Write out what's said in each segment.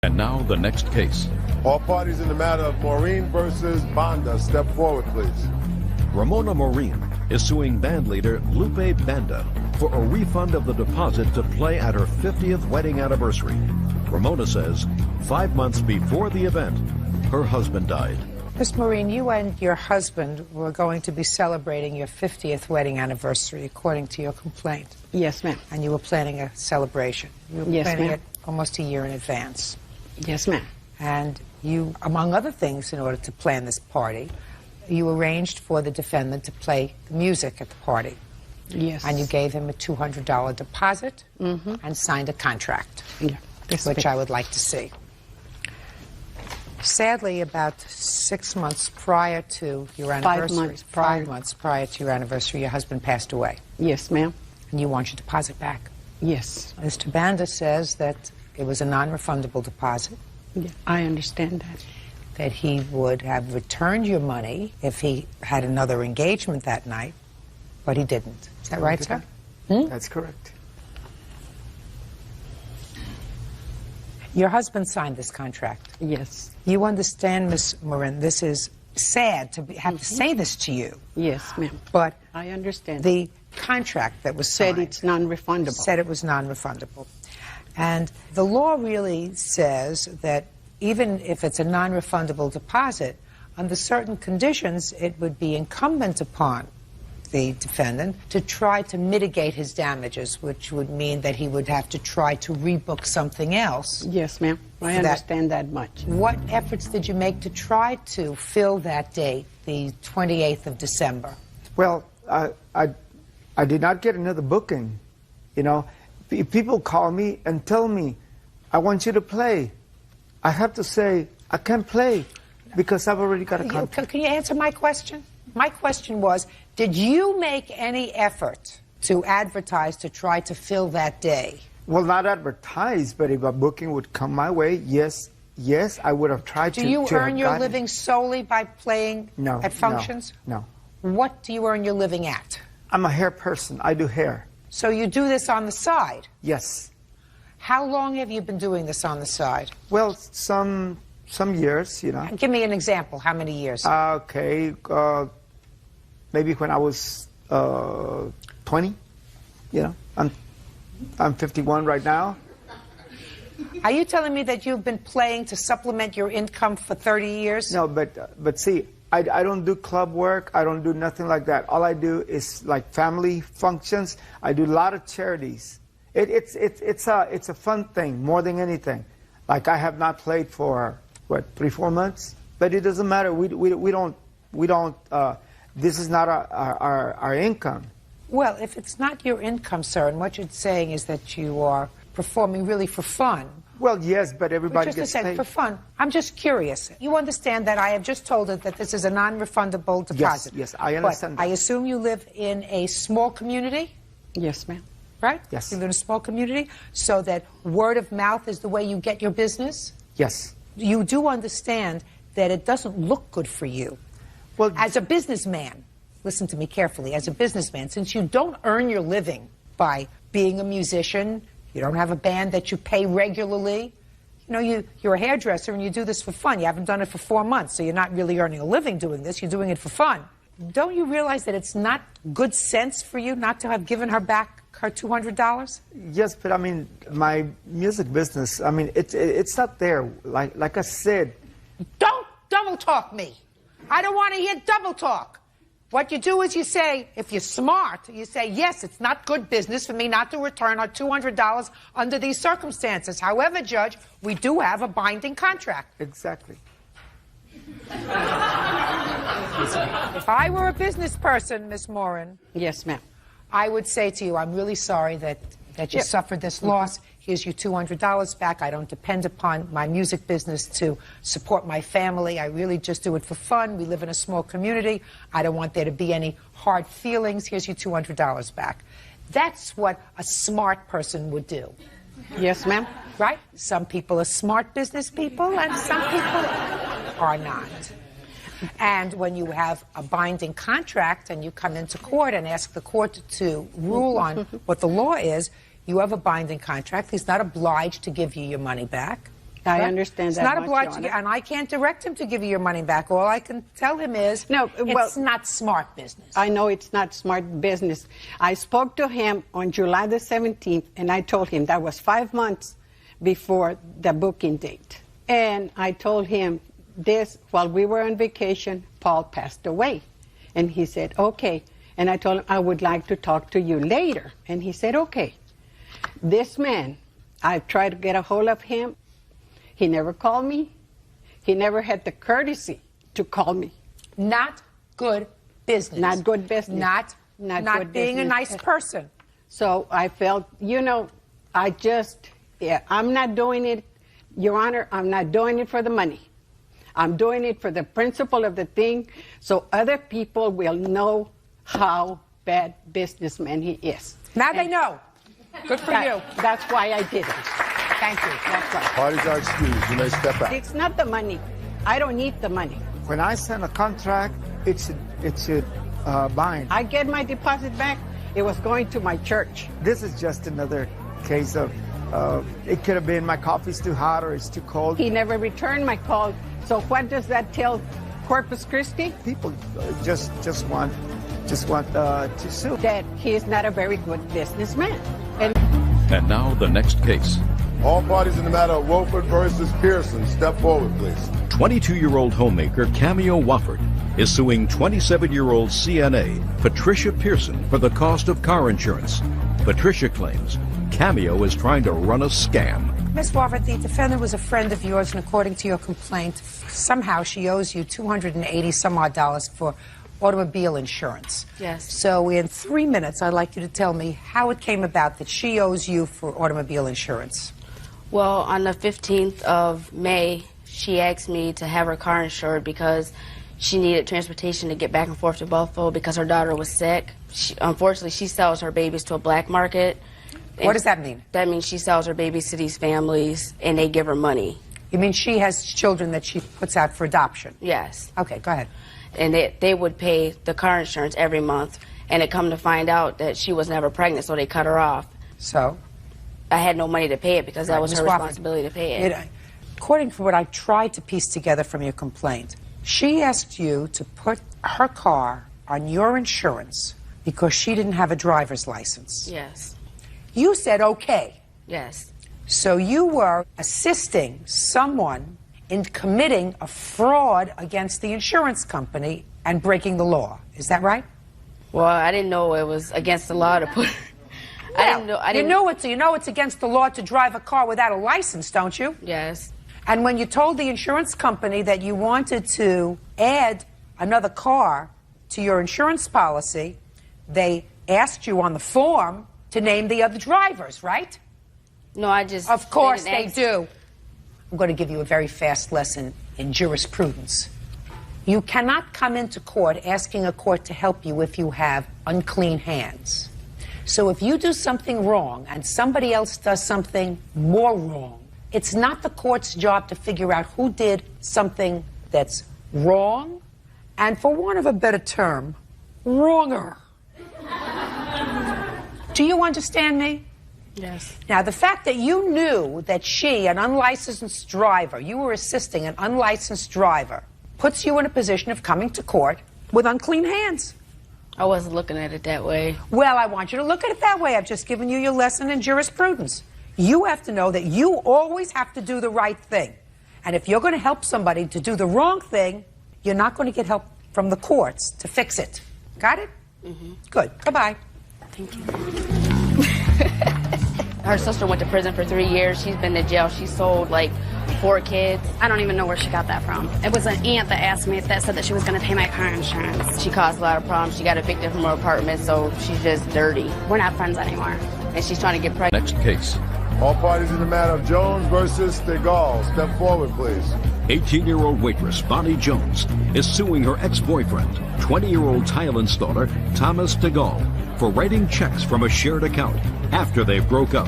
And now the next case. All parties in the matter of Maureen versus Banda, step forward, please. Ramona Maureen is suing bandleader Lupe Banda for a refund of the deposit to play at her 50th wedding anniversary. Ramona says 5 months before the event, her husband died. Miss Maureen, you and your husband were going to be celebrating your 50th wedding anniversary, according to your complaint. Yes, ma'am. And you were planning a celebration. You were Yes, planning ma'am. it almost a year in advance. Yes, ma'am. And you, among other things, in order to plan this party, you arranged for the defendant to play the music at the party. Yes. And you gave him a $200 deposit and signed a contract, Yeah. which I would like to see. Sadly, about 6 months prior to your anniversary, 5 months prior to your anniversary, your husband passed away. Yes, ma'am. And you want your deposit back. Yes. Mr. Banda says that it was a non-refundable deposit, Yeah, I understand that. that he would have returned your money if he had another engagement that night, but he didn't. Is that right, sir? That's correct. Your husband signed this contract. Yes. You understand, Miss Marin, this is sad to have to say this to you, Yes, ma'am. but I understand. the contract that was Said signed it's non-refundable. said it was non-refundable. And the law really says that even if it's a non-refundable deposit, under certain conditions, it would be incumbent upon the defendant to try to mitigate his damages, which would mean that he would have to try to rebook something else. Yes, ma'am. I understand that much. What efforts did you make to try to fill that date, the 28th of December? Well, I did not get another booking. You know, people call me and tell me, I want you to play. I have to say, I can't play because I've already got a contract. Can you answer my question? My question was, did you make any effort to advertise to try to fill that day? Well, not advertise, but if a booking would come my way, yes, I would have tried to. Do you to earn have your gotten it. living solely by playing No, at functions? No. What do you earn your living at? I'm a hair person. I do hair. So you do this on the side? Yes. How long have you been doing this on the side? Well, some years, you know. Give me an example. How many years? Okay, maybe when I was 20. You know, I'm 51 right now. Are you telling me that you've been playing to supplement your income for 30 years? No, but see, I don't do club work. I don't do nothing like that. All I do is like family functions. I do a lot of charities. It's a fun thing more than anything. Like I have not played for what 3-4 months, but it doesn't matter. We don't. This is not our income. Well, if it's not your income, sir, and what you're saying is that you are performing really for fun. Well, yes, but everybody Just a gets second, paid. for fun. I'm just curious. You understand that I have just told her that this is a non-refundable deposit. Yes, I understand But that. I assume you live in a small community, Yes, ma'am. right? Yes. You live in a small community, so that word of mouth is the way you get your business? Yes. You do understand that it doesn't look good for you. Well, As a businessman, listen to me carefully, as a businessman, since you don't earn your living by being a musician, you don't have a band that you pay regularly, you know, you're a hairdresser and you do this for fun. You haven't done it for 4 months, so you're not really earning a living doing this. You're doing it for fun. Don't you realize that it's not good sense for you not to have given her back her $200? yes, but I mean, my music business. I mean, it's not there. Like I said. Don't double talk me. I don't want to hear double talk. What you do is you say, if you're smart, you say, yes, it's not good business for me not to return her $200 under these circumstances. However, Judge, we do have a binding contract. Exactly. If I were a business person, Miss Morin, Yes, ma'am. I would say to you, I'm really sorry that you suffered this loss. Here's your $200 back. I don't depend upon my music business to support my family. I really just do it for fun. We live in a small community. I don't want there to be any hard feelings. Here's your $200 back. That's what a smart person would do. Yes, ma'am. Right? Some people are smart business people and some people are not. And when you have a binding contract and you come into court and ask the court to rule on what the law is, you have a binding contract. He's not obliged to give you your money back. I understand He's that not much, obliged to Your give, Honor. and I can't direct him to give you your money back. All I can tell him is, No, well, it's not smart business. I know it's not smart business. I spoke to him on July the 17th, and I told him that was 5 months before the booking date. And I told him this while we were on vacation, Paul passed away. And he said, okay. And I told him, I would like to talk to you later. And he said, okay. This man, I tried to get a hold of him. He never called me. He never had the courtesy to call me. Not good business. Not good business. Not good being a business. nice person. So I felt, I'm not doing it, Your Honor, I'm not doing it for the money. I'm doing it for the principle of the thing so other people will know how bad businessman he is. Now they know. Good for you. That's why I did it. Thank you. That's why. Parties are excused. You may step out. It's not the money. I don't need the money. When I sign a contract, it should bind. I get my deposit back. It was going to my church. This is just another case of it could have been my coffee's too hot or it's too cold. He never returned my call. So what does that tell Corpus Christi? People just want to sue. That he is not a very good businessman. And now the next case. All parties in the matter of Wofford versus Pearson, step forward, please. 22-year-old homemaker Cameo Wofford is suing 27-year-old CNA Patricia Pearson for the cost of car insurance. Patricia claims Cameo is trying to run a scam. Ms. Wofford, the defendant was a friend of yours, and according to your complaint, somehow she owes you $280 some odd for automobile insurance. Yes. So in 3 minutes, I'd like you to tell me how it came about that she owes you for automobile insurance. Well, on the 15th of May, she asked me to have her car insured because she needed transportation to get back and forth to Buffalo because her daughter was sick. Unfortunately, she sells her babies to a black market. What does that mean? That means she sells her babies to these families, and they give her money. You mean she has children that she puts out for adoption? Yes. Okay, go ahead. And they would pay the car insurance every month, and it come to find out that she was never pregnant, so they cut her off. So? I had no money to pay it because that was Ms. her Wofford, responsibility to pay it. According to what I tried to piece together from your complaint, she asked you to put her car on your insurance because she didn't have a driver's license. Yes. You said okay. Yes. So you were assisting someone in committing a fraud against the insurance company and breaking the law. Is that right? Well, I didn't know it was against the law to put... You know it's against the law to drive a car without a license, don't you? Yes. And when you told the insurance company that you wanted to add another car to your insurance policy, they asked you on the form to name the other drivers, right? No, I just... Of course didn't they ask. do. I'm going to give you a very fast lesson in jurisprudence. You cannot come into court asking a court to help you if you have unclean hands. So if you do something wrong and somebody else does something more wrong, it's not the court's job to figure out who did something that's wrong and, for want of a better term, wronger. Do you understand me? Yes. Now, the fact that you knew that she, an unlicensed driver, you were assisting an unlicensed driver, puts you in a position of coming to court with unclean hands. I wasn't looking at it that way. Well, I want you to look at it that way. I've just given you your lesson in jurisprudence. You have to know that you always have to do the right thing. And if you're going to help somebody to do the wrong thing, you're not going to get help from the courts to fix it. Got it? Mm-hmm. Good. Goodbye. Thank you. Her sister went to prison for 3 years. She's been to jail. She sold like 4 kids. I don't even know where she got that from. It was an aunt that asked me that said that she was going to pay my car insurance. She caused a lot of problems. She got evicted from her apartment, so she's just dirty. We're not friends anymore. And she's trying to get pregnant. Next case. All parties in the matter of Jones versus Stegall, step forward, please. 18-year-old waitress Bonnie Jones is suing her ex-boyfriend, 20-year-old tile installer Thomas Stegall, for writing checks from a shared account after they broke up.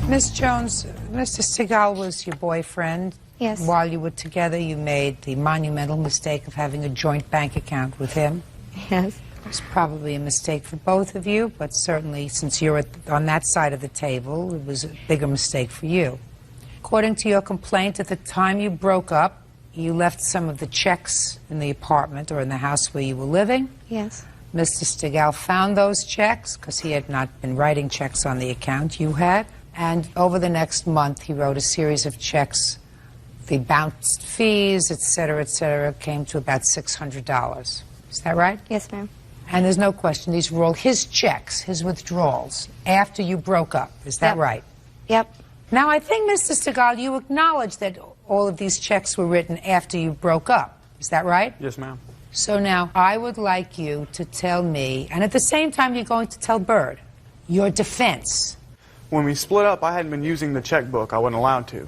Miss Jones, Mr. Stegall was your boyfriend. Yes. While you were together, you made the monumental mistake of having a joint bank account with him. Yes. It was probably a mistake for both of you, but certainly since you're on that side of the table, it was a bigger mistake for you. According to your complaint, at the time you broke up, you left some of the checks in the apartment or in the house where you were living. Yes. Mr. Stigall found those checks because he had not been writing checks on the account you had. And over the next month, he wrote a series of checks. The bounced fees, et cetera, came to about $600. Is that right? Yes, ma'am. And there's no question, these were all his checks, his withdrawals, after you broke up. Is that right? Yep. Now, I think, Mr. Stigall, you acknowledge that all of these checks were written after you broke up. Is that right? Yes, ma'am. So now, I would like you to tell me, and at the same time you're going to tell Bird, your defense. When we split up, I hadn't been using the checkbook. I wasn't allowed to.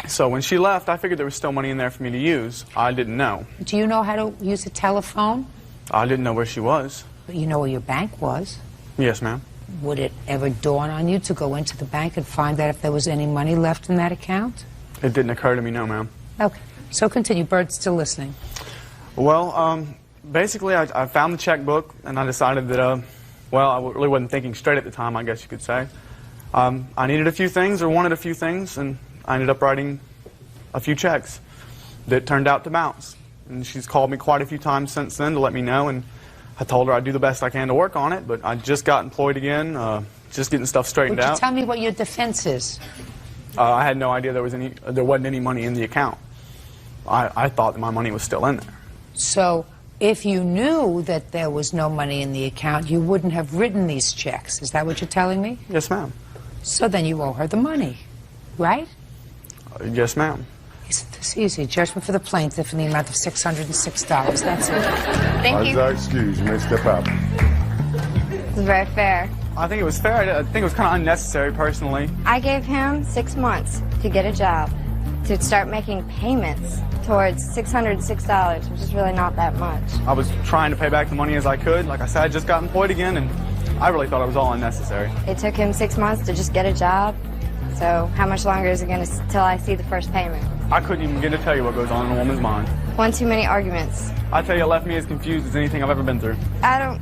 So when she left, I figured there was still money in there for me to use. I didn't know. Do you know how to use a telephone? I didn't know where she was. But you know where your bank was. Yes, ma'am. Would it ever dawn on you to go into the bank and find out if there was any money left in that account? It didn't occur to me, no, ma'am. Okay. So continue. Bird's still listening. Well, basically, I found the checkbook, and I decided that, well, I really wasn't thinking straight at the time, I guess you could say. I needed a few things, or wanted a few things, and I ended up writing a few checks that turned out to bounce. And she's called me quite a few times since then to let me know, and I told her I'd do the best I can to work on it, but I just got employed again, just getting stuff straightened Would you out. tell me what your defense is? I had no idea there wasn't any money in the account. I thought that my money was still in there. So if you knew that there was no money in the account, you wouldn't have written these checks. Is that what you're telling me? Yes, ma'am. So then you owe her the money, right? Yes, ma'am. Isn't this easy? Judgment for the plaintiff in the amount of $606. That's it. Thank you. Excuse, you may step out. It's very fair. I think it was fair. I think it was kind of unnecessary, personally. I gave him 6 months to get a job, to start making payments towards $606, which is really not that much. I was trying to pay back the money as I could. Like I said, I just got employed again, and I really thought it was all unnecessary. It took him 6 months to just get a job, so how much longer is it going to till I see the first payment? I couldn't even begin to tell you what goes on in a woman's mind. One too many arguments. I tell you, it left me as confused as anything I've ever been through. I don't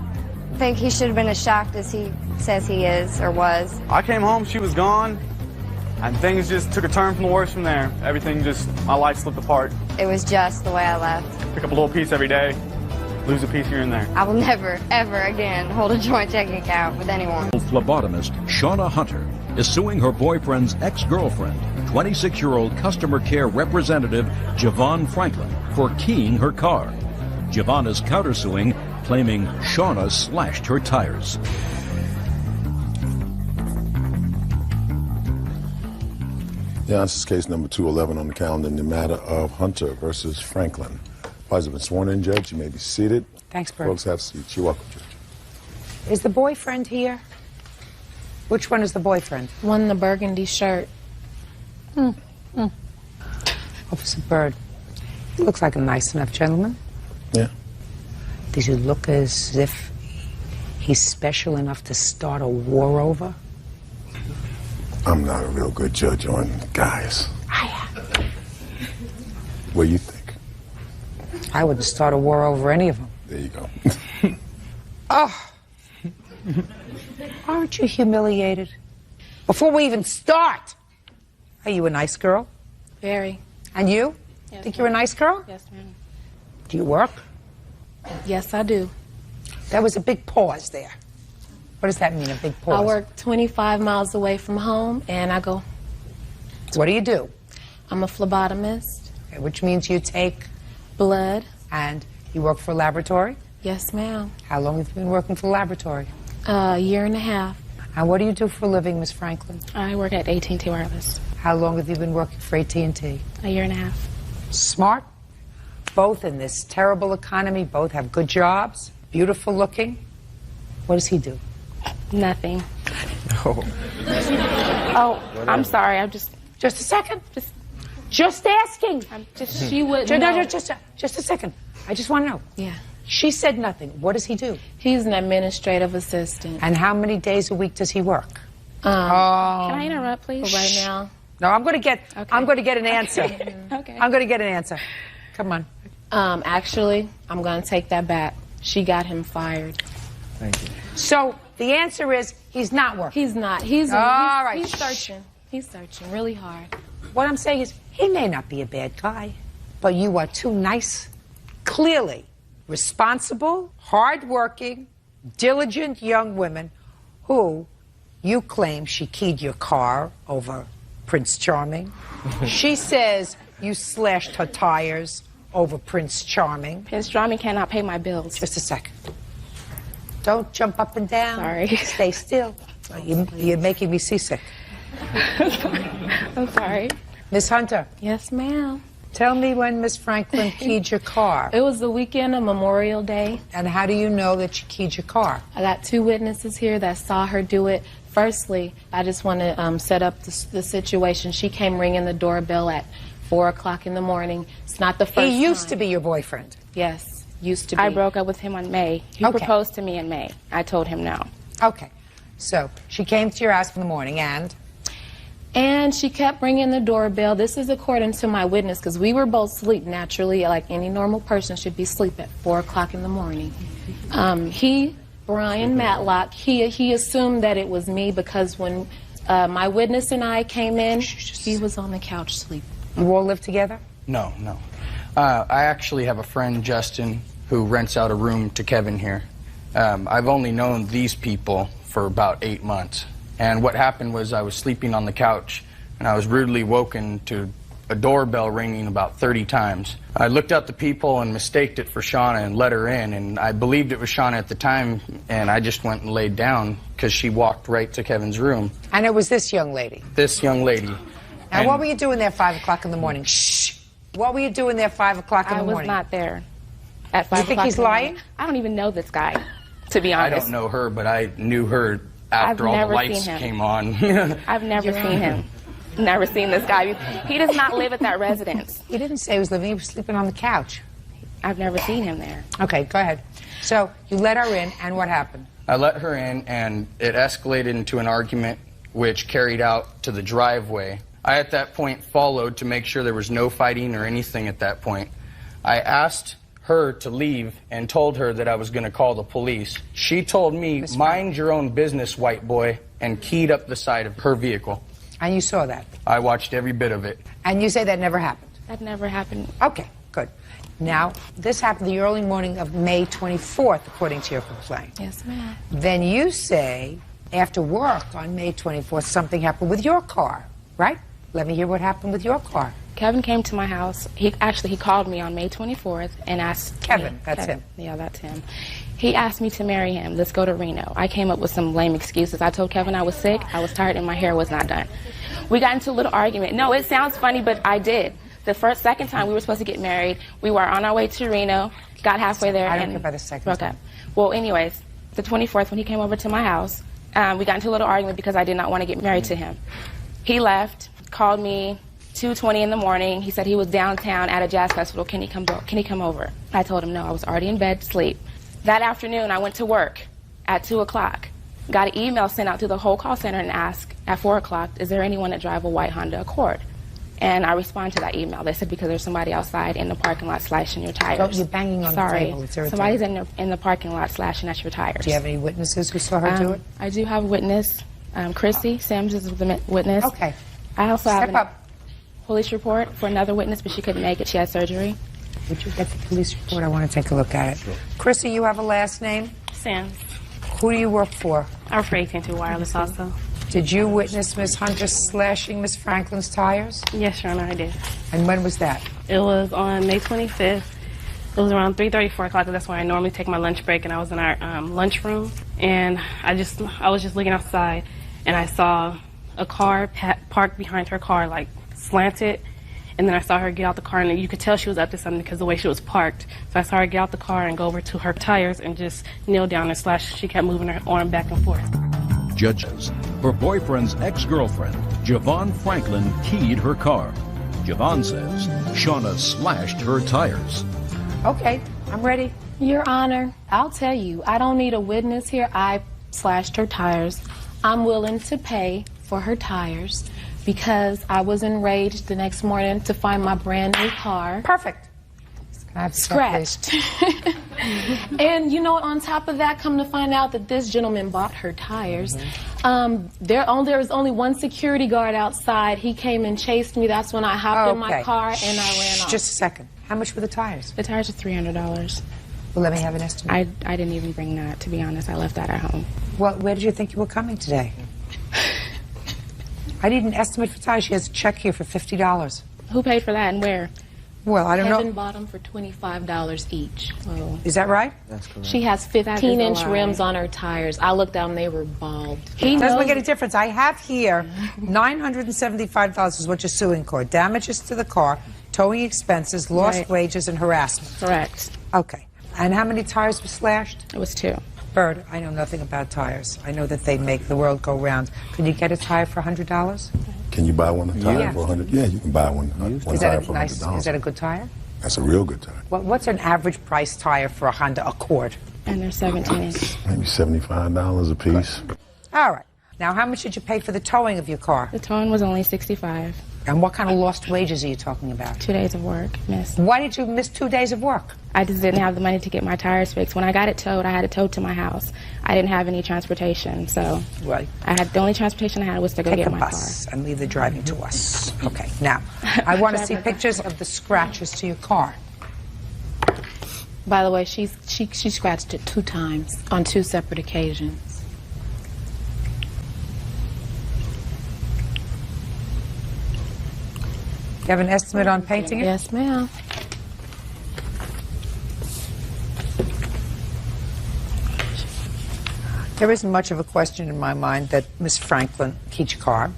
think he should have been as shocked as he says he is or was. I came home, she was gone, and things just took a turn from the worse from there. Everything just, my life slipped apart. It was just the way I left. Pick up a little piece every day, lose a piece here and there. I will never, ever again hold a joint checking account with anyone. Phlebotomist Shauna Hunter is suing her boyfriend's ex-girlfriend, 26-year-old customer care representative Javon Franklin, for keying her car. Javon is countersuing, claiming Shauna slashed her tires. Yeah, this is case number 211 on the calendar in the matter of Hunter versus Franklin. Parties have been sworn in, Judge. You may be seated. Thanks, Bert. Folks have seats. You're welcome, Judge. Is the boyfriend here? Which one is the One in the burgundy shirt. Officer Bird. He looks like a nice enough gentleman. Yeah. Does he look as if he's special enough to start a war over? I'm not a real good judge on guys. What do you think? I wouldn't start a war over any of them. There you go. Oh. Aren't you humiliated? Before we even start, are you a nice girl? Very. And you? Yes, Think you're a nice girl? Yes, ma'am. Do you work? Yes, I do. There was a big pause there. What does that mean, a big pause? I work 25 miles away from home, and I go. What do you do? I'm a phlebotomist. Okay, which means you take blood. And you work for a laboratory? Yes, ma'am. How long have you been working for a laboratory? A year and a half. And what do you do for a living, Miss Franklin? I work at AT&T Wireless. How long have you been working for AT&T? A year and a half. Smart. Both in this terrible economy, both have good jobs, beautiful looking. What does he do? Nothing. No. Oh, I'm sorry. I'm just a second. Just asking. She wouldn't know. Just a second. I just want to know. Yeah. She said nothing. What does he do? He's an administrative assistant. And how many days a week does he work? Can I interrupt, please? Right now. No, I'm going to get an answer. Okay. I'm going to get an answer. Come on. Actually, I'm going to take that back. She got him fired. Thank you. So the answer is he's not working. He's not. All right. He's searching. He's searching really hard. what I'm saying is, he may not be a bad guy, but you are two nice, clearly responsible, hardworking, diligent young women who you claim she keyed your car over Prince Charming. She says you slashed her tires over Prince Charming. Prince Charming cannot pay my bills. Just a second. Don't jump up and down. Sorry. Stay still. You're making me seasick. I'm sorry. Miss Hunter. Yes, ma'am. Tell me when Miss Franklin keyed your car. It was the weekend of Memorial Day. And how do you know that she keyed your car? I got 2 witnesses here that saw her do it. Firstly, I just want to set up the situation. She came ringing the doorbell at 4 o'clock in the morning. It's not the first time. He used to be your boyfriend? Yes, used to be. I broke up with him in May. He proposed to me in May. I told him no. Okay. So she came to your house in the morning and she kept ringing the doorbell. This is according to my witness, because we were both asleep naturally, like any normal person should be asleep at 4 o'clock in the morning. Brian Matlock, he assumed that it was me because when my witness and I came in, he was on the couch sleeping. You all live together? No. I actually have a friend, Justin, who rents out a room to Kevin here. I've only known these people for about 8 months. And what happened was I was sleeping on the couch, and I was rudely woken to a doorbell ringing about 30 times. I looked out the people and mistaked it for Shauna and let her in, and I believed it was Shauna at the time, and I just went and laid down because she walked right to Kevin's room. And it was this young lady? This young lady. And what were you doing there 5 o'clock in the morning? Shh! What were you doing there 5 o'clock in the morning? I was not there at 5 o'clock. You think he's lying? I don't even know this guy, to be honest. I don't know her, but I knew her after all the lights came on. I've never seen him. Never seen this guy. He does not live at that residence. He didn't say he was living. He was sleeping on the couch. I've never seen him there. Okay, go ahead. So you let her in, and what happened? I let her in, and it escalated into an argument which carried out to the driveway. I, at that point, followed to make sure there was no fighting or anything at that point. I asked her to leave and told her that I was going to call the police. She told me, mind your own business, white boy, and keyed up the side of her vehicle. And you saw that? I watched every bit of it. And you say that never happened? That never happened. Okay, good. Now, this happened the early morning of May 24th, according to your complaint. Yes, ma'am. Then you say, after work on May 24th, something happened with your car, right? Let me hear what happened with your car. Kevin came to my house. He called me on May 24th and asked... Kevin, that's him. Yeah, that's him. He asked me to marry him. Let's go to Reno. I came up with some lame excuses. I told Kevin I was sick, I was tired, and my hair was not done. We got into a little argument. No, it sounds funny, but I did. The second time we were supposed to get married, we were on our way to Reno, got halfway there, I don't care about the second time. Well, anyways, the 24th, when he came over to my house, we got into a little argument because I did not want to get married to him. He left, called me 2:20 in the morning. He said he was downtown at a jazz festival. Can he come over? I told him no. I was already in bed, asleep. That afternoon, I went to work at 2 o'clock. Got an email sent out to the whole call center and asked at 4 o'clock, is there anyone that drive a white Honda Accord? And I responded to that email. They said, because there's somebody outside in the parking lot slashing your tires. Oh, you're banging on the table. It's irritating. Somebody's in the parking lot slashing at your tires. Do you have any witnesses who saw her do it? I do have a witness. Chrissy Sims is the witness. Okay. I also have a police report for another witness, but she couldn't make it. She had surgery. Would you get the police report? I want to take a look at it. Sure. Chrissy, you have a last name? Sims. Who do you work for? I work for AT&T Wireless also. Did you witness Miss Hunter slashing Miss Franklin's tires? Yes, Your Honor, I did. And when was that? It was on May 25th. It was around 3:30, 4 o'clock. That's when I normally take my lunch break, and I was in our lunch room. And I was just looking outside, and I saw a car parked behind her car, like slanted. And then I saw her get out the car, and you could tell she was up to something because the way she was parked. So I saw her get out the car and go over to her tires and just kneel down and slash. She kept moving her arm back and forth. Judges, her boyfriend's ex-girlfriend, Javon Franklin, keyed her car. Javon says Shauna slashed her tires. Okay, I'm ready. Your Honor, I'll tell you, I don't need a witness here. I slashed her tires. I'm willing to pay for her tires because I was enraged the next morning to find my brand new car. Perfect. Scratched. And you know, on top of that, come to find out that this gentleman bought her tires. There was only one security guard outside. He came and chased me. That's when I hopped in my car and I ran off. Just a second. How much were the tires? The tires are $300. Well, let me have an estimate. I didn't even bring that, to be honest. I left that at home. Well, where did you think you were coming today? I need an estimate for tires. She has a check here for $50. Who paid for that and where? Well, I don't know. Kevin bought them for $25 each. Oh. Is that right? That's correct. She has 15-inch rims on her tires. I looked down, they were bald. Doesn't make any difference. I have here $975 is what you're suing for. Damages to the car, towing expenses, lost wages, and harassment. Correct. Okay. And how many tires were slashed? It was 2. Bird, I know nothing about tires. I know that they make the world go round. Can you get a tire for $100? Can you buy one tire Yeah. for $100? Yeah, you can buy one tire for $100. Is that a good tire? That's a real good tire. What's an average price tire for a Honda Accord? And they're 17-inch. Maybe $75 a piece. All right. Now, how much did you pay for the towing of your car? The towing was only $65. And what kind of lost wages are you talking about? 2 days of work missed. Why did you miss 2 days of work? I just didn't have the money to get my tires fixed. When I got it towed, I had it towed to my house. I didn't have any transportation, so Right. the only transportation I had was to go Take get a my bus and leave the driving to us. Okay. Now, I want to see pictures of the scratches to your car. By the way, she scratched it 2 times on 2 separate occasions. You have an estimate on painting it? Yes, ma'am. There isn't much of a question in my mind that Miss Franklin keyed your car.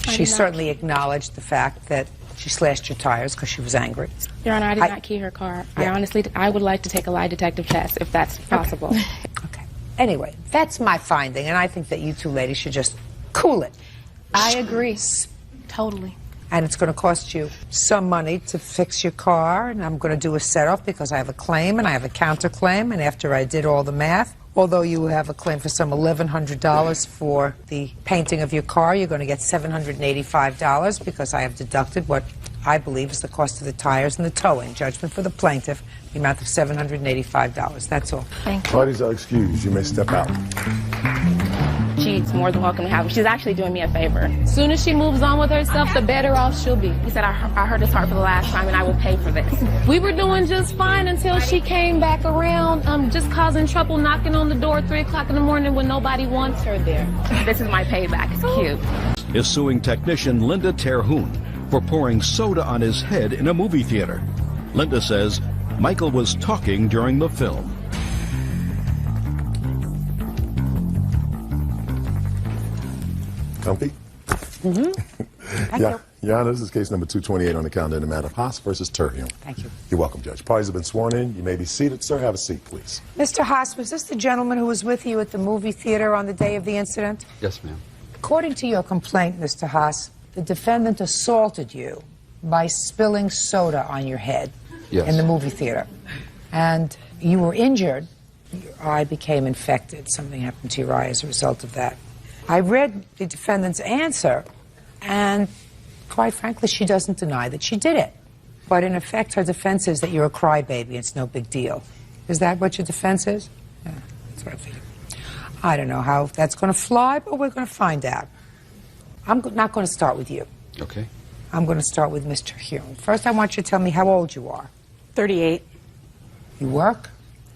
She certainly acknowledged the fact that she slashed your tires because she was angry. Your Honor, I did not key her car. Yeah. I would like to take a lie detective test, if that's possible. Okay. Anyway, that's my finding, and I think that you two ladies should just cool it. I agree. Totally. And it's going to cost you some money to fix your car, and I'm going to do a set-off because I have a claim and I have a counterclaim, and after I did all the math, although you have a claim for some $1,100 for the painting of your car, you're going to get $785 because I have deducted what I believe is the cost of the tires and the towing. Judgment for the plaintiff, the amount of $785. That's all. Thank you. Parties are excused. You may step out. She's more than welcome to have me. She's actually doing me a favor. As soon as she moves on with herself, the better off she'll be. He said, I hurt his heart for the last time, and I will pay for this. We were doing just fine until she came back around, just causing trouble, knocking on the door at 3 o'clock in the morning when nobody wants her there. This is my payback. It's cute. Is suing technician Linda Terhune for pouring soda on his head in a movie theater. Linda says Michael was talking during the film. Comfy? Yeah, Your Honor, this is case number 228 on the calendar in the matter of Haas versus Terhune. Thank you. You're welcome, Judge. Parties have been sworn in. You may be seated. Sir, have a seat, please. Mr. Haas, was this the gentleman who was with you at the movie theater on the day of the incident? Yes, ma'am. According to your complaint, Mr. Haas, the defendant assaulted you by spilling soda on your head in the movie theater. And you were injured. Your eye became infected. Something happened to your eye as a result of that. I read the defendant's answer, and quite frankly, she doesn't deny that she did it. But in effect, her defense is that you're a crybaby. It's no big deal. Is that what your defense is? Yeah, that's what I figured. I don't know how that's going to fly, but we're going to find out. I'm not going to start with you. Okay. I'm going to start with Mr. Hume. First, I want you to tell me how old you are. 38. You work?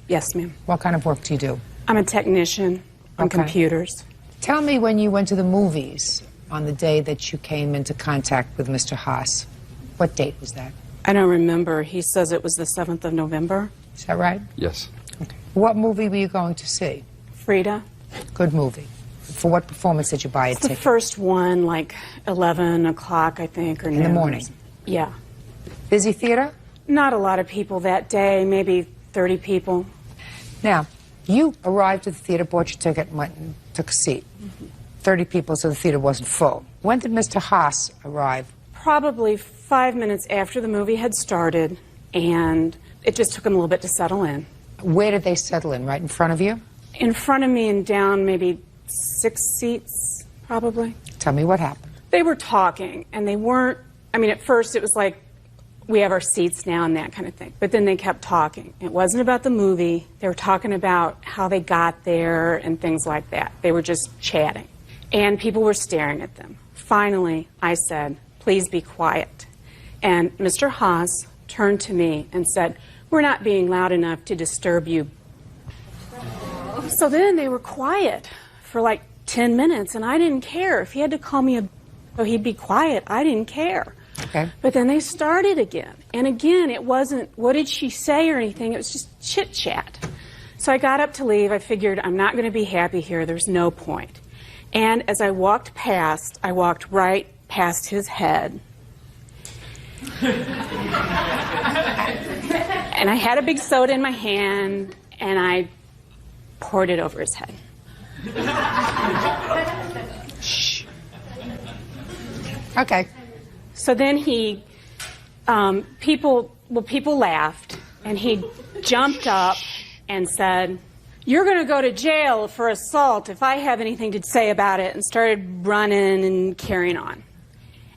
Yes, ma'am. What kind of work do you do? I'm a technician on computers. Tell me when you went to the movies on the day that you came into contact with Mr. Haas. What date was that? I don't remember. He says it was the 7th of November. Is that right? Yes. Okay. What movie were you going to see? Frida. Good movie. For what performance did you buy a It's ticket? the first one, like 11 o'clock, I think, or In the noon. morning? Yeah. Busy theater? Not a lot of people that day, maybe 30 people. Now, you arrived at the theater, bought your ticket, and went and took a seat. 30 people, so the theater wasn't full. When did Mr. Haas arrive? Probably 5 minutes after the movie had started, and it just took him a little bit to settle in. Where did they settle in? Right in front of you? In front of me and down maybe 6 seats, probably. Tell me what happened. They were talking, and they weren't, I mean, at first it was like we have our seats now and that kind of thing. But then they kept talking. It wasn't about the movie. They were talking about how they got there and things like that. They were just chatting. And people were staring at them. Finally, I said, please be quiet. And Mr. Haas turned to me and said, we're not being loud enough to disturb you. So then they were quiet for like 10 minutes, and I didn't care. If he had to call me so he'd be quiet, I didn't care. Okay. But then they started again. And again, it wasn't, what did she say or anything? It was just chit-chat. So I got up to leave. I figured, I'm not going to be happy here. There's no point. And as I walked past, I walked right past his head. And I had a big soda in my hand, and I poured it over his head. Shh. Okay. So then he, people laughed, and he jumped up and said, you're going to go to jail for assault if I have anything to say about it, and started running and carrying on.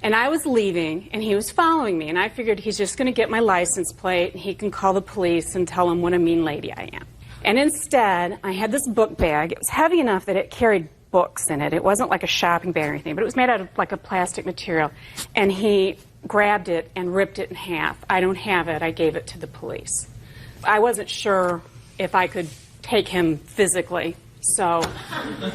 And I was leaving, and he was following me, and I figured he's just going to get my license plate, and he can call the police and tell them what a mean lady I am. And instead, I had this book bag. It was heavy enough that it carried books in it. It wasn't like a shopping bag or anything, but it was made out of like a plastic material. And he grabbed it and ripped it in half. I don't have it. I gave it to the police. I wasn't sure if I could take him physically, so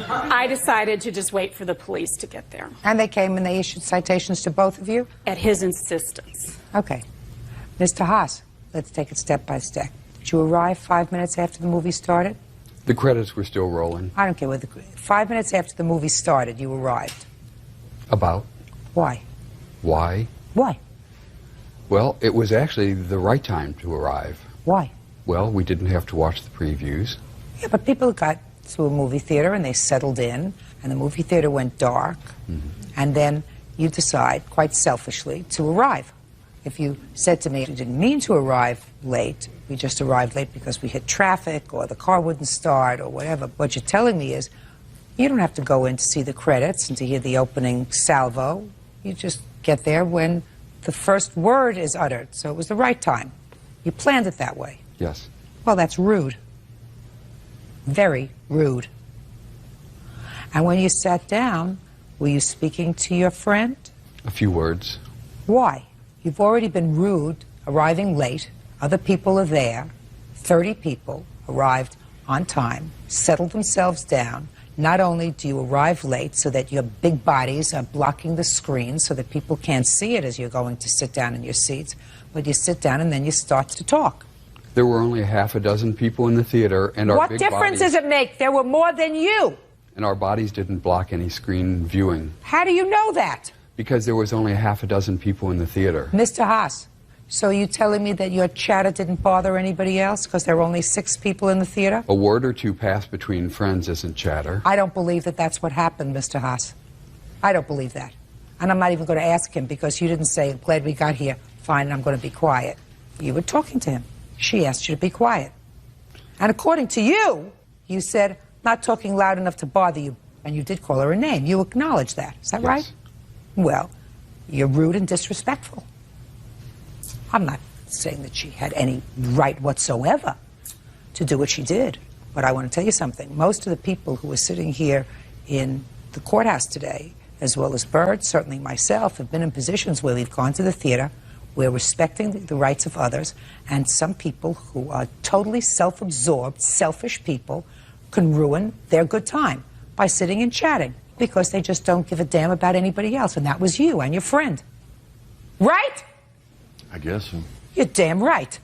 I decided to just wait for the police to get there. And they came and they issued citations to both of you? At his insistence. Okay. Mr. Haas, let's take it step by step. Did you arrive 5 minutes after the movie started? The credits were still rolling. I don't care what 5 minutes after the movie started, you arrived. About? Why? Why? Why? Well, it was actually the right time to arrive. Why? Well, we didn't have to watch the previews. Yeah, but people got to a movie theater and they settled in, and the movie theater went dark, and then you decide, quite selfishly, to arrive. If you said to me, you didn't mean to arrive late, we just arrived late because we hit traffic or the car wouldn't start or whatever, what you're telling me is you don't have to go in to see the credits and to hear the opening salvo. You just get there when the first word is uttered, so it was the right time. You planned it that way. Yes. Well, that's rude. Very rude. And when you sat down, were you speaking to your friend? A few words. Why? You've already been rude, arriving late. Other people are there. 30 people arrived on time, settled themselves down. Not only do you arrive late so that your big bodies are blocking the screen so that people can't see it as you're going to sit down in your seats, but you sit down and then you start to talk. There were only half a dozen people in the theater, and our big What difference bodies, does it make? There were more than you. and our bodies didn't block any screen viewing. How do you know that? Because there was only half a dozen people in the theater. Mr. Haas, so you telling me that your chatter didn't bother anybody else because there were only 6 people in the theater? A word or two passed between friends isn't chatter. I don't believe that that's what happened, Mr. Haas. I don't believe that. And I'm not even going to ask him because you didn't say, glad we got here, fine, I'm going to be quiet. You were talking to him. She asked you to be quiet. And according to you, you said, not talking loud enough to bother you. And you did call her a name. You acknowledged that. Is that Yes. right? Well, you're rude and disrespectful. I'm not saying that she had any right whatsoever to do what she did. But I want to tell you something. Most of the people who are sitting here in the courthouse today, as well as Bird, certainly myself, have been in positions where we've gone to the theater, we're respecting the rights of others, and some people who are totally self-absorbed, selfish people can ruin their good time by sitting and chatting because they just don't give a damn about anybody else, and that was you and your friend. Right? I guess so. You're damn right.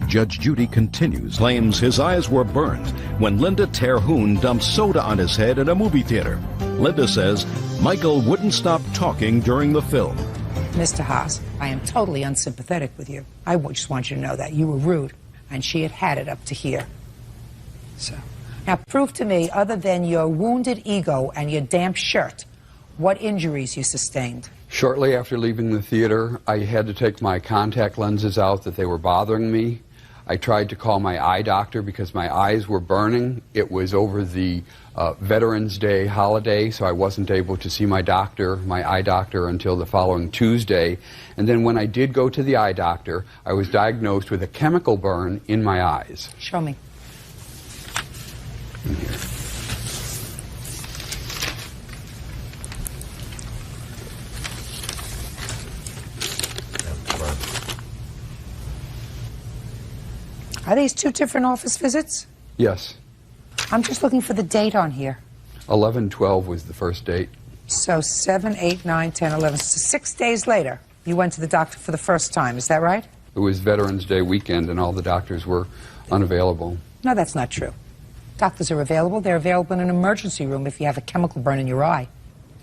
Judge Judy continues, claims his eyes were burned when Linda Terhune dumped soda on his head at a movie theater. Linda says Michael wouldn't stop talking during the film. Mr. Haas, I am totally unsympathetic with you. I just want you to know that. You were rude, and she had it up to here. So, now prove to me, other than your wounded ego and your damp shirt, what injuries you sustained. Shortly after leaving the theater, I had to take my contact lenses out that they were bothering me. I tried to call my eye doctor because my eyes were burning. It was over the Veterans Day holiday, so I wasn't able to see my eye doctor, until the following Tuesday. And then when I did go to the eye doctor, I was diagnosed with a chemical burn in my eyes. Show me. Are these two different office visits? Yes. I'm just looking for the date on here. 11/12 was the first date. So 7, 8, 9, 10, 11. So 6 days later, you went to the doctor for the first time. Is that right? It was Veterans Day weekend, and all the doctors were unavailable. No, that's not true. Doctors are available. They're available in an emergency room if you have a chemical burn in your eye.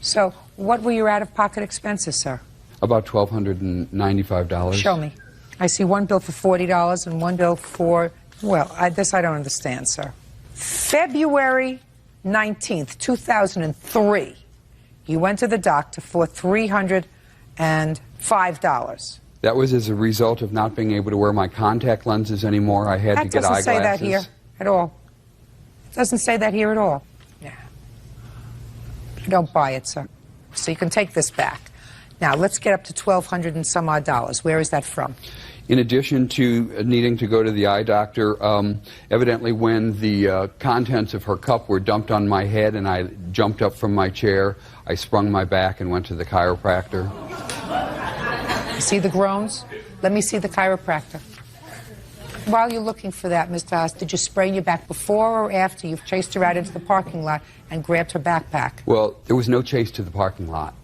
So what were your out-of-pocket expenses, sir? About $1,295. Show me. I see one bill for $40 and one bill for, well, this I don't understand, sir. February 19th, 2003, you went to the doctor for $305. That was as a result of not being able to wear my contact lenses anymore. I had to get eyeglasses. That doesn't say that here at all. It doesn't say that here at all. Yeah. I don't buy it, sir. So you can take this back. Now, let's get up to $1,200 and some odd dollars. Where is that from? In addition to needing to go to the eye doctor, evidently when the contents of her cup were dumped on my head and I jumped up from my chair, I sprung my back and went to the chiropractor. See the groans? Let me see the chiropractor. While you're looking for that, Mr. Haas, did you sprain your back before or after you've chased her out into the parking lot and grabbed her backpack? Well, there was no chase to the parking lot.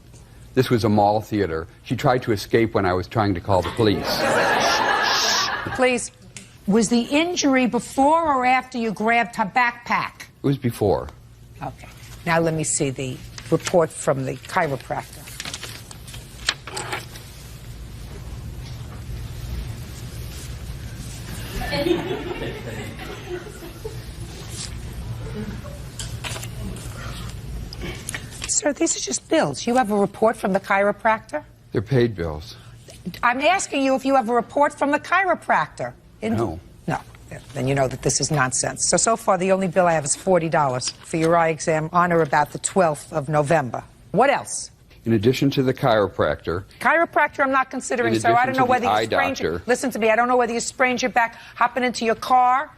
This was a mall theater. She tried to escape when I was trying to call the police. Please, was the injury before or after you grabbed her backpack? It was before. Okay. Now let me see the report from the chiropractor. Sir, these are just bills. You have a report from the chiropractor? They're paid bills. I'm asking you if you have a report from the chiropractor. No. No. Then you know that this is nonsense. So far, the only bill I have is $40 for your eye exam on or about the 12th of November. What else? In addition to the chiropractor... Chiropractor I'm not considering, sir. I don't know whether you sprained your... Listen to me. I don't know whether you sprained your back hopping into your car.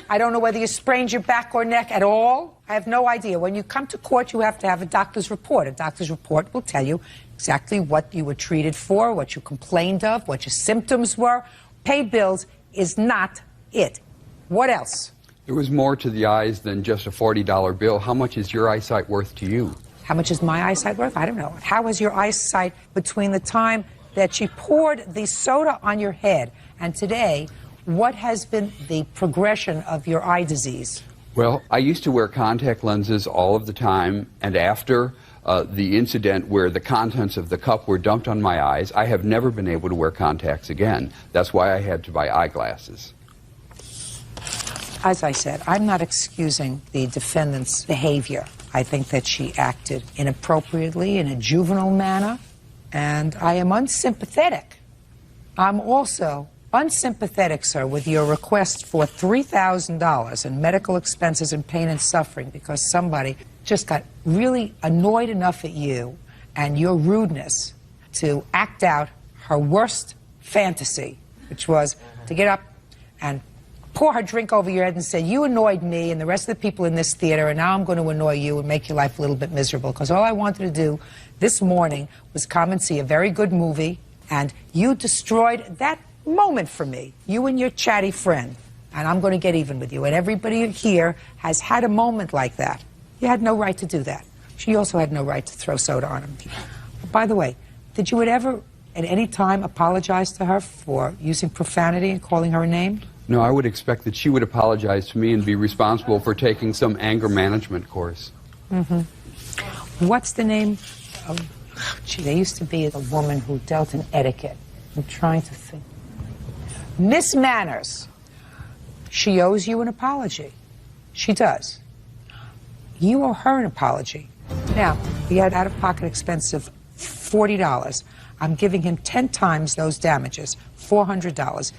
I don't know whether you sprained your back or neck at all. I have no idea. When you come to court, you have to have a doctor's report. A doctor's report will tell you exactly what you were treated for, what you complained of, what your symptoms were. Paid bills is not it. What else? There was more to the eyes than just a $40 bill. How much is your eyesight worth to you? How much is my eyesight worth? I don't know. How was your eyesight between the time that she poured the soda on your head and today? What has been the progression of your eye disease? Well, I used to wear contact lenses all of the time, and after the incident where the contents of the cup were dumped on my eyes, I have never been able to wear contacts again. That's why I had to buy eyeglasses. As I said, I'm not excusing the defendant's behavior. I think that she acted inappropriately in a juvenile manner, and I am unsympathetic. I'm also unsympathetic, sir, with your request for $3,000 in medical expenses and pain and suffering because somebody just got really annoyed enough at you and your rudeness to act out her worst fantasy, which was to get up and pour her drink over your head and say, you annoyed me and the rest of the people in this theater, and now I'm going to annoy you and make your life a little bit miserable, because all I wanted to do this morning was come and see a very good movie, and you destroyed that moment for me, you and your chatty friend, and I'm going to get even with you. And everybody here has had a moment like that. You had no right to do that. She also had no right to throw soda on him. By the way, did you ever at any time apologize to her for using profanity and calling her a name? No, I would expect that she would apologize to me and be responsible for taking some anger management course. Mm-hmm. What's the name of... Gee, there used to be a woman who dealt in etiquette. I'm trying to think. Miss Manners. She owes you an apology. She does. You owe her an apology. Now, he had out-of-pocket expense of $40. I'm giving him 10 times those damages, $400.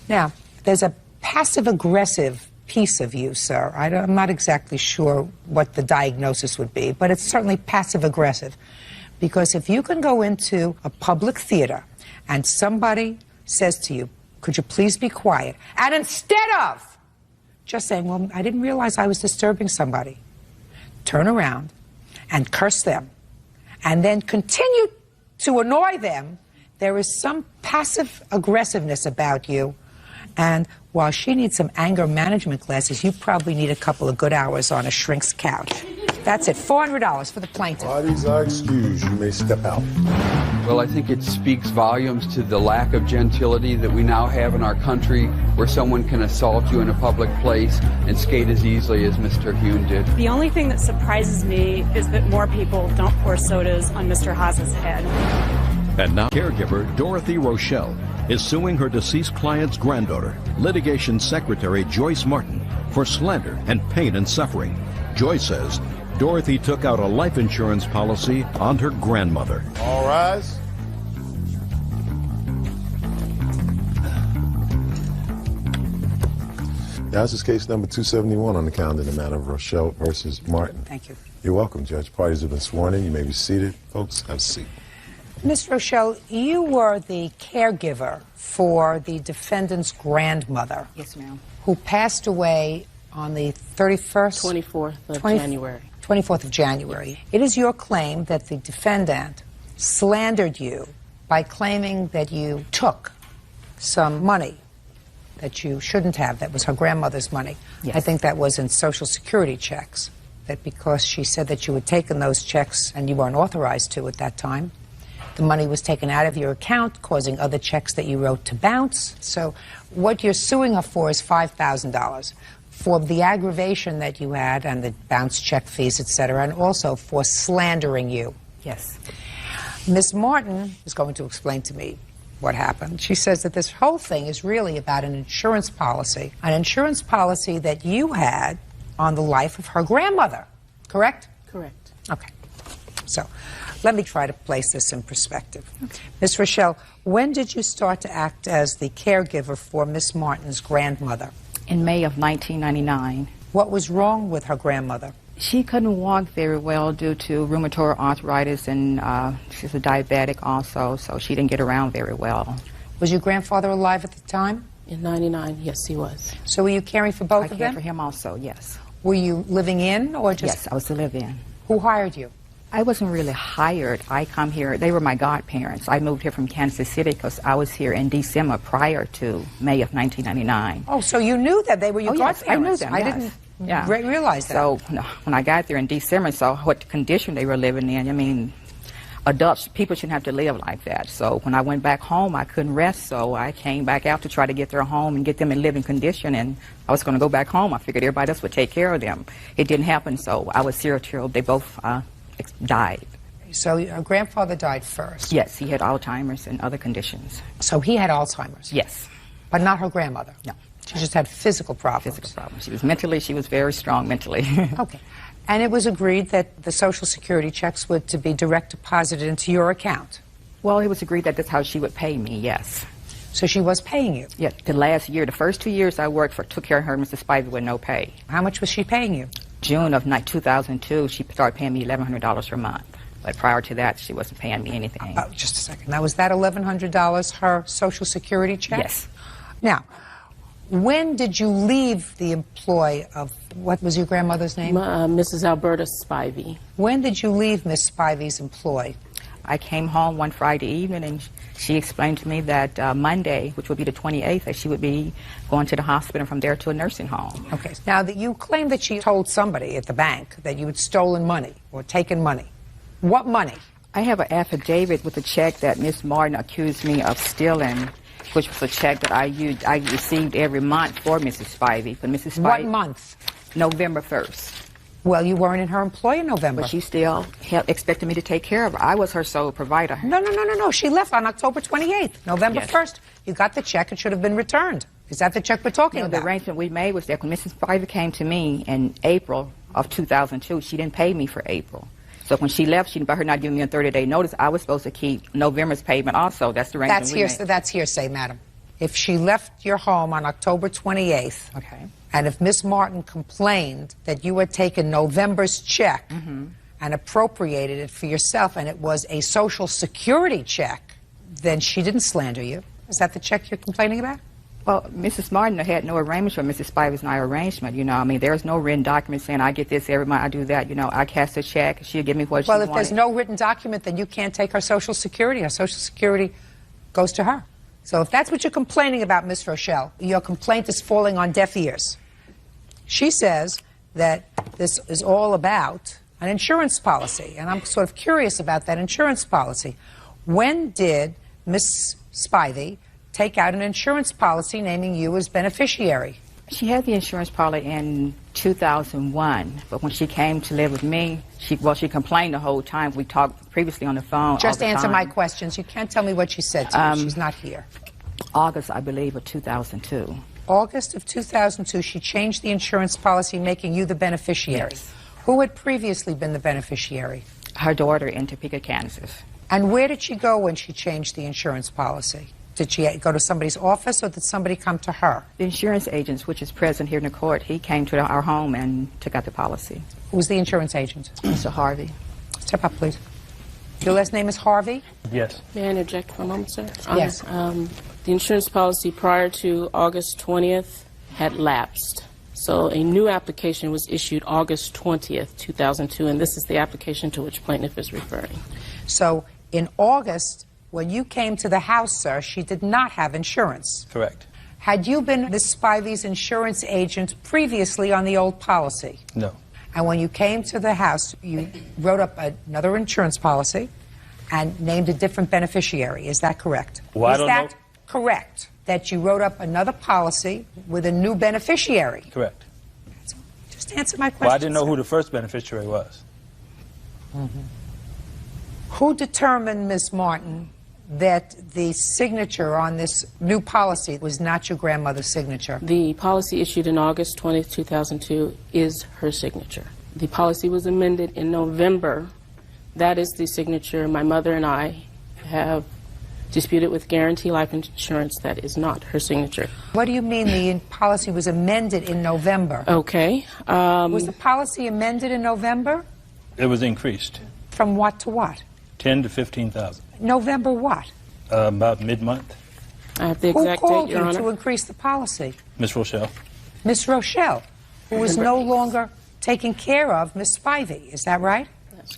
Now, there's a passive-aggressive piece of you, sir. I'm not exactly sure what the diagnosis would be, but it's certainly passive-aggressive. Because if you can go into a public theater and somebody says to you, could you please be quiet? And instead of just saying, well, I didn't realize I was disturbing somebody, turn around and curse them, and then continue to annoy them, there is some passive aggressiveness about you. And while she needs some anger management classes, you probably need a couple of good hours on a shrink's couch. That's it, $400 for the plaintiff. Parties are excused. You may step out. Well, I think it speaks volumes to the lack of gentility that we now have in our country, where someone can assault you in a public place and skate as easily as Mr. Hune did. The only thing that surprises me is that more people don't pour sodas on Mr. Haas's head. And now caregiver Dorothy Rochelle is suing her deceased client's granddaughter, litigation secretary Joyce Martin, for slander and pain and suffering. Joyce says Dorothy took out a life insurance policy on her grandmother. All rise. Now, this is case number 271 on the calendar in the matter of Rochelle versus Martin. Thank you. You're welcome, Judge. Parties have been sworn in. You may be seated. Folks, have a seat. Ms. Rochelle, you were the caregiver for the defendant's grandmother. Yes, ma'am. Who passed away on the 31st? 24th of January. 24th of January. It is your claim that the defendant slandered you by claiming that you took some money that you shouldn't have, that was her grandmother's money. Yes. I think that was in Social Security checks, that because she said that you had taken those checks and you weren't authorized to at that time, the money was taken out of your account, causing other checks that you wrote to bounce. So what you're suing her for is $5,000 for the aggravation that you had and the bounce check fees, etc., and also for slandering you. Yes. Ms. Martin is going to explain to me what happened. She says that this whole thing is really about an insurance policy that you had on the life of her grandmother, correct? Correct. Okay. So let me try to place this in perspective. Ms. Rochelle, when did you start to act as the caregiver for Miss Martin's grandmother? In May of 1999. What was wrong with her grandmother? She couldn't walk very well due to rheumatoid arthritis, and she's a diabetic also, so she didn't get around very well. Was your grandfather alive at the time? In 99, yes, he was. So were you caring for both of them? I cared for him also, yes. Were you living in or just... Yes, I was to live in. Who hired you? I wasn't really hired. I come here, they were my godparents. I moved here from Kansas City because I was here in December prior to May of 1999. Oh, so you knew that they were your godparents? Yes, I knew them, I yes. didn't realize that. So when I got there in December and saw what condition they were living in, I mean, adults, people shouldn't have to live like that. So when I went back home, I couldn't rest, so I came back out to try to get their home and get them in living condition, and I was going to go back home. I figured everybody else would take care of them. It didn't happen, so I was here till they both died. So your grandfather died first? Yes, he had Alzheimer's and other conditions. So he had Alzheimer's? Yes. But not her grandmother? No. She just had physical problems? Physical problems. She was very strong mentally. Okay. And it was agreed that the Social Security checks were to be direct deposited into your account? Well, it was agreed that that's how she would pay me, yes. So she was paying you? Yes, the last year, the first 2 years I worked for, took care of her and Mrs. Spivey with no pay. How much was she paying you? June of 2002, she started paying me $1,100 per month. But prior to that, she wasn't paying me anything. Oh, just a second. Now, was that $1,100 her Social Security check? Yes. Now, when did you leave the employ of, what was your grandmother's name? Mrs. Alberta Spivey. When did you leave Miss Spivey's employ? I came home one Friday evening, and she explained to me that Monday, which would be the 28th, that she would be going to the hospital and from there to a nursing home. Okay. Now, that you claim that she told somebody at the bank that you had stolen money or taken money. What money? I have an affidavit with a check that Miss Martin accused me of stealing, which was a check that I received every month for Mrs. Spivey. For Mrs. Spivey. What month? November 1st. Well, you weren't in her employ in November. But she still expected me to take care of her. I was her sole provider. No. She left on October 28th. November 1st. You got the check. It should have been returned. Is that the check we're talking about? The arrangement we made was that when Mrs. Spivey came to me in April of 2002, she didn't pay me for April. So when she left, by her not giving me a 30-day notice, I was supposed to keep November's payment also. That's the arrangement we made. That's hearsay, madam. if she left your home on October 28th, Okay. and if Miss Martin complained that you had taken November's check and appropriated it for yourself, and it was a Social Security check, then she didn't slander you. Is that the check you're complaining about? Well, Mrs. Martin had no arrangement with Mrs. Spivey's and I arrangement, you know. I mean, there's no written document saying I get this every month, I do that. You know, I cast a check, she'll give me what she Well, wanted. if there's no written document, then you can't take her Social Security. Her Social Security goes to her. So if that's what you're complaining about, Miss Rochelle, your complaint is falling on deaf ears. She says that this is all about an insurance policy, and I'm sort of curious about that insurance policy. When did Miss Spivey take out an insurance policy naming you as beneficiary? She had the insurance policy in 2001, but when she came to live with me, she complained the whole time. We talked previously on the phone. Just all the answer time. my questions. You can't tell me what she said to you. She's not here. August, I believe, of 2002. August of 2002, she changed the insurance policy, making you the beneficiary. Yes. Who had previously been the beneficiary? Her daughter in Topeka, Kansas. And where did she go when she changed the insurance policy? Did she go to somebody's office, or did somebody come to her? The insurance agent, which is present here in the court, he came to our home and took out the policy. Who was the insurance agent? Mr. Harvey. Step up, please. Your last name is Harvey? Yes. May I interject for a moment, sir? Yes. The insurance policy prior to August 20th had lapsed. So a new application was issued August 20th, 2002, and this is the application to which plaintiff is referring. So in August, when you came to the house, sir, she did not have insurance. Correct. Had you been Miss Spivey's insurance agent previously on the old policy? No. And when you came to the house, you wrote up another insurance policy and named a different beneficiary. Is that correct? Well, I Is don't that know. correct? That you wrote up another policy with a new beneficiary? Correct. Just answer my question. Well, I didn't know who the first beneficiary was. Who determined, Ms. Martin, that the signature on this new policy was not your grandmother's signature? The policy issued in August 20th, 2002 is her signature. The policy was amended in November. That is the signature my mother and I have disputed with Guarantee Life Insurance. That is not her signature. What do you mean the policy was amended in November? Okay. Was the policy amended in November? It was increased. From what to what? 10 to 15,000. November what? About mid-month. I have the Who exact called date, Your you Honor. to increase the policy? Miss Rochelle. Miss Rochelle, who was no longer taking care of Miss Spivey. Is that right?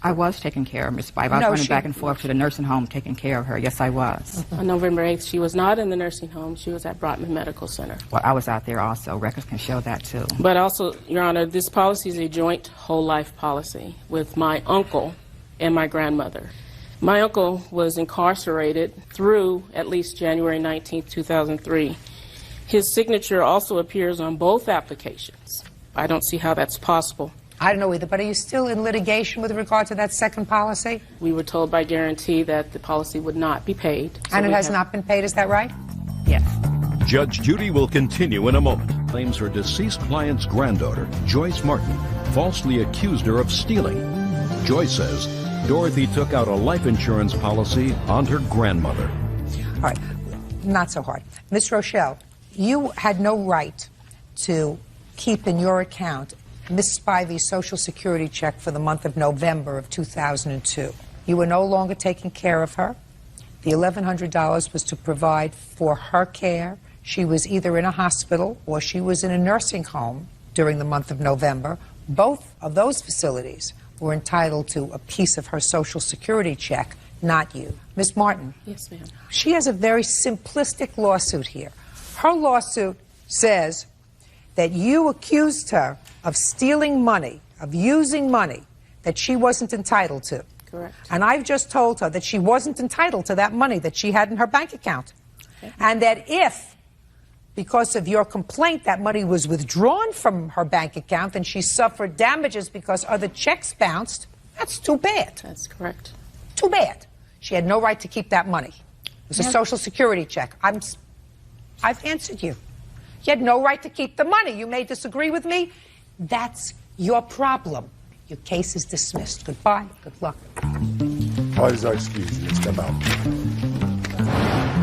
I was taking care of Miss Spivey. I was No, running she- back and forth to the nursing home taking care of her. Yes, I was. On November 8th, she was not in the nursing home. She was at Brotman Medical Center. Well, I was out there also. Records can show that, too. But also, Your Honor, this policy is a joint whole life policy with my uncle and my grandmother. My uncle was incarcerated through at least January 19th, 2003. His signature also appears on both applications. I don't see how that's possible. I don't know either, but are you still in litigation with regard to that second policy? We were told by Guarantee that the policy would not be paid. so And it we has have- not been paid, is that right? Yes. Judge Judy will continue in a moment. Claims her deceased client's granddaughter, Joyce Martin, falsely accused her of stealing. Joyce says Dorothy took out a life insurance policy on her grandmother. All right, not so hard. Miss Rochelle, you had no right to keep in your account Miss Spivey's Social Security check for the month of November of 2002. You were no longer taking care of her. The $1,100 was to provide for her care. She was either in a hospital or she was in a nursing home during the month of November. Both of those facilities were entitled to a piece of her Social Security check, not you. Miss Martin. Yes, ma'am. She has a very simplistic lawsuit here. Her lawsuit says that you accused her of stealing money, of using money that she wasn't entitled to. Correct. And I've just told her that she wasn't entitled to that money that she had in her bank account. Okay. And that if, because of your complaint, that money was withdrawn from her bank account and she suffered damages because other checks bounced, that's too bad. That's correct. Too bad. She had no right to keep that money. It was a Social Security check. I've answered you. You had no right to keep the money. You may disagree with me. That's your problem. Your case is dismissed. Goodbye. Good luck. Parties are excused. Step out.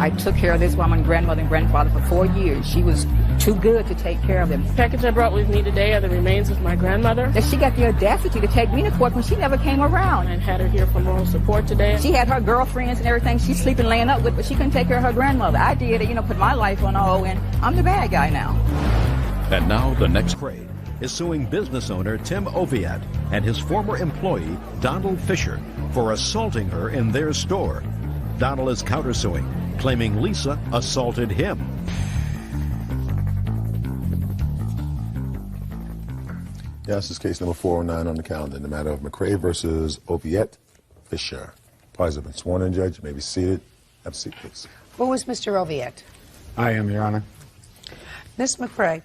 I took care of this woman, grandmother and grandfather, for 4 years. She was too good to take care of them. The package I brought with me today are the remains of my grandmother. That she got the audacity to take me to court when she never came around. And had her here for moral support today. She had her girlfriends and everything she's sleeping laying up with, but she couldn't take care of her grandmother. I did it, put my life on hold, and I'm the bad guy now. And now the next grade is suing business owner Tim Oviatt and his former employee Donald Fisher for assaulting her in their store. Donald is countersuing, claiming Lisa assaulted him. Yeah, this is case number 409 on the calendar in the matter of McCray versus Oviatt Fisher. Parties have been sworn in, Judge. You may be seated. Have a seat, please. Who is Mr. Oviatt? I am, Your Honor. Miss McCray,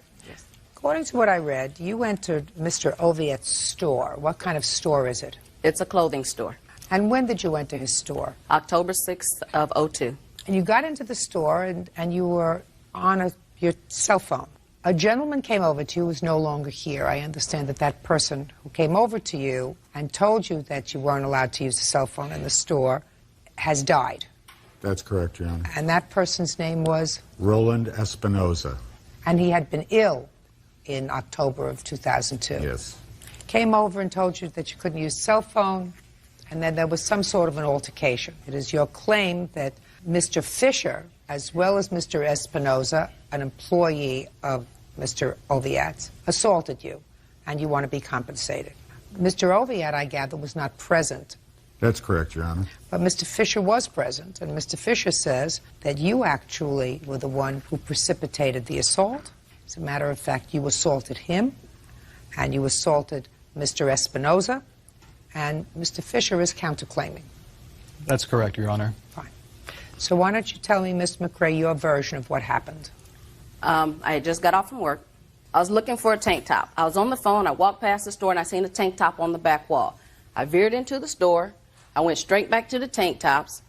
according to what I read, you entered Mr. Oviatt's store. What kind of store is it? It's a clothing store. And when did you enter his store? October 6th of '02. And you got into the store and you were on your cell phone. A gentleman came over to you who is no longer here. I understand that person who came over to you and told you that you weren't allowed to use a cell phone in the store has died. That's correct, Your Honor. And that person's name was? Roland Espinoza. And he had been ill in October of 2002. Yes. Came over and told you that you couldn't use cell phone, and then there was some sort of an altercation. It is your claim that Mr. Fisher, as well as Mr. Espinoza, an employee of Mr. Oviatt, assaulted you, and you want to be compensated. Mr. Oviatt, I gather, was not present. That's correct, Your Honor. But Mr. Fisher was present, and Mr. Fisher says that you actually were the one who precipitated the assault. As a matter of fact, you assaulted him, and you assaulted Mr. Espinoza, and Mr. Fisher is counterclaiming. That's correct, Your Honor. Fine. So why don't you tell me, Ms. McCray, your version of what happened? I had just got off from work. I was looking for a tank top. I was on the phone. I walked past the store, and I seen a tank top on the back wall. I veered into the store. I went straight back to the tank tops,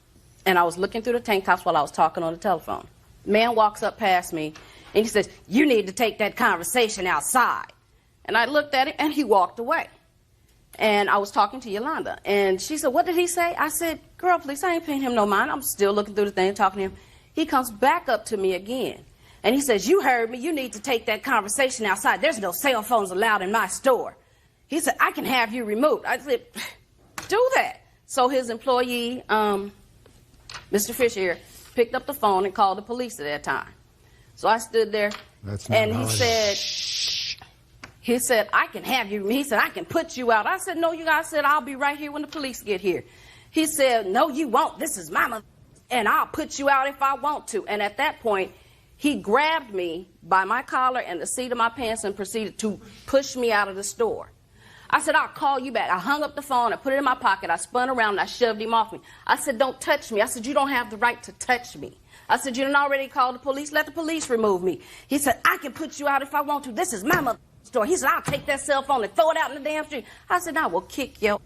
and I was looking through the tank tops while I was talking on the telephone. Man walks up past me, and he says, "You need to take that conversation outside." And I looked at him, and he walked away. And I was talking to Yolanda, and she said, "What did he say?" I said, "Girl, please, I ain't paying him no mind. I'm still looking through the thing, talking to him." He comes back up to me again, and he says, "You heard me. You need to take that conversation outside. There's no cell phones allowed in my store." He said, "I can have you removed." I said, "Do that." So his employee, Mr. Fisher here, picked up the phone and called the police at that time. So I stood there, and he said, "I can have you." He said, "I can put you out." I said, "No, you guys." said, "I'll be right here when the police get here." He said, "No, you won't. This is my mother, and I'll put you out if I want to." And at that point, he grabbed me by my collar and the seat of my pants and proceeded to push me out of the store. I said, "I'll call you back." I hung up the phone, I put it in my pocket, I spun around, and I shoved him off me. I said, "Don't touch me." I said, "You don't have the right to touch me." I said, "You done already called the police. Let the police remove me." He said, "I can put you out if I want to. This is my mother's store." He said, "I'll take that cell phone and throw it out in the damn street." I said, "I will kick you."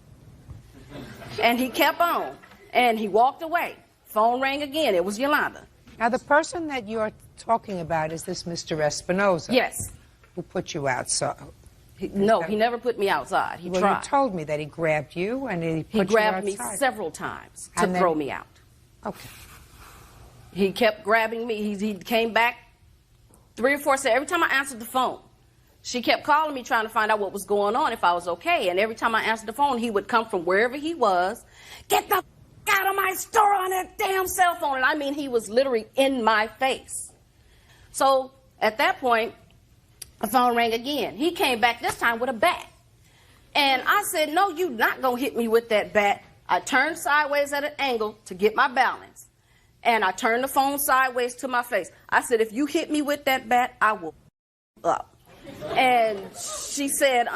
And he kept on, and he walked away. Phone rang again. It was Yolanda. Now, the person that you're talking about is this Mr. Espinoza? Yes. Who put you out? So, no, he never put me outside. He tried. You told me that he grabbed you and he put you outside. He grabbed me several times to throw me out. Okay. He kept grabbing me. He came back 3 or 4 times. Every time I answered the phone, she kept calling me trying to find out what was going on, if I was okay. And every time I answered the phone, he would come from wherever he was, "Get the out of my store on that damn cell phone." And I mean, he was literally in my face. So at that point, the phone rang again. He came back this time with a bat. And I said, "No, you're not going to hit me with that bat." I turned sideways at an angle to get my balance. And I turned the phone sideways to my face. I said, "If you hit me with that bat, I will up." And she said,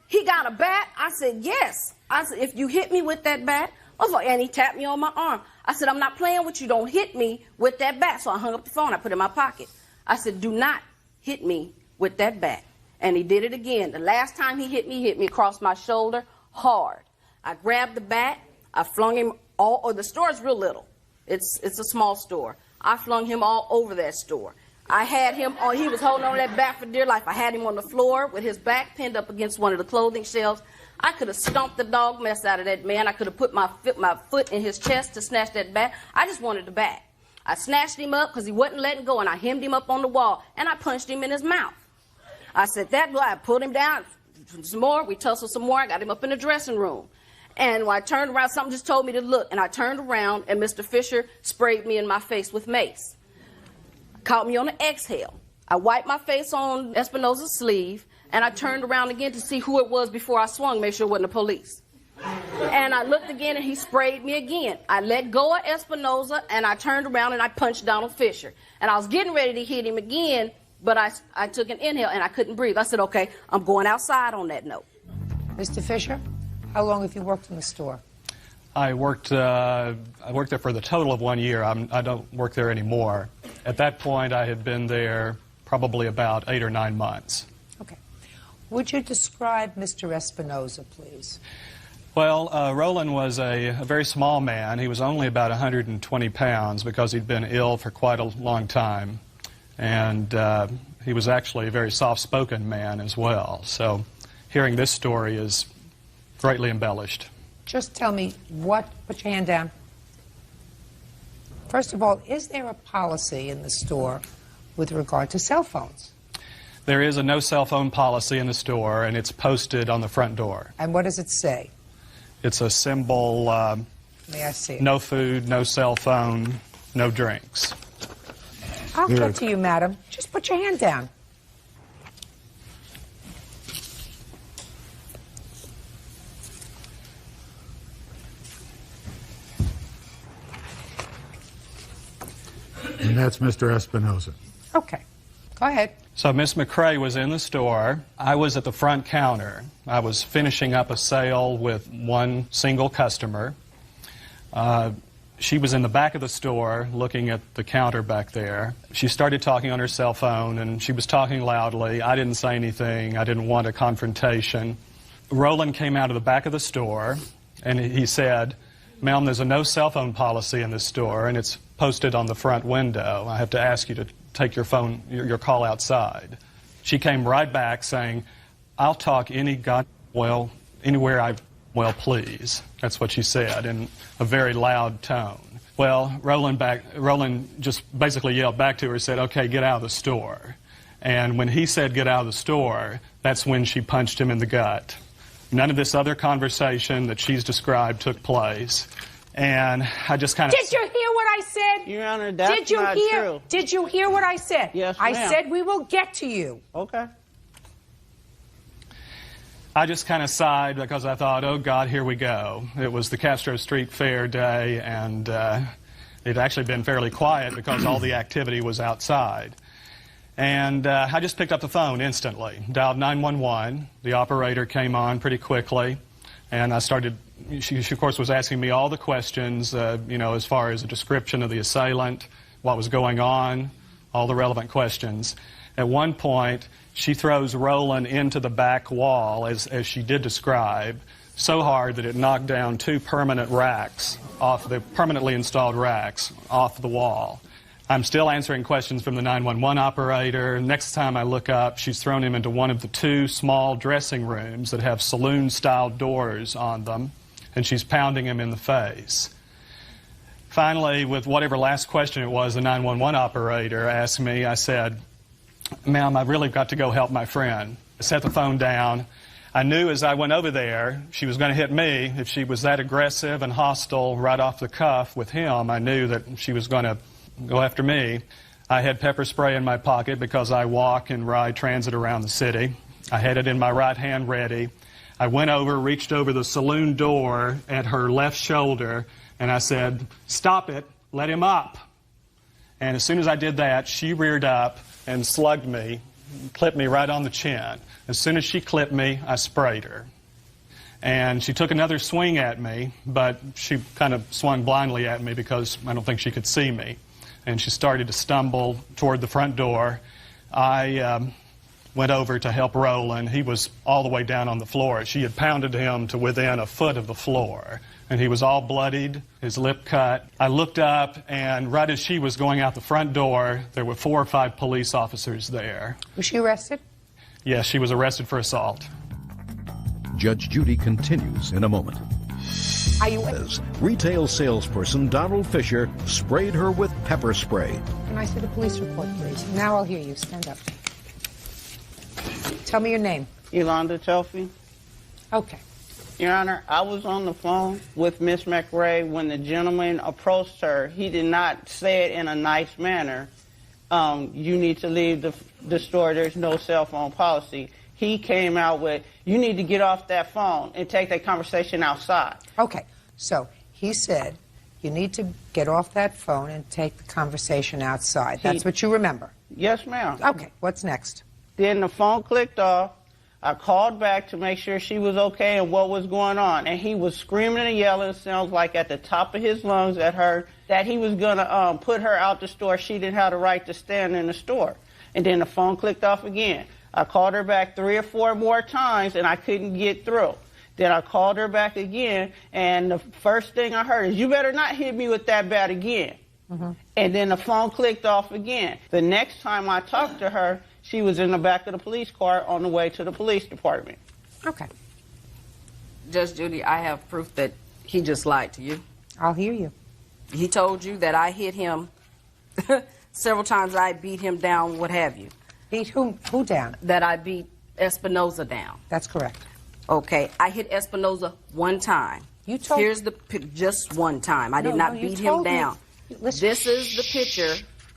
"He got a bat?" I said, "Yes." I said, "If you hit me with that bat." And he tapped me on my arm. I said, "I'm not playing with you. Don't hit me with that bat." So I hung up the phone. I put it in my pocket. I said, "Do not hit me with that bat." And he did it again. The last time he hit me across my shoulder hard. I grabbed the bat. I flung him the store is real little. It's a small store. I flung him all over that store. I had him on, he was holding on to that bat for dear life. I had him on the floor with his back pinned up against one of the clothing shelves. I could have stomped the dog mess out of that man. I could have put my foot in his chest to snatch that bat. I just wanted the bat. I snatched him up because he wasn't letting go, and I hemmed him up on the wall, and I punched him in his mouth. I said, that boy, I pulled him down some more. We tussled some more. I got him up in the dressing room. And when I turned around, something just told me to look, and I turned around, and Mr. Fisher sprayed me in my face with mace. Caught me on an exhale. I wiped my face on Espinosa's sleeve, and I turned around again to see who it was before I swung, make sure it wasn't the police. And I looked again, and he sprayed me again. I let go of Espinosa, and I turned around, and I punched Donald Fisher. And I was getting ready to hit him again, but I took an inhale, and I couldn't breathe. I said, okay, I'm going outside on that note. Mr. Fisher, how long have you worked in the store? I worked there for the total of 1 year. I don't work there anymore. At that point, I had been there probably about 8 or 9 months. Okay. Would you describe Mr. Espinosa, please? Well, Roland was a very small man. He was only about 120 pounds because he'd been ill for quite a long time. And he was actually a very soft-spoken man as well. So hearing this story is greatly embellished. Just tell me put your hand down. First of all, is there a policy in the store with regard to cell phones? There is a no cell phone policy in the store, and it's posted on the front door. And what does it say? It's a symbol, May I see it? No food, no cell phone, no drinks. I'll get to you, madam. Just put your hand down. And that's Mr. Espinosa. Okay. Go ahead. So Miss McCrae was in the store. I was at the front counter. I was finishing up a sale with one single customer. She was in the back of the store looking at the counter back there. She started talking on her cell phone, and she was talking loudly. I didn't say anything. I didn't want a confrontation. Roland came out of the back of the store, and he said, "Ma'am, there's a no cell phone policy in this store, and it's posted on the front window. I have to ask you to take your phone, your call outside." She came right back saying, "I'll talk anywhere well, please." That's what she said in a very loud tone. Well, Roland just basically yelled back to her, said, "Okay, get out of the store." And when he said get out of the store, that's when she punched him in the gut. None of this other conversation that she's described took place. And I just kind of... Did you hear what I said? Your Honor, that's not true. Did you hear what I said? Yes, I ma'am. said we will get to you. Okay. I just kind of sighed because I thought, oh, God, here we go. It was the Castro Street Fair day, and it had actually been fairly quiet because all the activity was outside. And I just picked up the phone instantly, dialed 911. The operator came on pretty quickly, and I started... She, of course, was asking me all the questions, as far as a description of the assailant, what was going on, all the relevant questions. At one point, she throws Roland into the back wall, as she did describe, so hard that it knocked down 2 permanent racks off the permanently installed racks off the wall. I'm still answering questions from the 911 operator. Next time I look up, she's thrown him into one of the 2 small dressing rooms that have saloon-style doors on them, and she's pounding him in the face. Finally, with whatever last question it was, the 911 operator asked me, I said, "Ma'am, I've really got to go help my friend." I set the phone down. I knew as I went over there she was going to hit me. If she was that aggressive and hostile right off the cuff with him, I knew that she was going to go after me. I had pepper spray in my pocket because I walk and ride transit around the city. I had it in my right hand ready. I went over, reached over the saloon door at her left shoulder, and I said, "Stop it, let him up." And as soon as I did that, she reared up and slugged me, clipped me right on the chin. As soon as she clipped me, I sprayed her. And she took another swing at me, but she kind of swung blindly at me because I don't think she could see me. And she started to stumble toward the front door. I went over to help Roland. He was all the way down on the floor. She had pounded him to within a foot of the floor, and he was all bloodied, his lip cut. I looked up, and right as she was going out the front door, there were 4 or 5 police officers there. Was she arrested? Yes, she was arrested for assault. Judge Judy continues in a moment. Are you... Retail salesperson Donald Fisher sprayed her with pepper spray. Can I see the police report, please? Now I'll hear you. Stand up. Tell me your name. Yolanda Chelsea. Okay. Your Honor, I was on the phone with Miss McRae when the gentleman approached her. He did not say it in a nice manner. You need to leave the store. There's no cell phone policy. He came out with, you need to get off that phone and take that conversation outside. Okay. So he said, you need to get off that phone and take the conversation outside. That's what you remember? Yes, ma'am. Okay. What's next? Then the phone clicked off. I called back to make sure she was okay and what was going on. And he was screaming and yelling, sounds like at the top of his lungs at her, that he was going to put her out the store. She didn't have the right to stand in the store. And then the phone clicked off again. I called her back 3 or 4 more times, and I couldn't get through. Then I called her back again, and the first thing I heard is, you better not hit me with that bat again. And then the phone clicked off again. The next time I talked to her, she was in the back of the police car on the way to the police department. Okay. Judge Judy, I have proof that he just lied to you. I'll hear you. He told you that I hit him several times. I beat him down, what have you. Beat who down? That I beat Espinoza down. That's correct. Okay, I hit Espinoza one time. You told Here's the just one time. I did not beat him down. Listen, this is the picture.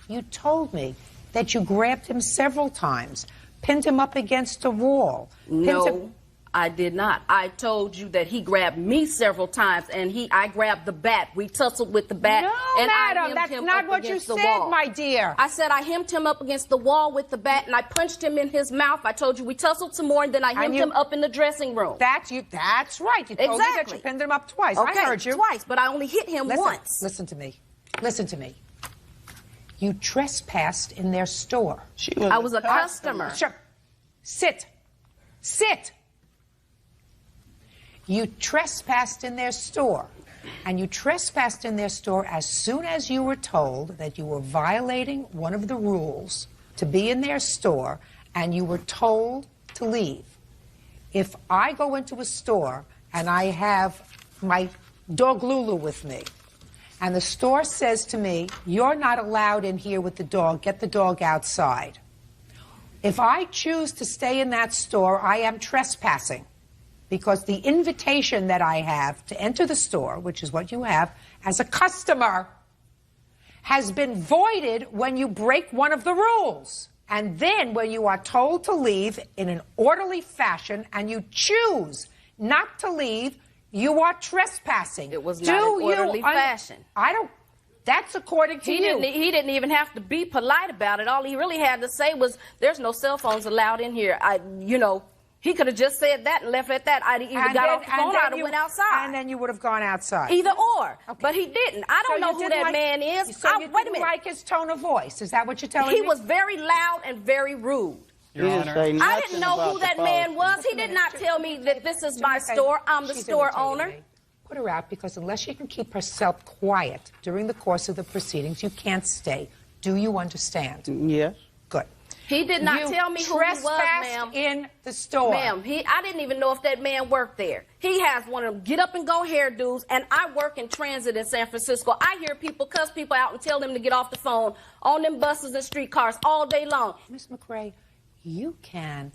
You told me that you grabbed him several times, pinned him up against a wall. No, I did not. I told you that he grabbed me several times, and I grabbed the bat. We tussled with the bat. No, and madam, that's not what you said, my dear. I said I hemmed him up against the wall with the bat, and I punched him in his mouth. I told you we tussled some more, and then I hemmed him up in the dressing room. That's right. You told me that you pinned him up twice. Okay, I heard you. Twice, but I only hit him once. Listen to me. Listen to me. You trespassed in their store. I was a customer. Sure. Sit. Sit. You trespassed in their store. And you trespassed in their store as soon as you were told that you were violating one of the rules to be in their store, and you were told to leave. If I go into a store and I have my dog Lulu with me, and the store says to me, you're not allowed in here with the dog, get the dog outside. If I choose to stay in that store, I am trespassing, because the invitation that I have to enter the store, which is what you have as a customer, has been voided when you break one of the rules. And then when you are told to leave in an orderly fashion and you choose not to leave, you are trespassing. It was not an orderly fashion. I don't. That's according to you. He didn't even have to be polite about it. All he really had to say was, "There's no cell phones allowed in here." He could have just said that and left it at that. I'd either got off the phone or I'd have went outside. And then you would have gone outside. Either or. Okay. But he didn't. I don't know who that man is. So you didn't like his tone of voice. Is that what you're telling me? He was very loud and very rude. Your Honor. I didn't know who that man was. He did not tell me that this is my store. I'm the store owner. Put her out, because unless she can keep herself quiet during the course of the proceedings, you can't stay. Do you understand? Yes. Good. He did not tell me who he was, ma'am. In the store. Ma'am, I didn't even know if that man worked there. He has one of them get-up-and-go hairdos, and I work in transit in San Francisco. I hear people cuss people out and tell them to get off the phone on them buses and streetcars all day long. Ms. McRae, you can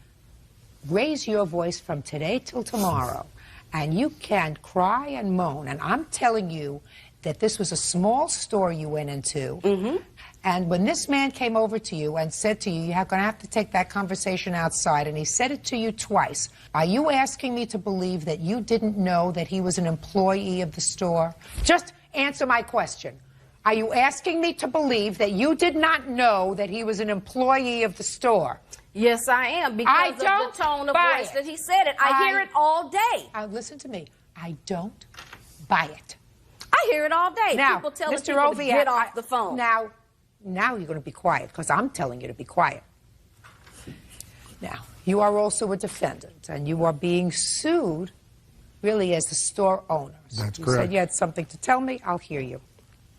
raise your voice from today till tomorrow, and you can cry and moan, and I'm telling you that this was a small store you went into, and when this man came over to you and said to you, you're going to have to take that conversation outside, and he said it to you twice, are you asking me to believe that you didn't know that he was an employee of the store? Just answer my question. Are you asking me to believe that you did not know that he was an employee of the store? Yes, I am, because of the tone of voice that he said it. I hear it all day. Listen to me. I don't buy it. I hear it all day. Now, people telling Mr. people to get off the phone. Now you're going to be quiet, because I'm telling you to be quiet. Now, you are also a defendant, and you are being sued really as the store owner. That's you correct. said you had something to tell me. I'll hear you.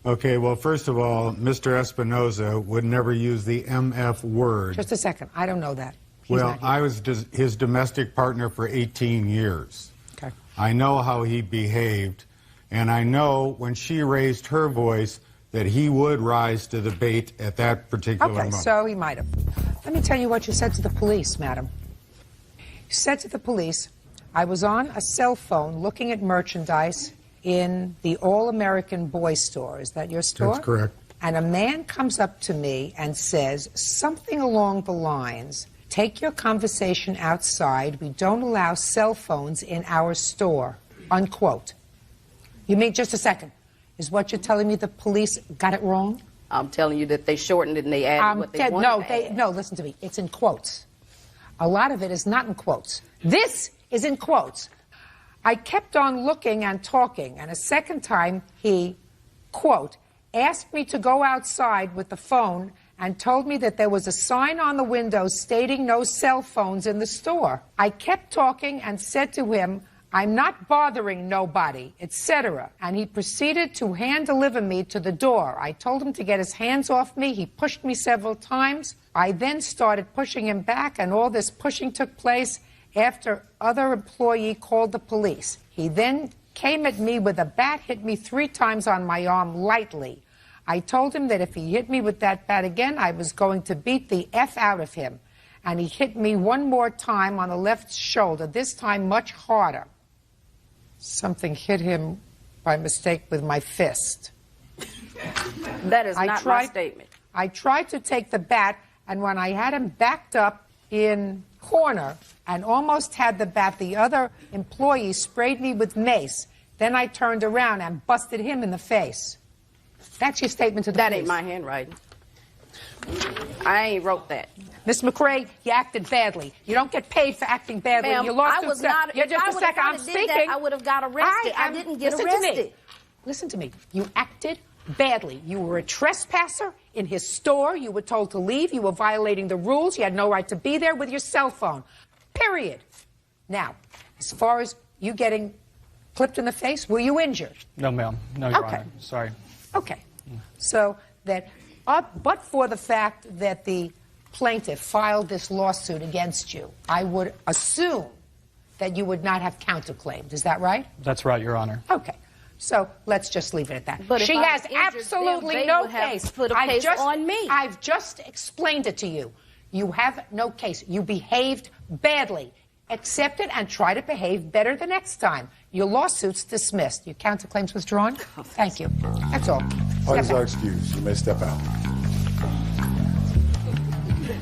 Okay, well, first of all, Mr. Espinoza would never use the MF word. Just a second. I don't know that. He's Well, I was his domestic partner for 18 years. Okay. I know how he behaved, and I know when she raised her voice that he would rise to the bait at that particular Okay, moment. so he might have. Let me tell you what you said to the police, madam. You said to the police, I was on a cell phone looking at merchandise in the All-American Boy store. Is that your store? That's correct. And a man comes up to me and says something along the lines, take your conversation outside. We don't allow cell phones in our store, unquote. You mean, just a second, is what you're telling me the police got it wrong? I'm telling you that they shortened it and they added what they wanted to add. No, listen to me. It's in quotes. A lot of it is not in quotes. This is in quotes. I kept on looking and talking, and a second time he, quote, asked me to go outside with the phone and told me that there was a sign on the window stating no cell phones in the store. I kept talking and said to him, I'm not bothering nobody, etc. And he proceeded to hand deliver me to the door. I told him to get his hands off me. He pushed me several times. I then started pushing him back, and all this pushing took place after other employee called the police. He then came at me with a bat, hit me 3 times on my arm lightly. I told him that if he hit me with that bat again, I was going to beat the F out of him. And he hit me one more time on the left shoulder, this time much harder. Something hit him by mistake with my fist. That is not my statement. I tried to take the bat, and when I had him backed up in corner and almost had the bat, the other employee sprayed me with mace. Then I turned around and busted him in the face. That's your statement to the police. That ain't my handwriting. I ain't wrote that. Miss McRae, you acted badly. You don't get paid for acting badly. Ma'am, You lost I was not. Just a second. I'm speaking. That, I would have got arrested. I didn't get arrested. Listen to me. You acted badly. You were a trespasser in his store. You were told to leave. You were violating the rules. You had no right to be there with your cell phone. Period. Now, as far as you getting clipped in the face, were you injured? No, ma'am. No, Your Okay. Honor. Sorry. Okay. So that, but for the fact that the plaintiff filed this lawsuit against you, I would assume that you would not have counterclaimed. Is that right? That's right, Your Honor. Okay. So let's just leave it at that. But if she I has was injured, absolutely they no would have case. put a case on me. I've just explained it to you. You have no case. You behaved badly. Accept it and try to behave better the next time. Your lawsuit's dismissed. Your counterclaims withdrawn. Thank you. That's all. Parties are excused. You may step out.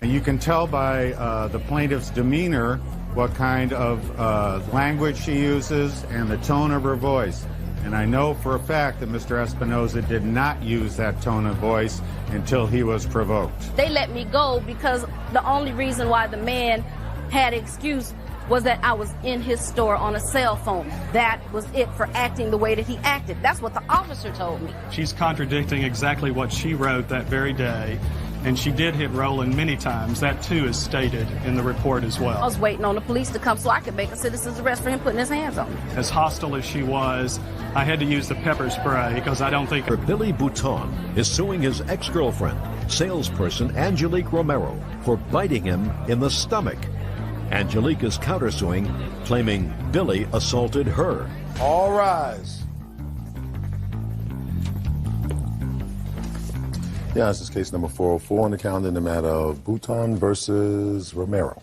You can tell by the plaintiff's demeanor what kind of language she uses and the tone of her voice. And I know for a fact that Mr. Espinoza did not use that tone of voice until he was provoked. They let me go because the only reason why the man had excuse was that I was in his store on a cell phone. That was it for acting the way that he acted. That's what the officer told me. She's contradicting exactly what she wrote that very day, and she did hit Roland many times. That, too, is stated in the report as I well. was waiting on the police to come so I could make a citizen's arrest for him putting his hands on me. As hostile as she was, I had to use the pepper spray because I don't think... Billy Bouton is suing his ex-girlfriend, salesperson Angelique Romero, for biting him in the stomach. Angelique is countersuing, claiming Billy assaulted her. All rise. Yeah, this is case number 404 on the calendar in the matter of Bouton versus Romero.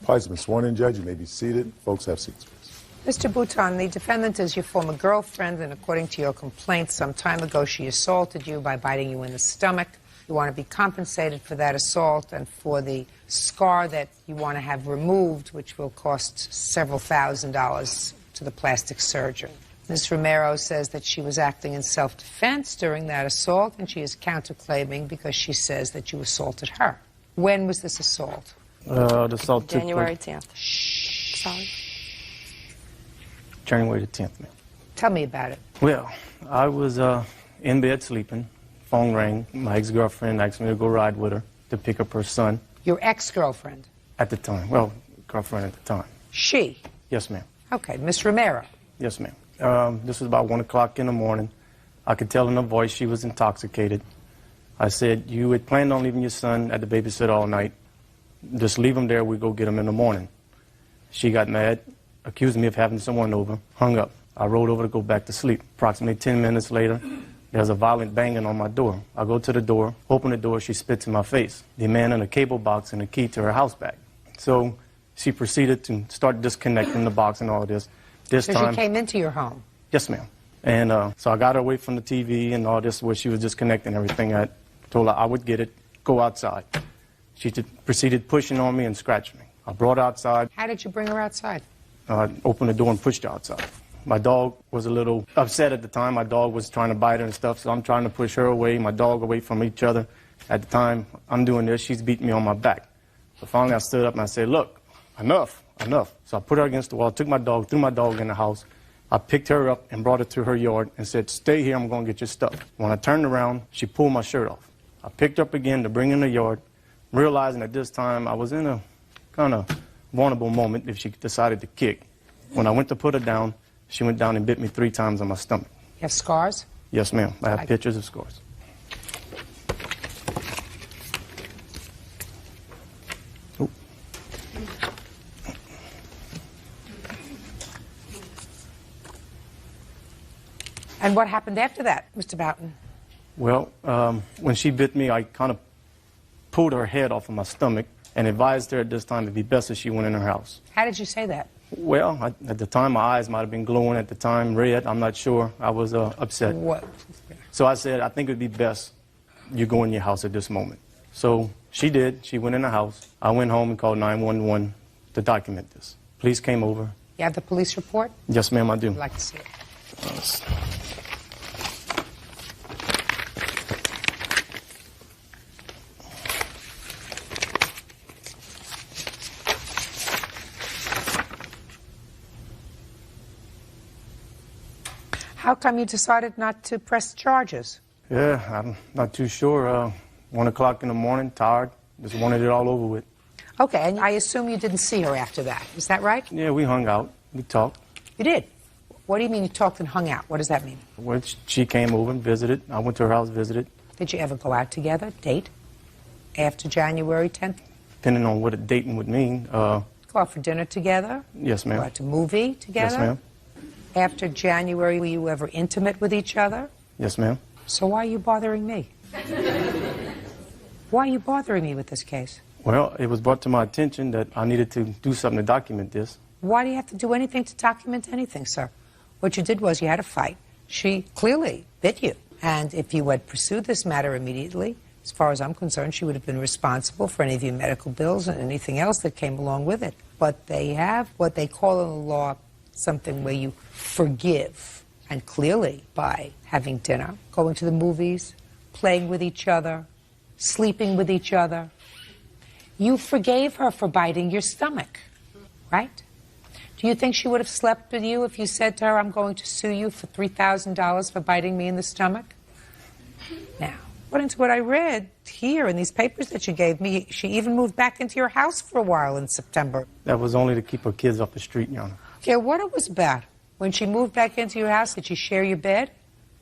Parties have been sworn in, Judge. You may be seated. Folks, have seats, please. Mr. Bouton, the defendant is your former girlfriend, and according to your complaint, some time ago she assaulted you by biting you in the stomach. You want to be compensated for that assault and for the scar that you want to have removed, which will cost several $1,000s to the plastic surgeon. Ms. Romero says that she was acting in self-defense during that assault, and she is counterclaiming because she says that you assaulted her. When was this assault? The assault took January place 10th. Sorry. January the 10th, ma'am. Tell me about it. Well, I was in bed sleeping. Phone rang. My ex-girlfriend asked me to go ride with her to pick up her son. Your ex-girlfriend? At the time. Well, girlfriend at the time. She? Yes, ma'am. Okay, Miss Romero. Yes, ma'am. This was about 1 o'clock in the morning. I could tell in her voice she was intoxicated. I said, you had planned on leaving your son at the babysitter all night. Just leave him there. We go get him in the morning. She got mad, accused me of having someone over, hung up. I rolled over to go back to sleep. Approximately 10 minutes later, There's a violent banging on my door. I go to the door, open the door, she spits in my face, demanding a cable box and a key to her house back. So she proceeded to start disconnecting the box and all this. This So time, she came into your home. yes, ma'am. And so I got her away from the TV and all this where she was disconnecting everything. I told her I would get it, go outside. She proceeded pushing on me and scratching me. I brought her outside. How did you bring her outside? Opened the door and pushed her outside. My dog was a little upset at the time. My dog was trying to bite her and stuff, so I'm trying to push her away, my dog away from each other. At the time I'm doing this, she's beating me on my back. So finally I stood up and I said, look, enough, enough. So I put her against the wall, took my dog, threw my dog in the house. I picked her up and brought her to her yard and said, stay here, I'm going to get your stuff. When I turned around, she pulled my shirt off. I picked her up again to bring her in the yard, realizing at this time I was in a kind of vulnerable moment if she decided to kick. When I went to put her down, she went down and bit me 3 times on my stomach. You have scars? Yes, ma'am. I have pictures of scars. And what happened after that, Mr. Boughton? Well, when she bit me, I kind of pulled her head off of my stomach and advised her at this time it'd be best if she went in her house. How did you say that? Well, at the time, my eyes might have been glowing at the time, red. I'm not sure. I was upset. What? So I said, I think it would be best you go in your house at this moment. So she did. She went in the house. I went home and called 911 to document this. Police came over. You have the police report? Yes, ma'am, I do. I'd like to see it. How come you decided not to press charges? Yeah, I'm not too sure. 1 o'clock in the morning, tired. Just wanted it all over with. Okay, and I assume you didn't see her after that. Is that right? Yeah, we hung out. We talked. You did? What do you mean you talked and hung out? What does that mean? Well, she came over and visited. I went to her house, visited. Did you ever go out together, date, after January 10th? Depending on what a dating would mean. Go out for dinner together? Yes, ma'am. Go out to movie together? Yes, ma'am. After January, were you ever intimate with each other? Yes, ma'am. So why are you bothering me? Why are you bothering me with this case? Well, it was brought to my attention that I needed to do something to document this. Why do you have to do anything to document anything, sir? What you did was you had a fight. She clearly bit you. And if you had pursued this matter immediately, as far as I'm concerned, she would have been responsible for any of your medical bills and anything else that came along with it. But they have what they call in the law something where you forgive. And clearly, by having dinner, going to the movies, playing with each other, sleeping with each other, you forgave her for biting your stomach, right? Do you think she would have slept with you if you said to her, I'm going to sue you for $3,000 for biting me in the stomach? Now, according to what I read here in these papers that you gave me, she even moved back into your house for a while in September. That was only to keep her kids off the street, Your Honor. Okay, what it was about. When she moved back into your house, did she share your bed?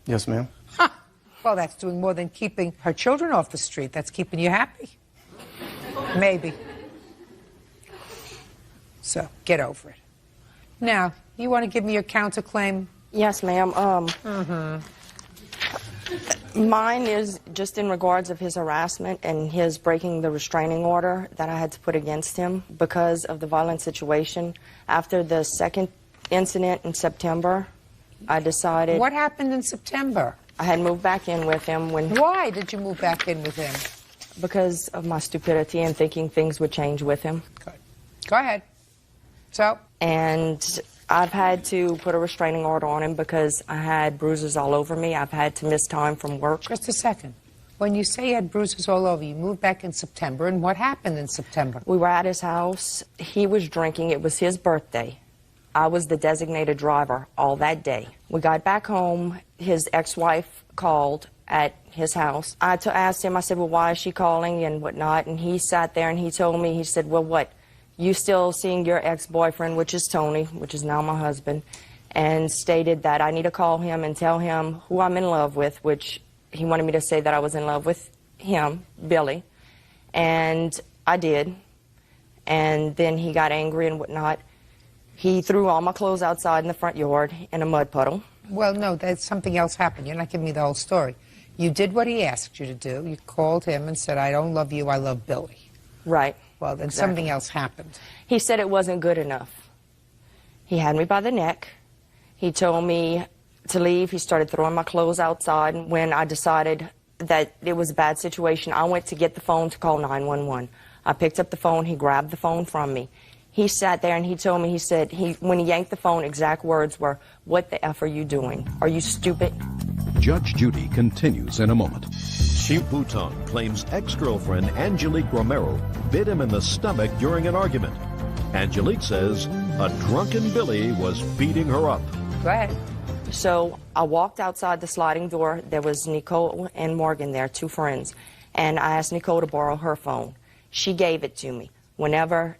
Yes, ma'am. Huh. Well, that's doing more than keeping her children off the street. That's keeping you happy. Maybe. So, get over it. Now, you want to give me your counterclaim? Yes, ma'am. Mine is just in regards of his harassment and his breaking the restraining order that I had to put against him because of the violent situation. After the second incident in September, I decided... What happened in September? I had moved back in with him when... Why did you move back in with him? Because of my stupidity and thinking things would change with him. Good. Go ahead. So? And I've had to put a restraining order on him because I had bruises all over me. I've had to miss time from work. Just a second. When you say you had bruises all over, you moved back in September, and what happened in September? We were at his house. He was drinking. It was his birthday. I was the designated driver all that day. We got back home. His ex-wife called at his house. I asked him, I said, well, why is she calling and whatnot? And he sat there and he told me, he said, well, what? You still seeing your ex-boyfriend, which is Tony, which is now my husband, and stated that I need to call him and tell him who I'm in love with, which he wanted me to say that I was in love with him, Billy. And I did. And then he got angry and whatnot. He threw all my clothes outside in the front yard in a mud puddle. Well, no, there's something else happened. You're not giving me the whole story. You did what he asked you to do. You called him and said, I don't love you, I love Billy. Right. Well, then Exactly. something else happened. He said it wasn't good enough. He had me by the neck. He told me to leave. He started throwing my clothes outside. When I decided that it was a bad situation, I went to get the phone to call 911. I picked up the phone. He grabbed the phone from me. He sat there and he told me, he said, when he yanked the phone, exact words were, "What the F are you doing? Are you stupid?" Judge Judy continues in a moment. Bouton claims ex-girlfriend Angelique Romero bit him in the stomach during an argument. Angelique says a drunken Billy was beating her up. Go ahead. So I walked outside the sliding door. There was Nicole and Morgan there, two friends. And I asked Nicole to borrow her phone. She gave it to me. Whenever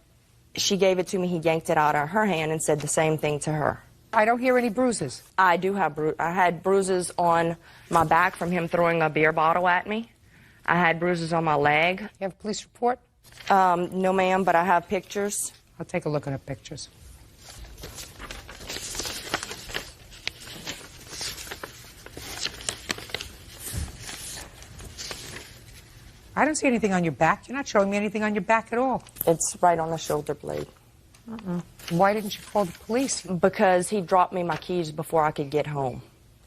she gave it to me, he yanked it out of her hand and said the same thing to her. I don't hear any bruises. I do have I had bruises on my back from him throwing a beer bottle at me. I had bruises on my leg. You have a police report? No, ma'am, but I have pictures. I'll take a look at her pictures. I don't see anything on your back. You're not showing me anything on your back at all. It's right on the shoulder blade. Why didn't you call the police? Because he dropped me my keys before I could get home.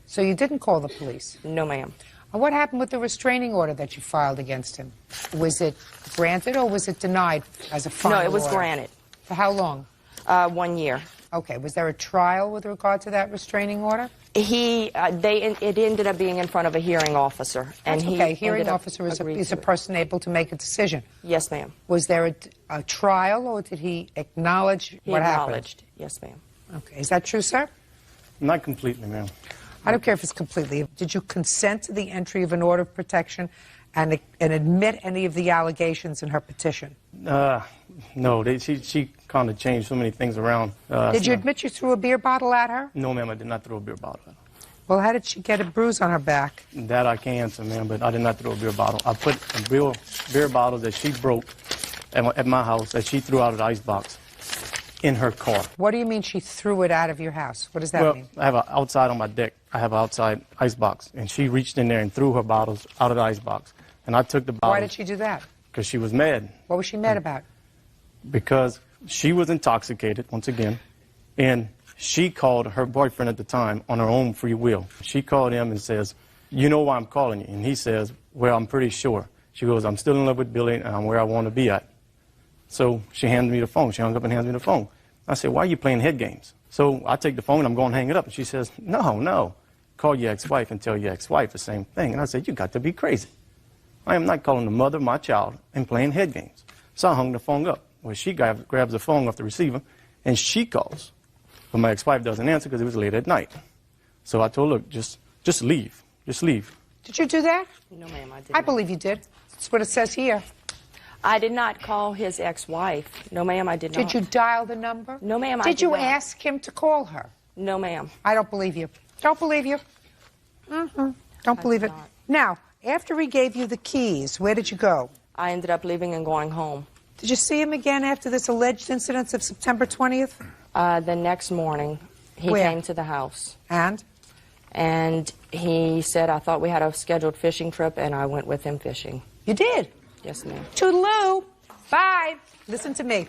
So you didn't call the police? No, ma'am. And what happened with the restraining order that you filed against him? Was it granted or was it denied as a final No, it was order? granted. For how long? 1 year. Okay. Was there a trial with regard to that restraining order? It ended up being in front of a hearing officer. And That's he okay. Hearing ended up officer is agreed a to it. person able to make a decision. Yes, ma'am. Was there a trial or did he acknowledge He what happened? acknowledged. Yes, ma'am. Okay. Is that true, sir? Not completely, ma'am. I don't care if it's completely. Did you consent to the entry of an order of protection and admit any of the allegations in her petition? No, she kind of changed so many things around. Did you admit you threw a beer bottle at her? No, ma'am, I did not throw a beer bottle at her. Well, how did she get a bruise on her back? That I can't answer, ma'am, but I did not throw a beer bottle. I put a beer bottle that she broke at my house that she threw out of the icebox in her car. What do you mean she threw it out of your house? What does that Well, mean? I have outside on my deck. I have an outside icebox, and she reached in there and threw her bottles out of the icebox. And I took the bottles. Why did she do that? Because she was mad. What was she mad about? Because she was intoxicated, once again, and she called her boyfriend at the time on her own free will. She called him and says, "You know why I'm calling you?" And he says, "Well, I'm pretty sure." She goes, "I'm still in love with Billy, and I'm where I want to be at." So she handed me the phone. She hung up and handed me the phone. I said, "Why are you playing head games?" So I take the phone, I'm going to hang it up. And she says, No. Call your ex-wife and tell your ex-wife the same thing. And I said, "You got to be crazy. I am not calling the mother of my child and playing head games." So I hung the phone up. Well, she grabs the phone off the receiver, and she calls. But my ex-wife doesn't answer because it was late at night. So I told her, look, just leave. Just leave. Did you do that? No, ma'am, I did I not. believe you did. That's what it says here. I did not call his ex-wife. No, ma'am, I did not. Did you dial the number? No, ma'am, I Did did you not. ask him to call her? No, ma'am. I don't believe you. Don't believe you. Don't believe it. Now, after he gave you the keys, where did you go? I ended up leaving and going home. Did you see him again after this alleged incident of September 20th? The next morning, he Where? came to the house. And? And he said, I thought we had a scheduled fishing trip, and I went with him fishing. You did? Yes, ma'am. Toodaloo. Bye. Listen to me.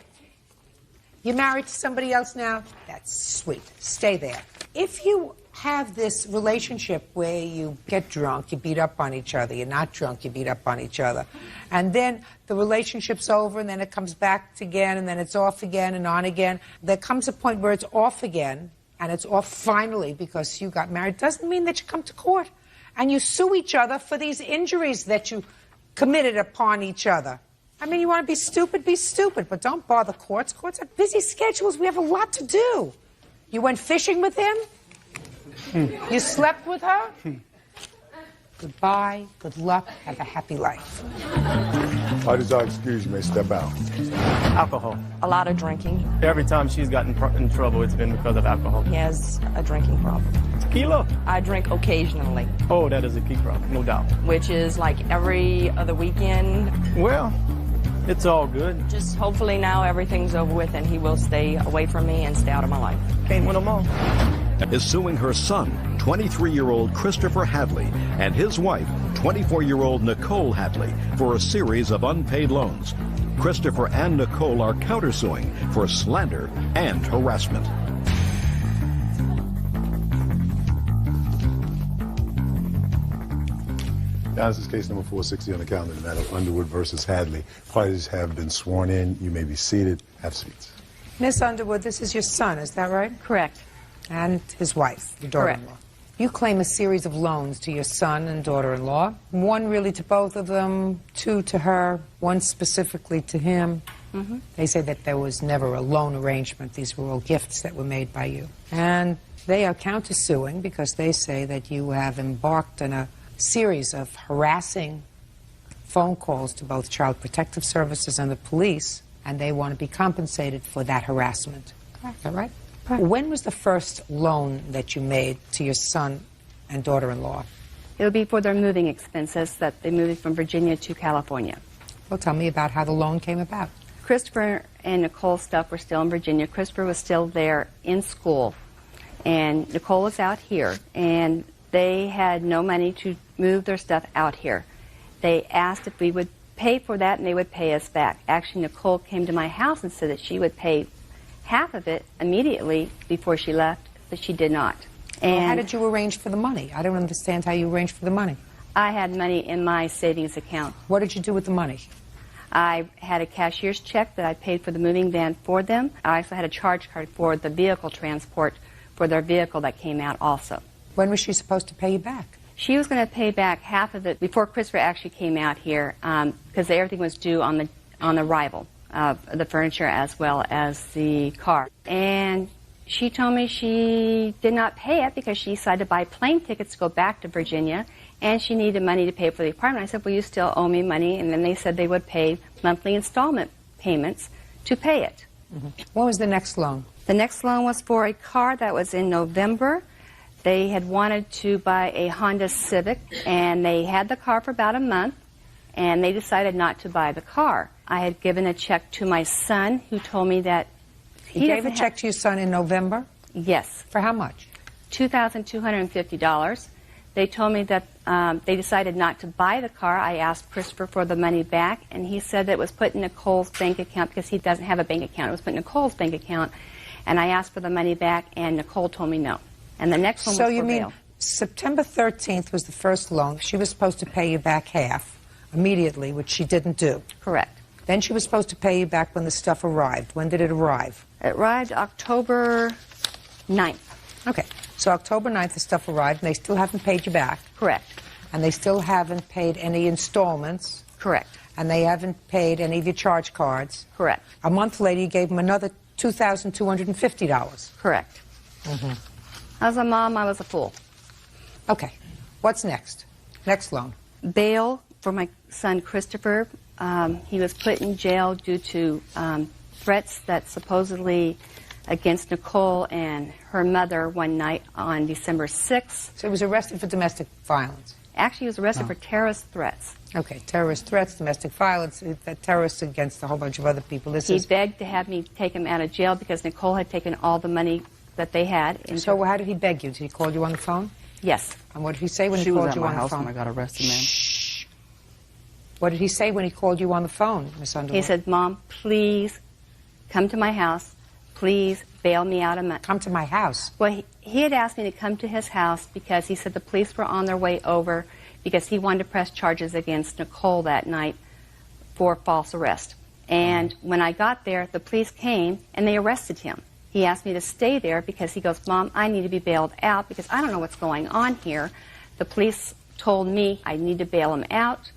You married to somebody else now? That's sweet. Stay there. If you have this relationship where you get drunk, you beat up on each other, you're not drunk, you beat up on each other, and then the relationship's over and then it comes back again and then it's off again and on again, there comes a point where it's off again and it's off finally because you got married, doesn't mean that you come to court and you sue each other for these injuries that you committed upon each other. I mean, you want to be stupid, but don't bother courts. Courts have busy schedules. We have a lot to do. You went fishing with him? You slept with her? Goodbye, good luck, have a happy life. How does our excuse me step out? Alcohol. A lot of drinking. Every time she's gotten in trouble, it's been because of alcohol. He has a drinking problem. Tequila. I drink occasionally, Oh, that is a key problem, no doubt. which is like every other weekend. Well, it's all good. Just hopefully now everything's over with and he will stay away from me and stay out of my life. Can't win them all. is suing her son, 23-year-old Christopher Hadley, and his wife, 24-year-old Nicole Hadley, for a series of unpaid loans. Christopher and Nicole are countersuing for slander and harassment. Now, this is case number 460 on the calendar, the matter of Underwood versus Hadley. Parties have been sworn in. You may be seated. Have seats. Miss Underwood, this is your son, is that right? Correct. And his wife, your daughter-in-law. You claim a series of loans to your son and daughter-in-law. One really to both of them, two to her, one specifically to him. Mm-hmm. They say that there was never a loan arrangement. These were all gifts that were made by you. And they are countersuing because they say that you have embarked on a series of harassing phone calls to both Child Protective Services and the police, and they want to be compensated for that harassment. Correct. Is that right? Correct. When was the first loan that you made to your son and daughter-in-law? It would be for their moving expenses that they moved from Virginia to California. Well, tell me about how the loan came about. Christopher and Nicole's stuff were still in Virginia. Christopher was still there in school, and Nicole was out here, and they had no money to move their stuff out here. They asked if we would pay for that, and they would pay us back. Actually, Nicole came to my house and said that she would pay half of it immediately before she left, but she did not. And well, how did you arrange for the money? I don't understand how you arranged for the money. I had money in my savings account. What did you do with the money? I had a cashier's check that I paid for the moving van for them. I also had a charge card for the vehicle transport for their vehicle that came out also. When was she supposed to pay you back? She was going to pay back half of it before Christopher actually came out here, because everything was due on the arrival of the furniture as well as the car. And she told me she did not pay it because she decided to buy plane tickets to go back to Virginia, and she needed money to pay for the apartment. I said, well, you still owe me money, and then they said they would pay monthly installment payments to pay it. Mm-hmm. What was the next loan? The next loan was for a car that was in November. They had wanted to buy a Honda Civic, and they had the car for about a month, and they decided not to buy the car. I had given a check to my son, who told me that he gave a check to your son in November? Yes. For how much? $2,250. They told me that they decided not to buy the car. I asked Christopher for the money back, and he said that it was put in Nicole's bank account because he doesn't have a bank account. It was put in Nicole's bank account, and I asked for the money back, and Nicole told me no. And the next one was for bail. So you mean September 13th was the first loan. She was supposed to pay you back half immediately, which she didn't do. Correct. Then she was supposed to pay you back when the stuff arrived. When did it arrive? It arrived October 9th. Okay. So October 9th the stuff arrived, and they still haven't paid you back. Correct. And they still haven't paid any installments. Correct. And they haven't paid any of your charge cards. Correct. A month later, you gave them another $2,250. Correct. Mm-hmm. As a mom, I was a fool. Okay. What's next? Next loan. Bail for my son Christopher. He was put in jail due to threats that supposedly against Nicole and her mother one night on December 6th. So he was arrested for domestic violence? Actually, he was arrested for terrorist threats. Okay, terrorist threats, domestic violence, terrorists against a whole bunch of other people. He begged to have me take him out of jail because Nicole had taken all the money that they had. So how did he beg you? Did he call you on the phone? Yes. And what did he say when he called you on the phone? She was at my house when I got arrested, ma'am. Shh. What did he say when he called you on the phone, Miss Underwood? He said, Mom, please come to my house. Please bail me out of money. Come to my house? Well, he had asked me to come to his house because he said the police were on their way over because he wanted to press charges against Nicole that night for false arrest. And when I got there, the police came and they arrested him. He asked me to stay there because he goes, Mom, I need to be bailed out because I don't know what's going on here. The police told me I need to bail him out.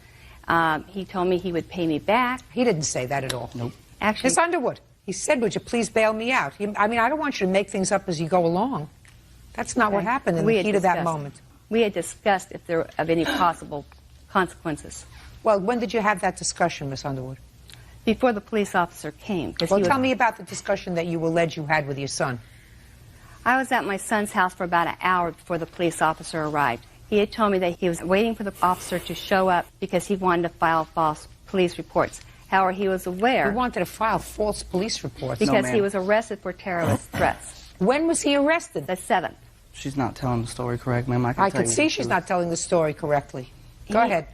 He told me he would pay me back. He didn't say that at all. Nope. Actually, Miss Underwood, he said, would you please bail me out? I mean, I don't want you to make things up as you go along. That's not what happened in the heat of that moment. We had discussed if there were of any possible consequences. Well, when did you have that discussion, Miss Underwood? Before the police officer came. Well, tell me about the discussion that you allege you had with your son. I was at my son's house for about an hour before the police officer arrived. He had told me that he was waiting for the officer to show up because he wanted to file false police reports. However, he was aware... He wanted to file false police reports? Because he was arrested for terrorist threats. When was he arrested? The 7th. She's not telling the story correct, ma'am. I could see she's not telling the story correctly. Go ahead.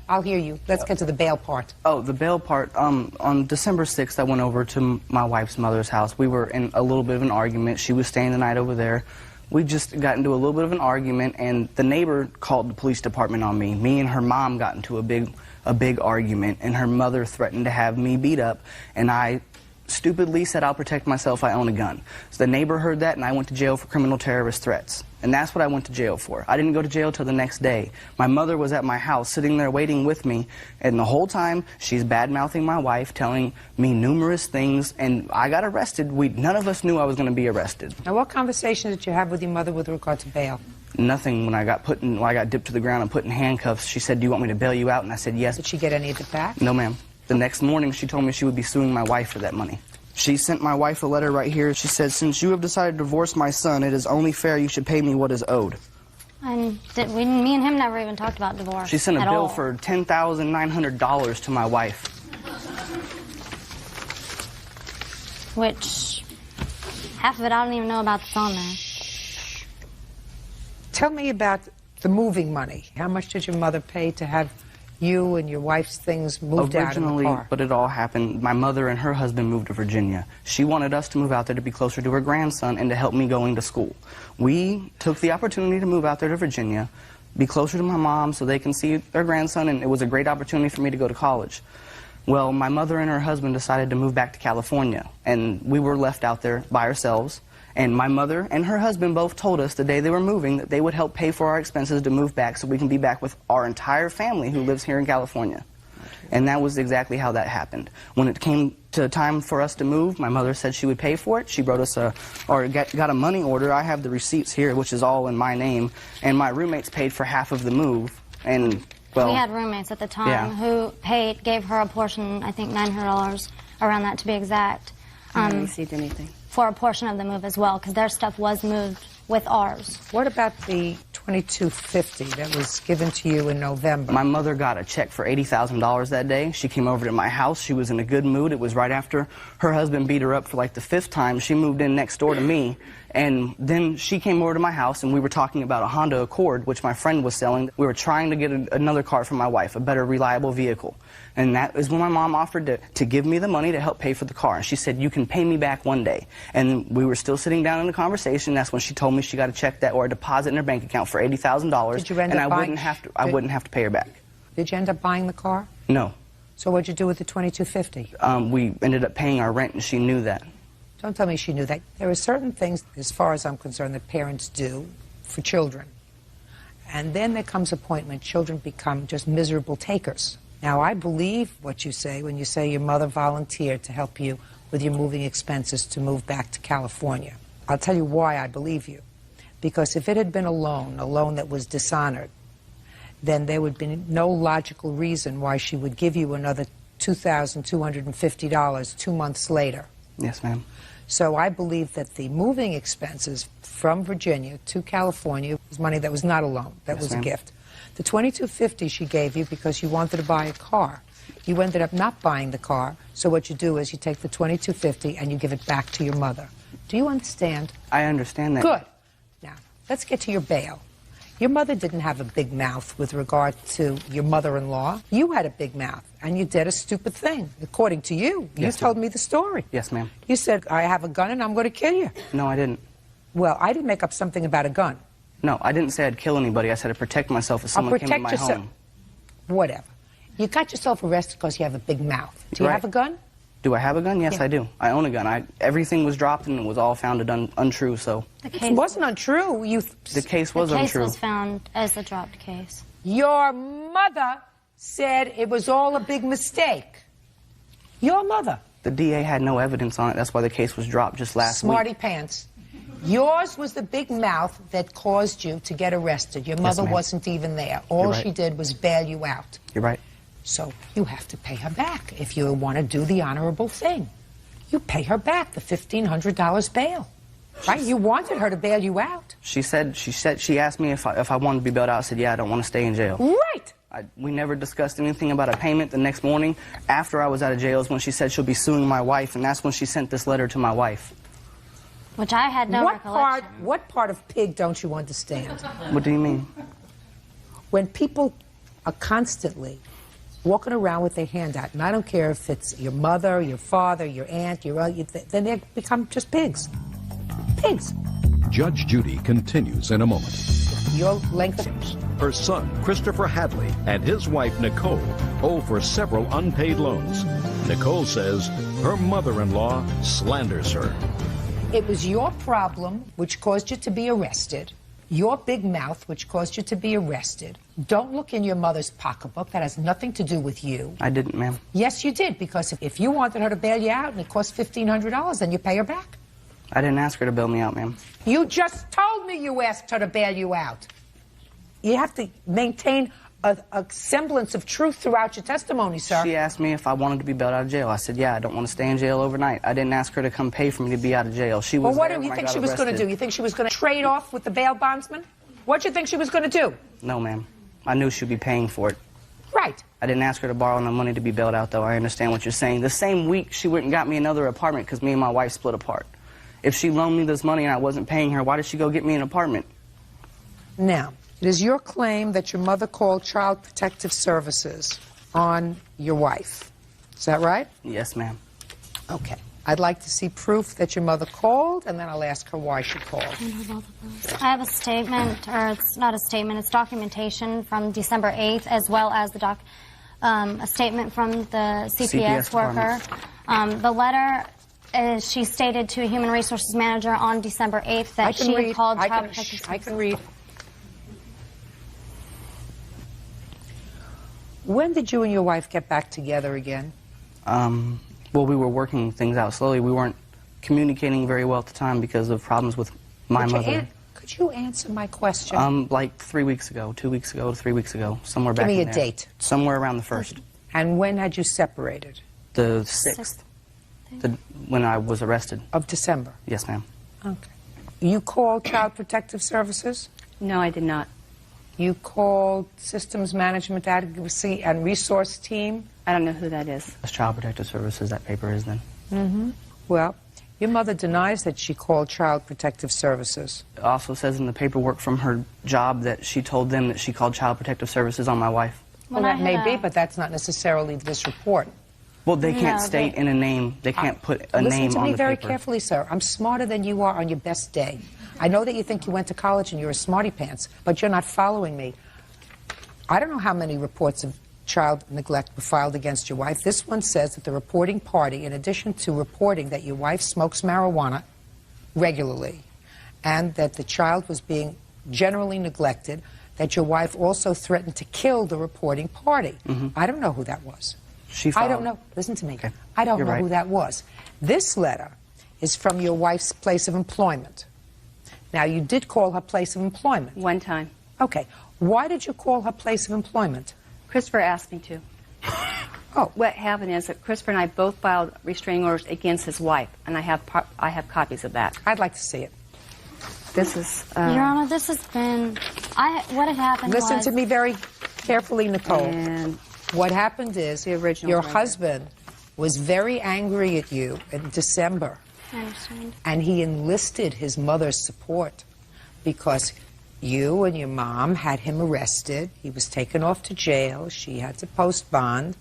I'll hear you. Let's get to the bail part. Oh, the bail part. On December 6th, I went over to my wife's mother's house. We were in a little bit of an argument. She was staying the night over there. We just got into a little bit of an argument, and the neighbor called the police department on me. Me and her mom got into a big argument, and her mother threatened to have me beat up, and I stupidly said, I'll protect myself, I own a gun. So the neighbor heard that, and I went to jail for criminal terrorist threats. And that's what I went to jail for. I didn't go to jail till the next day. My mother was at my house sitting there waiting with me, and the whole time she's bad-mouthing my wife, telling me numerous things, and I got arrested. None of us knew I was going to be arrested. Now, what conversation did you have with your mother with regard to bail? Nothing. When I got dipped to the ground and put in handcuffs, she said, do you want me to bail you out? And I said, yes. Did she get any of it back? No, ma'am. The next morning, she told me she would be suing my wife for that money. She sent my wife a letter right here. She said, since you have decided to divorce my son, it is only fair you should pay me what is owed. And me and him never even talked about divorce. She sent a bill for $10,900 to my wife. Which, half of it I don't even know about that's on there. Tell me about the moving money. How much did your mother pay to have you and your wife's things moved out in the car? But it all happened, my mother and her husband moved to Virginia. She wanted us to move out there to be closer to her grandson and to help me going to school. We took the opportunity to move out there to Virginia, be closer to my mom so they can see their grandson, and it was a great opportunity for me to go to college. Well, my mother and her husband decided to move back to California, and we were left out there by ourselves. And my mother and her husband both told us the day they were moving that they would help pay for our expenses to move back so we can be back with our entire family who lives here in California. And that was exactly how that happened. When it came to time for us to move, my mother said she would pay for it. She wrote us got a money order. I have the receipts here, which is all in my name. And my roommates paid for half of the move. And, well, we had roommates at the time who gave her a portion, I think $900, around that to be exact. I haven't received anything. For a portion of the move as well, because their stuff was moved with ours. What about the $22.50 that was given to you in November? My mother got a check for $80,000 that day. She came over to my house. She was in a good mood. It was right after her husband beat her up for like the 5th time. She moved in next door to me, and then she came over to my house, and we were talking about a Honda Accord, which my friend was selling. We were trying to get another car for my wife, a better, reliable vehicle. And that is when my mom offered to give me the money to help pay for the car. And she said, you can pay me back one day. And we were still sitting down in the conversation. That's when she told me she got a check or a deposit in her bank account for $80,000. Did you end up buying? I wouldn't have to pay her back. Did you end up buying the car? No. So what'd you do with the $22.50? We ended up paying our rent, and she knew that. Don't tell me she knew that. There are certain things, as far as I'm concerned, that parents do for children. And then there comes a point when children become just miserable takers. Now, I believe what you say when you say your mother volunteered to help you with your moving expenses to move back to California. I'll tell you why I believe you. Because if it had been a loan that was dishonored, then there would be no logical reason why she would give you another $2,250 2 months later. Yes, ma'am. So I believe that the moving expenses from Virginia to California was money that was not a loan, that was a gift. The $22.50 she gave you because you wanted to buy a car. You ended up not buying the car, so what you do is you take the $22.50 and you give it back to your mother. Do you understand? I understand that. Good. Now, let's get to your bail. Your mother didn't have a big mouth with regard to your mother-in-law. You had a big mouth, and you did a stupid thing, according to you. You told me the story. Yes, ma'am. You said, I have a gun and I'm going to kill you. No, I didn't. Well, I didn't make up something about a gun. No, I didn't say I'd kill anybody. I said I'd protect myself if someone came in my home. Whatever. You got yourself arrested because you have a big mouth. Do you have a gun? Do I have a gun? Yes, I do. I own a gun. Everything was dropped and it was all found untrue, so... It wasn't untrue. The case was untrue. The case was found as a dropped case. Your mother said it was all a big mistake. Your mother. The DA had no evidence on it. That's why the case was dropped just last week. Smarty pants. Yours was the big mouth that caused you to get arrested. Your mother wasn't even there. All she did was bail you out. You're right. So you have to pay her back if you want to do the honorable thing. You pay her back the $1,500 bail. Right? You wanted her to bail you out. She asked me if I wanted to be bailed out. I said, yeah, I don't want to stay in jail. Right. We never discussed anything about a payment. The next morning, after I was out of jail, is when she said she'll be suing my wife, and that's when she sent this letter to my wife. Which I had no recollection. What part of pig don't you understand? What do you mean? When people are constantly walking around with their hand out, and I don't care if it's your mother, your father, your aunt, then they become just pigs. Pigs. Judge Judy continues in a moment. Your length of... Her son, Christopher Hadley, and his wife, Nicole, owe for several unpaid loans. Nicole says her mother-in-law slanders her. It was your problem which caused you to be arrested. Your big mouth which caused you to be arrested. Don't look in your mother's pocketbook. That has nothing to do with you. I didn't, ma'am. Yes, you did, because if you wanted her to bail you out and it cost $1,500, then you pay her back. I didn't ask her to bail me out, ma'am. You just told me you asked her to bail you out. You have to maintain a semblance of truth throughout your testimony, sir. She asked me if I wanted to be bailed out of jail. I said, yeah, I don't want to stay in jail overnight. I didn't ask her to come pay for me to be out of jail. She was Well, what there do you when I think got she was going to arrested. do? You think she was going to trade off with the bail bondsman? What do you think she was going to do? No, ma'am. I knew she'd be paying for it. Right. I didn't ask her to borrow no money to be bailed out, though. I understand what you're saying. The same week, she went and got me another apartment because me and my wife split apart. If she loaned me this money and I wasn't paying her, why did she go get me an apartment? Now, it is your claim that your mother called Child Protective Services on your wife. Is that right? Yes, ma'am. Okay. I'd like to see proof that your mother called, and then I'll ask her why she called. I have a statement, or it's not a statement, it's documentation from December 8th, as well as a statement from the CPS worker. The letter is, she stated to a human resources manager on December 8th that she had called Child Protective Services. I can read. When did you and your wife get back together again? Well, we were working things out slowly. We weren't communicating very well at the time because of problems with my mother. Could you answer my question? Like 3 weeks ago, 2 weeks ago, 3 weeks ago, somewhere back Give me in a there. date. Somewhere around the 1st. And when had you separated? The 6th. When I was arrested. Of December? Yes, ma'am. Okay. You called Child Protective Services? No, I did not. You called Systems Management Advocacy and Resource Team? I don't know who that is. That's Child Protective Services, that paper is then. Mm-hmm. Well, your mother denies that she called Child Protective Services. It also says in the paperwork from her job that she told them that she called Child Protective Services on my wife. Well, that may be, but that's not necessarily this report. Well, they can't state in a name, they can't put a name on the paper. Listen to me very carefully, sir. I'm smarter than you are on your best day. I know that you think you went to college and you're a smarty pants, but you're not following me. I don't know how many reports of child neglect were filed against your wife. This one says that the reporting party, in addition to reporting that your wife smokes marijuana regularly and that the child was being generally neglected, that your wife also threatened to kill the reporting party. I don't know who that was. I don't know. Listen to me. Okay. I don't You're know right. who that was. This letter is from your wife's place of employment. Now, you did call her place of employment. One time. Okay. Why did you call her place of employment? Christopher asked me to. Oh. What happened is that Christopher and I both filed restraining orders against his wife, and I have copies of that. I'd like to see it. This is... Your Honor, this has been... what had happened Listen was... to me very carefully, Nicole. And what happened is the original your letter. husband was very angry at you in December. I understand. And he enlisted his mother's support because you and your mom had him arrested. He was taken off to jail. She had to post bond.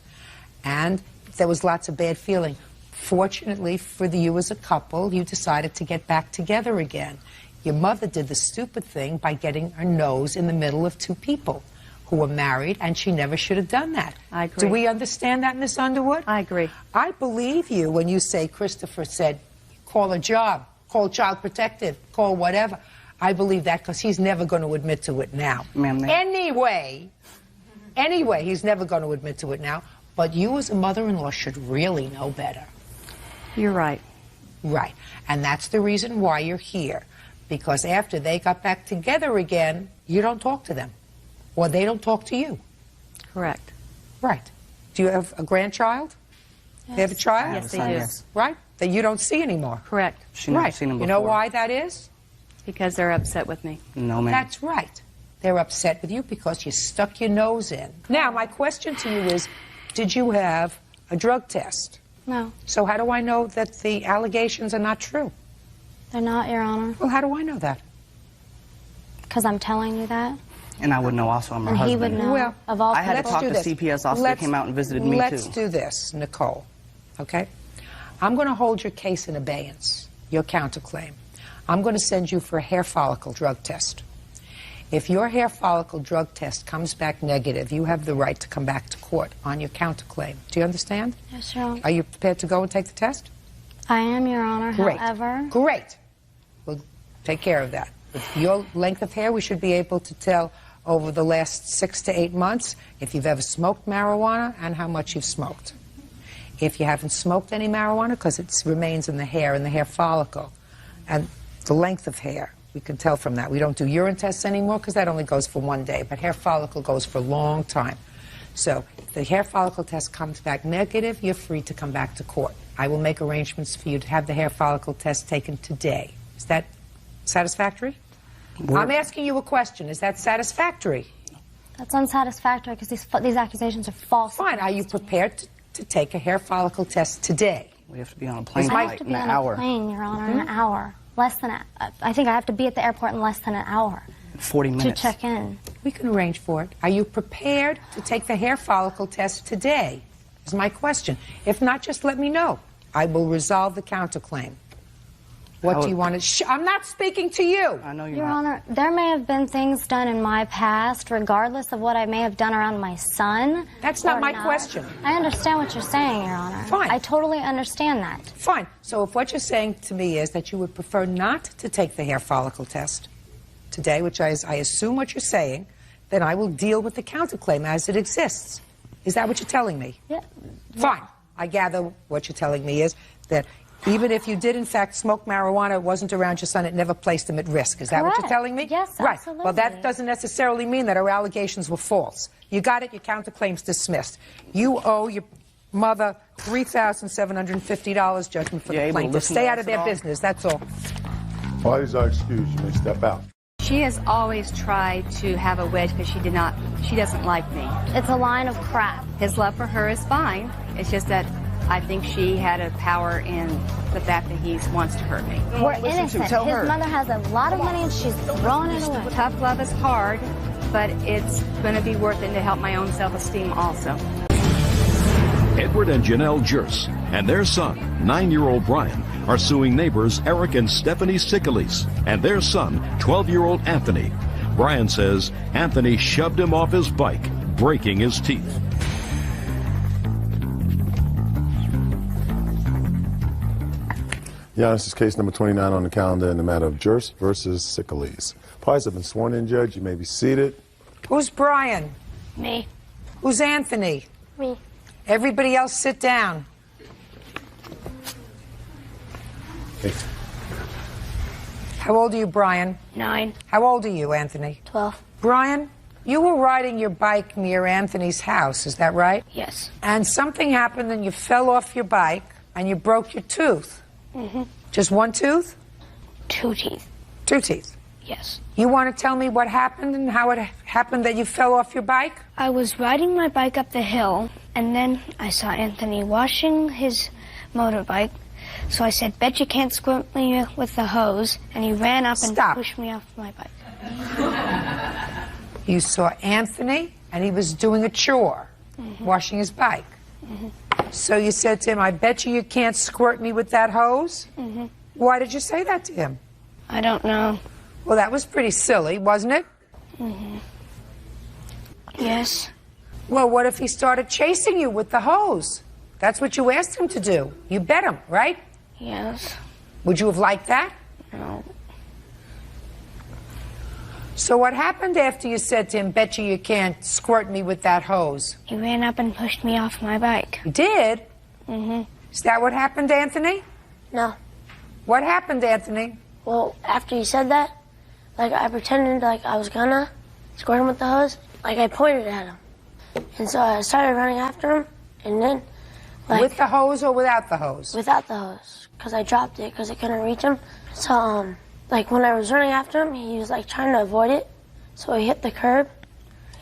And there was lots of bad feeling. Fortunately for you as a couple, you decided to get back together again. Your mother did the stupid thing by getting her nose in the middle of two people who were married, and she never should have done that. I agree. Do we understand that, Miss Underwood? I agree. I believe you when you say Christopher said, call a job, call Child Protective, call whatever. I believe that because he's never going to admit to it now. Anyway, he's never going to admit to it now. But you as a mother-in-law should really know better. You're right. Right. And that's the reason why you're here. Because after they got back together again, you don't talk to them. Or they don't talk to you. Correct. Right. Do you have a grandchild? Yes. They have a child? Yes, they do. Right? That you don't see anymore. Correct. She never seen him You know before. why that is? Because they're upset with me. No, ma'am. That's right. They're upset with you because you stuck your nose in. Now, my question to you is, did you have a drug test? No. So how do I know that the allegations are not true? They're not, Your Honor. Well, how do I know that? Because I'm telling you that. And I would know also, I'm her And he husband. would know. Well, of all I had to people. talk to Let's do CPS officer that came out and visited me Let's too. do this, Nicole. Okay? I'm going to hold your case in abeyance, your counterclaim. I'm going to send you for a hair follicle drug test. If your hair follicle drug test comes back negative, you have the right to come back to court on your counterclaim. Do you understand? Yes, Your Honor. Are you prepared to go and take the test? I am, Your Honor. Great. However, Great. We'll take care of that. With your length of hair, we should be able to tell over the last 6 to 8 months if you've ever smoked marijuana and how much you've smoked. If you haven't smoked any marijuana, because it remains in the hair follicle, and the length of hair, we can tell from that. We don't do urine tests anymore because that only goes for 1 day, but hair follicle goes for a long time. So if the hair follicle test comes back negative, you're free to come back to court. I will make arrangements for you to have the hair follicle test taken today. Is that satisfactory? I'm asking you a question. Is that satisfactory? that's unsatisfactory because these accusations are false. Fine. Are you prepared to take a hair follicle test today? We have to be on a plane I have to be on a plane, Your Honor, in an hour. I think I have to be at the airport in less than an hour. 40 minutes. To check in. We can arrange for it. Are you prepared to take the hair follicle test today? Is my question. If not, just let me know. I will resolve the counterclaim. What do you want to... I'm not speaking to you. I know Your Honor, there may have been things done in my past, regardless of what I may have done around my son. That's not my question. I understand what you're saying, Your Honor. Fine. I totally understand that. Fine. So if what you're saying to me is that you would prefer not to take the hair follicle test today, which I assume what you're saying, then I will deal with the counterclaim as it exists. Is that what you're telling me? Yeah. Fine. I gather what you're telling me is that even if you did, in fact, smoke marijuana, it wasn't around your son, it never placed him at risk. Is that what you're telling me? Yes, right. absolutely. Well, that doesn't necessarily mean that our allegations were false. You got it, your counterclaim's dismissed. You owe your mother $3,750 judgment for the plaintiff. Stay out of their business, that's all. Parties are excused. You may step out. She has always tried to have a wedge because she doesn't like me. It's a line of crap. His love for her is fine. It's just that I think she had a power in the fact that he wants to hurt me. We're innocent. His mother has a lot of money and she's throwing it away. Tough love is hard, but it's going to be worth it to help my own self-esteem also. Edward and Janelle Jurse and their son, 9-year-old Brian, are suing neighbors Eric and Stephanie Sickelis and their son, 12-year-old Anthony. Brian says Anthony shoved him off his bike, breaking his teeth. Yeah, this is case number 29 on the calendar in the matter of Jurse versus Sickelis. Parties have been sworn in, Judge. You may be seated. Who's Brian? Me. Who's Anthony? Me. Everybody else sit down. Okay. How old are you, Brian? 9. How old are you, Anthony? 12. Brian, you were riding your bike near Anthony's house, is that right? Yes. And something happened and you fell off your bike and you broke your tooth. Mm-hmm. Just one tooth? 2 teeth. 2 teeth. Yes. You want to tell me what happened and how it happened that you fell off your bike? I was riding my bike up the hill, and then I saw Anthony washing his motorbike. So I said, bet you can't squirt me with the hose. And he ran up and pushed me off my bike. You saw Anthony and he was doing a chore, washing his bike. So you said to him, I bet you can't squirt me with that hose? Why did you say that to him? I don't know. Well, that was pretty silly, wasn't it? Yes. Well, what if he started chasing you with the hose? That's what you asked him to do. You bet him, right? Yes. Would you have liked that? No. So what happened after you said to him, bet you can't squirt me with that hose? He ran up and pushed me off my bike. He did? Is that what happened, Anthony? No. What happened, Anthony? Well, after you said that, like, I pretended like I was gonna squirt him with the hose. Like, I pointed at him. And so I started running after him, and then, like... With the hose or without the hose? Without the hose, because I dropped it because I couldn't reach him. So, like, when I was running after him, he was, like, trying to avoid it. So he hit the curb,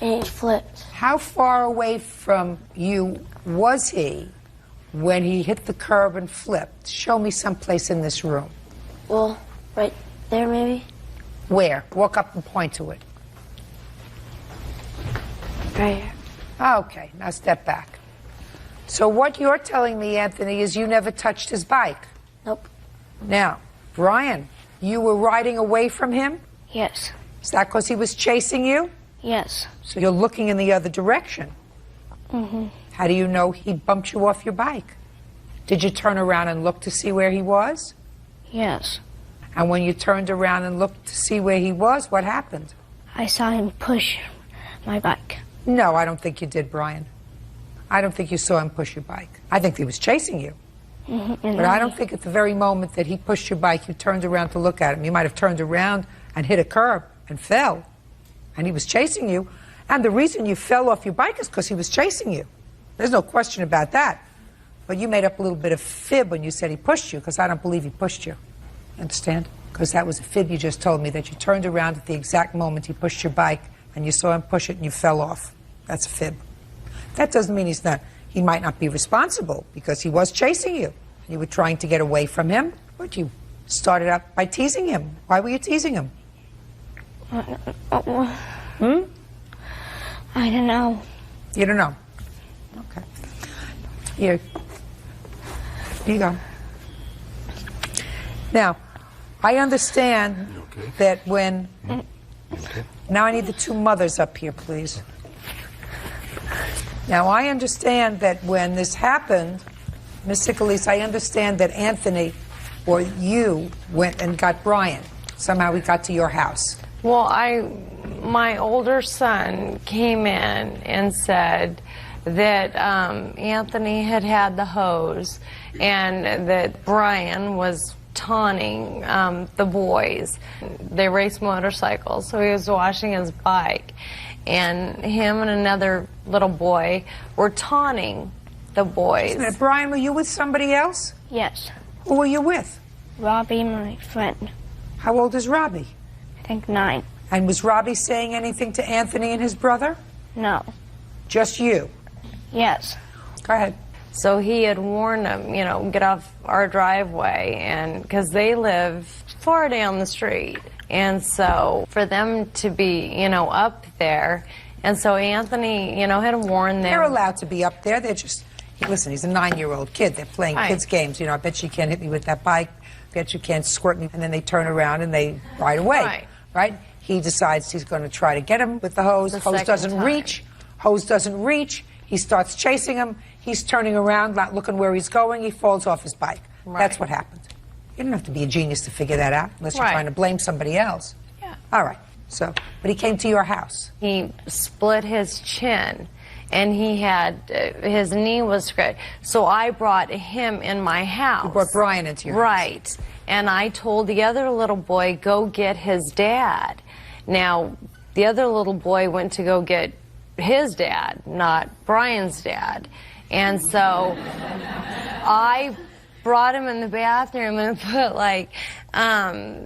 and he flipped. How far away from you was he when he hit the curb and flipped? Show me someplace in this room. Well, Right there, maybe. Where? Walk up and point to it. Right here. Okay, now step back. So what you're telling me, Anthony, is you never touched his bike? Nope. Now, Brian, you were riding away from him? Yes. Is that because he was chasing you? Yes. So you're looking in the other direction. Mm-hmm. How do you know he bumped you off your bike? Did you turn around and look to see where he was? Yes. And when you turned around and looked to see where he was, what happened? I saw him push my bike. No, I don't think you did, Brian. I don't think you saw him push your bike. I think he was chasing you. Mm-hmm. But I don't think at the very moment that he pushed your bike, you turned around to look at him. You might have turned around and hit a curb and fell. And he was chasing you. And the reason you fell off your bike is because he was chasing you. There's no question about that. But you made up a little bit of fib when you said he pushed you, because I don't believe he pushed you. Understand? Because that was a fib you just told me, that you turned around at the exact moment he pushed your bike and you saw him push it and you fell off. That's a fib. That doesn't mean he might not be responsible, because he was chasing you. You were trying to get away from him, but you started out by teasing him. Why were you teasing him? Hmm? I don't know. You don't know? Okay. Here you go. Now, I understand that when... Now I need the two mothers up here, please. Now, I understand that when this happened, Miss Sicklese, I understand that Anthony or you went and got Brian. Somehow he got to your house. Well, my older son came in and said that Anthony had the hose and that Brian was taunting the boys. They raced motorcycles, so he was washing his bike. And him and another little boy were taunting the boys. Wait a minute, Brian, were you with somebody else? Yes. Who were you with? Robbie, my friend. How old is Robbie? I think 9. And was Robbie saying anything to Anthony and his brother? No. Just you? Yes. Go ahead. So he had warned them, you know, get off our driveway, and because they live far down the street. And so for them to be, you know, up there, and so Anthony, you know, had warned them. They're allowed to be up there. They're just, listen, he's a 9-year-old kid. They're playing kids' games. You know, I bet you can't hit me with that bike. I bet you can't squirt me. And then they turn around and they ride away. Right? He decides he's going to try to get him with the hose. Hose doesn't reach. Hose doesn't reach. He starts chasing him. He's turning around, not looking where he's going. He falls off his bike. That's what happened. You don't have to be a genius to figure that out, unless you're trying to blame somebody else. Yeah. All right. So, but he came to your house. He split his chin, and he had, his knee was scratched. So I brought him in my house. You brought Brian into your house. Right. And I told the other little boy, go get his dad. Now, the other little boy went to go get his dad, not Brian's dad. And so I brought him in the bathroom and put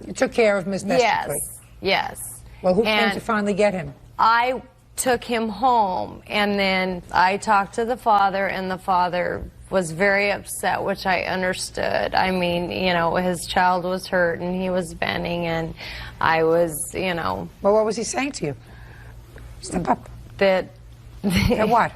you took care of Miss Nestor. Yes. Well, who came to finally get him? I took him home, and then I talked to the father, and the father was very upset, which I understood. I mean, you know, his child was hurt and he was venting, and I was, you know. Well, what was he saying to you? Step up. That what?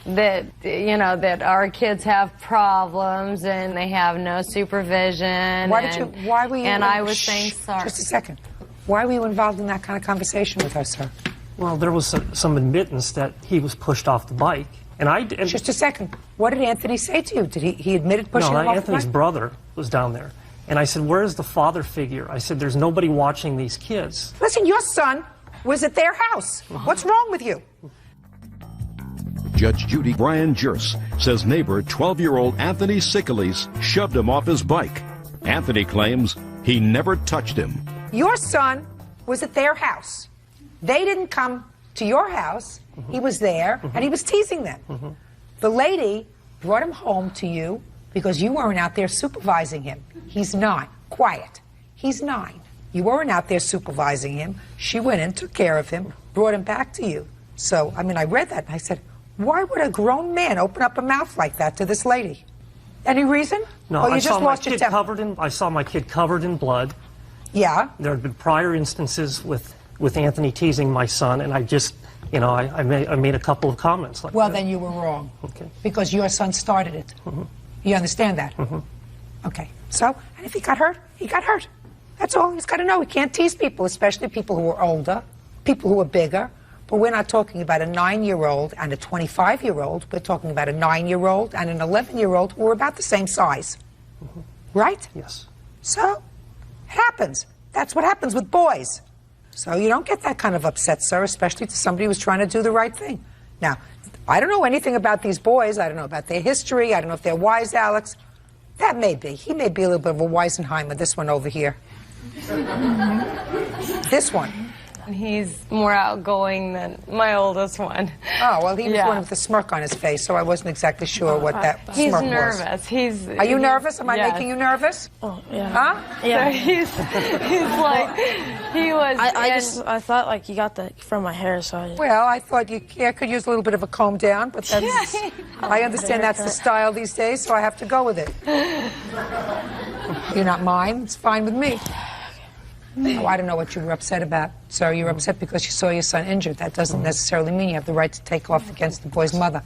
That, you know, that our kids have problems and they have no supervision. Why were you? And I was saying sorry. Just a second. Why were you involved in that kind of conversation with her, sir? Well, there was some admittance that he was pushed off the bike. And just a second. What did Anthony say to you? Did he admitted pushing him off the bike? No, Anthony's brother was down there. And I said, where's the father figure? I said, there's nobody watching these kids. Listen, your son was at their house. What's wrong with you? Judge Judy Brian Jurse says neighbor 12-year-old Anthony Sicklese shoved him off his bike. Anthony claims he never touched him. Your son was at their house. They didn't come to your house. He was there, and he was teasing them. The lady brought him home to you because you weren't out there supervising him. He's 9. Quiet. He's 9. You weren't out there supervising him. She went in, took care of him, brought him back to you. So, I mean, I read that, and I said, why would a grown man open up a mouth like that to this lady? Any reason? No, or you I just saw my lost your kid temper? I saw my kid covered in blood. Yeah. There had been prior instances with Anthony teasing my son, and I just, you know, I made a couple of comments like Well, that. then you were wrong. Okay. Because your son started it. You understand that? Okay. So, and if he got hurt, he got hurt. That's all. He's got to know. He can't tease people, especially people who are older, people who are bigger. But we're not talking about a 9-year-old and a 25-year-old. We're talking about a 9-year-old and an 11-year-old who are about the same size. Right? Yes. So, it happens. That's what happens with boys. So you don't get that kind of upset, sir, especially to somebody who's trying to do the right thing. Now, I don't know anything about these boys. I don't know about their history. I don't know if they're wise, Alex. That may be. He may be a little bit of a Weisenheimer, this one over here. This one. He's more outgoing than my oldest one. Oh, well, he was one with a smirk on his face, so I wasn't exactly sure what that He's smirk was. nervous. Are you nervous? Am I making you nervous? Oh, yeah. Huh? Yeah. So he's like, he was. I thought like you got that from my hair, so I Well, I thought you could use a little bit of a comb down, but that's, I understand that's the style these days, so I have to go with it. You're not mine. It's fine with me. Oh, I don't know what you were upset about. So you're upset because you saw your son injured. That doesn't necessarily mean you have the right to take off against the boy's mother.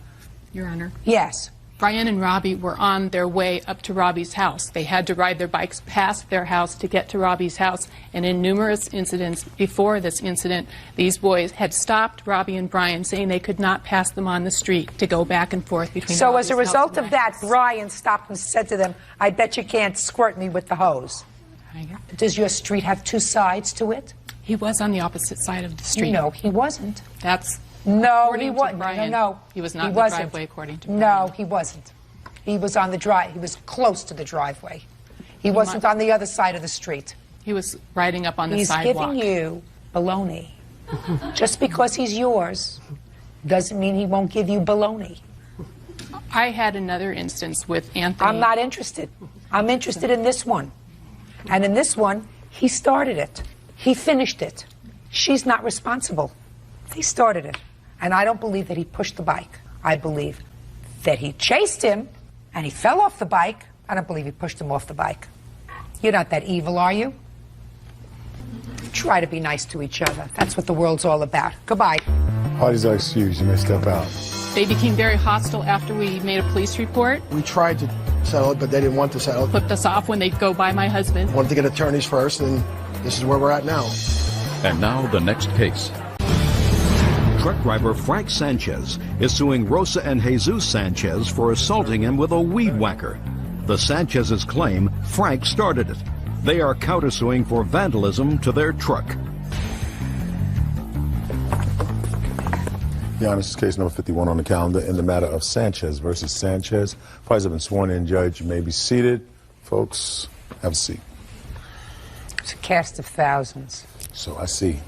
Your Honor. Yes. Brian and Robbie were on their way up to Robbie's house. They had to ride their bikes past their house to get to Robbie's house. And in numerous incidents before this incident, these boys had stopped Robbie and Brian, saying they could not pass them on the street to go back and forth between So Robbie's as a result house and of that, Brian stopped and said to them, I bet you can't squirt me with the hose. Does your street have two sides to it? He was on the opposite side of the street. No, he wasn't. That's No, according he to wasn't. Brian. No, He was not in the wasn't. driveway, according to Brian. No, he wasn't. He was on the drive. He was close to the driveway. He wasn't on the other side of the street. He was riding up on the He's sidewalk. giving you baloney. Just because he's yours doesn't mean he won't give you baloney. I had another instance with Anthony. I'm not interested. I'm interested in this one. And in this one, he started it. He finished it. She's not responsible. He started it. And I don't believe that he pushed the bike. I believe that he chased him and he fell off the bike. I don't believe he pushed him off the bike. You're not that evil, are you? Try to be nice to each other. That's what the world's all about. Goodbye. Parties are excused. You may step out. They became very hostile after we made a police report. We tried to settle it, but they didn't want to settle it. Flipped us off when they'd go by my husband. Wanted to get attorneys first, and this is where we're at now. And now the next case. Truck driver Frank Sanchez is suing Rosa and Jesus Sanchez for assaulting him with a weed whacker. The Sanchez's claim Frank started it. They are countersuing for vandalism to their truck. Your Honor, this is case number 51 on the calendar in the matter of Sanchez versus Sanchez. Parties have been sworn in. Judge, you may be seated. Folks, have a seat. It's a cast of thousands. So I see.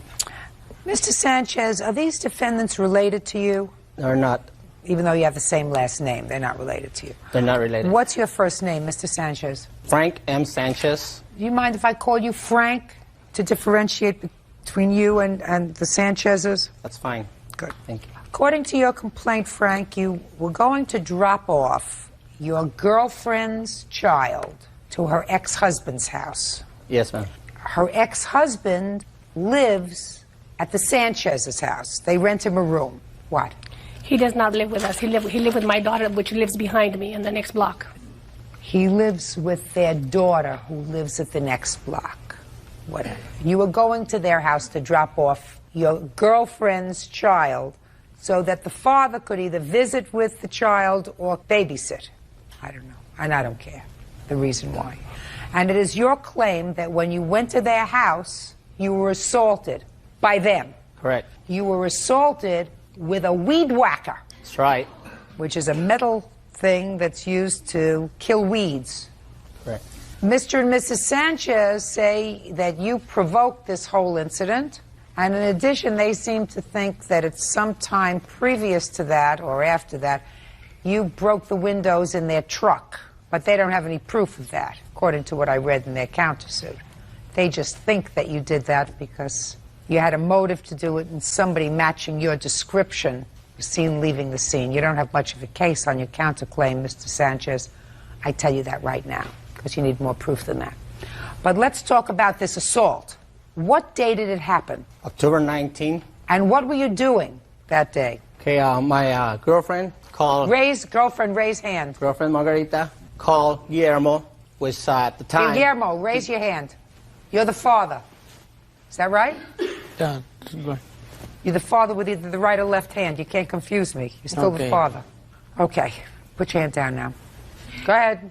Mr. Sanchez, are these defendants related to you? They're not. Even though you have the same last name, they're not related to you. They're not related. What's your first name, Mr. Sanchez? Frank M. Sanchez. Do you mind if I call you Frank to differentiate between you and the Sanchezes? That's fine. Good. Thank you. According to your complaint, Frank, you were going to drop off your girlfriend's child to her ex-husband's house. Yes, ma'am. Her ex-husband lives at the Sanchez's house. They rent him a room. What? He does not live with us. He lives with my daughter, which lives behind me in the next block. He lives with their daughter, who lives at the next block. Whatever. You were going to their house to drop off your girlfriend's child so that the father could either visit with the child or babysit. I don't know. And I don't care the reason why. And it is your claim that when you went to their house, you were assaulted by them. Correct. You were assaulted with a weed whacker. That's right. Which is a metal thing that's used to kill weeds. Correct. Mr. and Mrs. Sanchez say that you provoked this whole incident, and in addition, they seem to think that at some time previous to that or after that, you broke the windows in their truck, but they don't have any proof of that, according to what I read in their countersuit. They just think that you did that because you had a motive to do it and somebody matching your description was seen leaving the scene. You don't have much of a case on your counterclaim, Mr. Sanchez. I tell you that right now, because you need more proof than that. But let's talk about this assault. What day did it happen? October 19. And what were you doing that day? Okay, my girlfriend called... Raise hand. Girlfriend Margarita called Guillermo, which at the time... Guillermo, raise your hand. You're the father. Is that right? Yeah. You're the father with either the right or left hand. You can't confuse me. You're still the father. Okay. Put your hand down now. Go ahead.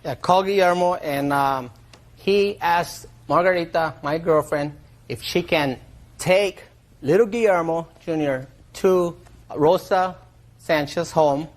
Yeah, called Guillermo, and he asked Margarita, my girlfriend, if she can take little Guillermo Jr. to Rosa Sanchez's home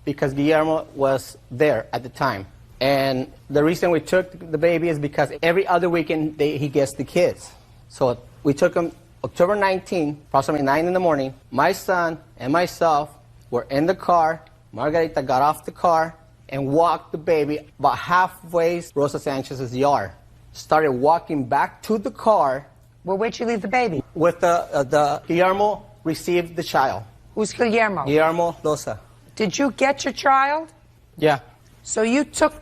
because Guillermo was there at the time. And the reason we took the baby is because every other weekend he gets the kids. So we took him October 19, approximately 9 in the morning. My son and myself were in the car. Margarita got off the car and walked the baby about halfway Rosa Sanchez's yard. Started walking back to the car. Well, where'd you leave the baby? With the Guillermo received the child. Who's Guillermo? Guillermo Loza. Did you get your child? Yeah. So you took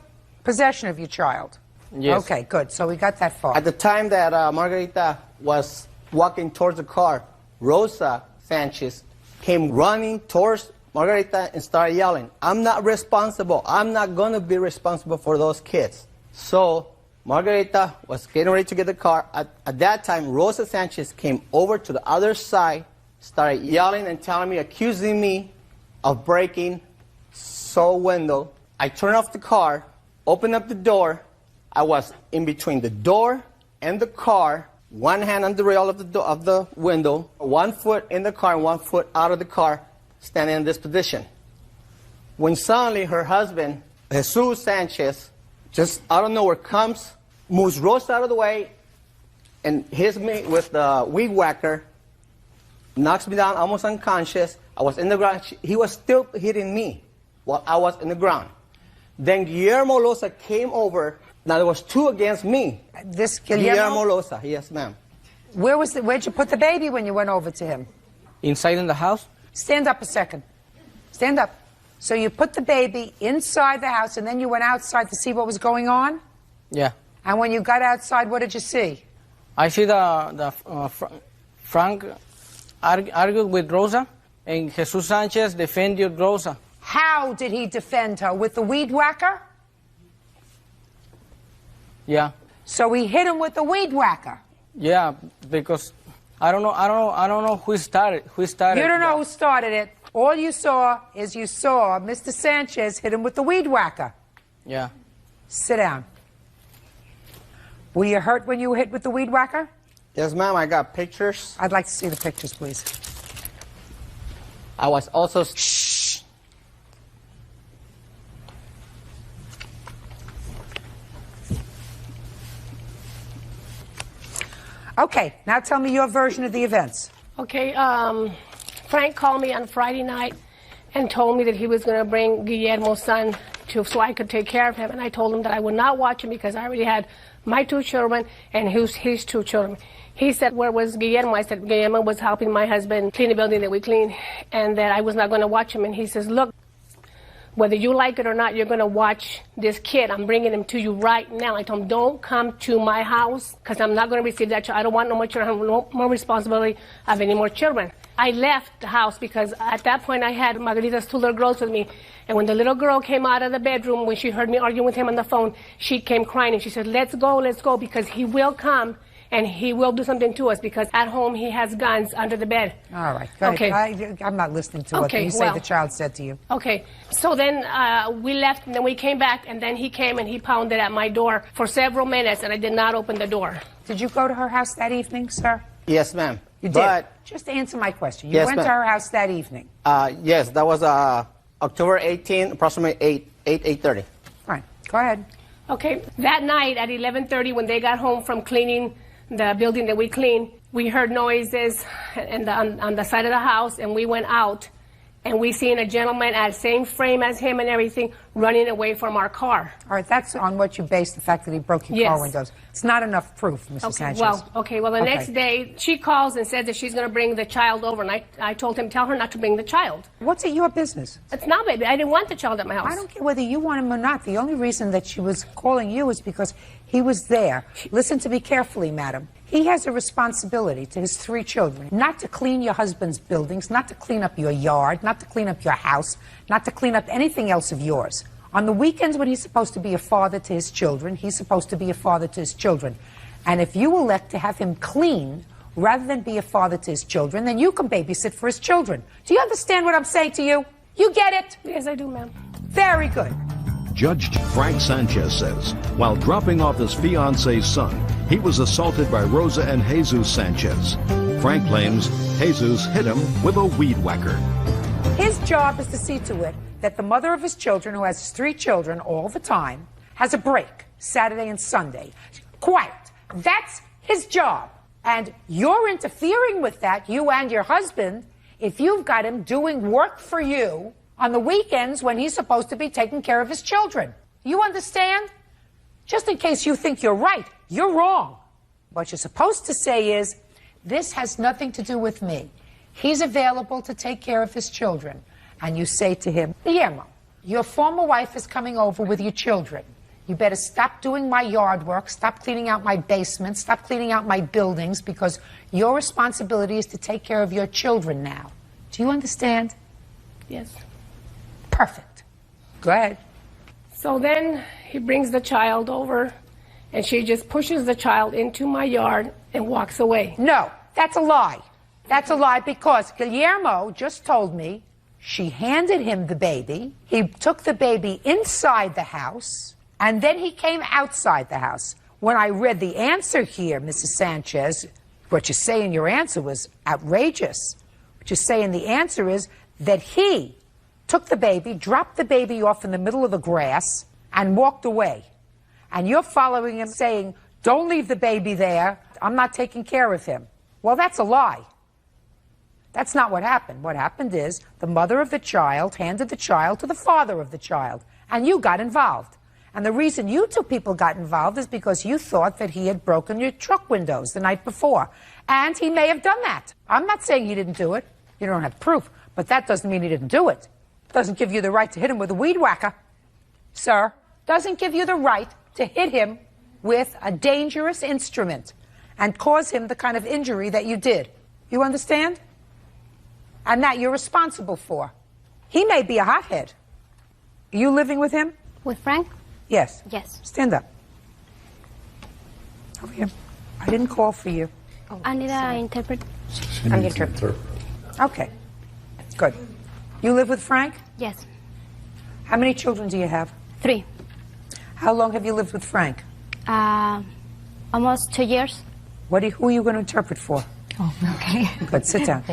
possession of your child? Yes. Okay, good. So we got that far. At the time that Margarita was walking towards the car, Rosa Sanchez came running towards Margarita and started yelling, "I'm not responsible. I'm not going to be responsible for those kids." So Margarita was getting ready to get the car. At that time, Rosa Sanchez came over to the other side, started yelling and telling me, accusing me of breaking the window. I turned off the car, opened up the door. I was in between the door and the car, one hand on the rail of the window, 1 foot in the car, 1 foot out of the car, standing in this position. When suddenly her husband, Jesus Sanchez, just out of nowhere comes, moves Rosa out of the way, and hits me with the weed whacker, knocks me down almost unconscious. I was in the ground. He was still hitting me while I was in the ground. Then Guillermo Loza came over. Now there was two against me. This Guillermo Loza, yes, ma'am. Where'd you put the baby when you went over to him? Inside in the house. Stand up a second. Stand up. So you put the baby inside the house, and then you went outside to see what was going on? Yeah. And when you got outside, what did you see? I see Frank argued with Rosa, and Jesus Sanchez defended Rosa. How did he defend her? With the weed whacker? Yeah. So he hit him with the weed whacker? Yeah, because I don't know who started. You don't know who started it. All you saw is Mr. Sanchez hit him with the weed whacker. Yeah. Sit down. Were you hurt when you were hit with the weed whacker? Yes, ma'am. I got pictures. I'd like to see the pictures, please. I was also... Shh. Okay, now tell me your version of the events. Okay, Frank called me on Friday night and told me that he was going to bring Guillermo's son so I could take care of him. And I told him that I would not watch him because I already had my 2 children and his 2 children. He said, "Where was Guillermo?" I said, "Guillermo was helping my husband clean the building that we clean, and that I was not going to watch him." And he says, "Look, whether you like it or not, you're going to watch this kid. I'm bringing him to you right now." I told him, "Don't come to my house because I'm not going to receive that child. I don't want no more children. I have no more responsibility of any more children." I left the house because at that point I had Margarita's 2 little girls with me. And when the little girl came out of the bedroom, when she heard me arguing with him on the phone, she came crying and she said, let's go, because he will come and he will do something to us because at home he has guns under the bed. All right. Go ahead. I'm not listening to what you say the child said to you. Okay. So then we left and then we came back and then he came and he pounded at my door for several minutes and I did not open the door. Did you go to her house that evening, sir? Yes, ma'am. You did? Just answer my question. You went to her house that evening? Yes, that was October 18, approximately 8:30. Fine. Go ahead. Okay. That night at 11:30 when they got home from cleaning the building that we cleaned, we heard noises on the side of the house and we went out and we seen a gentleman at the same frame as him and everything running away from our car. All right, that's on what you base the fact that he broke your Yes. car windows. It's not enough proof, Mrs. Okay, Sanchez. well, the next day, she calls and says that she's going to bring the child over, and I told him, tell her not to bring the child. What's it your business? It's not, baby. I didn't want the child at my house. I don't care whether you want him or not. The only reason that she was calling you is because he was there. Listen to me carefully, madam. He has a responsibility to his 3 children, not to clean your husband's buildings, not to clean up your yard, not to clean up your house, not to clean up anything else of yours. On the weekends when he's supposed to be a father to his children, he's supposed to be a father to his children. And if you elect to have him clean rather than be a father to his children, then you can babysit for his children. Do you understand what I'm saying to you? You get it? Yes, I do, ma'am. Very good. Judge Frank Sanchez says while dropping off his fiance's son, he was assaulted by Rosa and Jesus Sanchez. Frank claims Jesus hit him with a weed whacker. His job is to see to it that the mother of his children, who has 3 children all the time, has a break Saturday and Sunday. Quiet. That's his job. And you're interfering with that, you and your husband, if you've got him doing work for you on the weekends when he's supposed to be taking care of his children. You understand? Just in case you think you're right, you're wrong. What you're supposed to say is, this has nothing to do with me. He's available to take care of his children. And you say to him, Guillermo, your former wife is coming over with your children. You better stop doing my yard work, stop cleaning out my basement, stop cleaning out my buildings, because your responsibility is to take care of your children now. Do you understand? Yes. Perfect. Go ahead. So then he brings the child over, and she just pushes the child into my yard and walks away. No, that's a lie. That's a lie, because Guillermo just told me she handed him the baby. He took the baby inside the house, and then he came outside the house. When I read the answer here, Mrs. Sanchez, what you say in your answer was outrageous. What you say in the answer is that he took the baby, dropped the baby off in the middle of the grass, and walked away. And you're following him saying, don't leave the baby there, I'm not taking care of him. Well, that's a lie. That's not what happened. What happened is the mother of the child handed the child to the father of the child, and you got involved. And the reason you 2 people got involved is because you thought that he had broken your truck windows the night before. And he may have done that. I'm not saying he didn't do it. You don't have proof. But that doesn't mean he didn't do it. Doesn't give you the right to hit him with a weed whacker, sir. Doesn't give you the right to hit him with a dangerous instrument and cause him the kind of injury that you did. You understand? And that you're responsible for. He may be a hothead. Are you living with him? With Frank? Yes. Yes. Stand up. Over here. I didn't call for you. I need an interpret. I'm the interpreter. Okay. Good. You live with Frank? Yes. How many children do you have? 3. How long have you lived with Frank? Almost 2 years. Who are you going to interpret for? Oh, okay. Good. Sit down.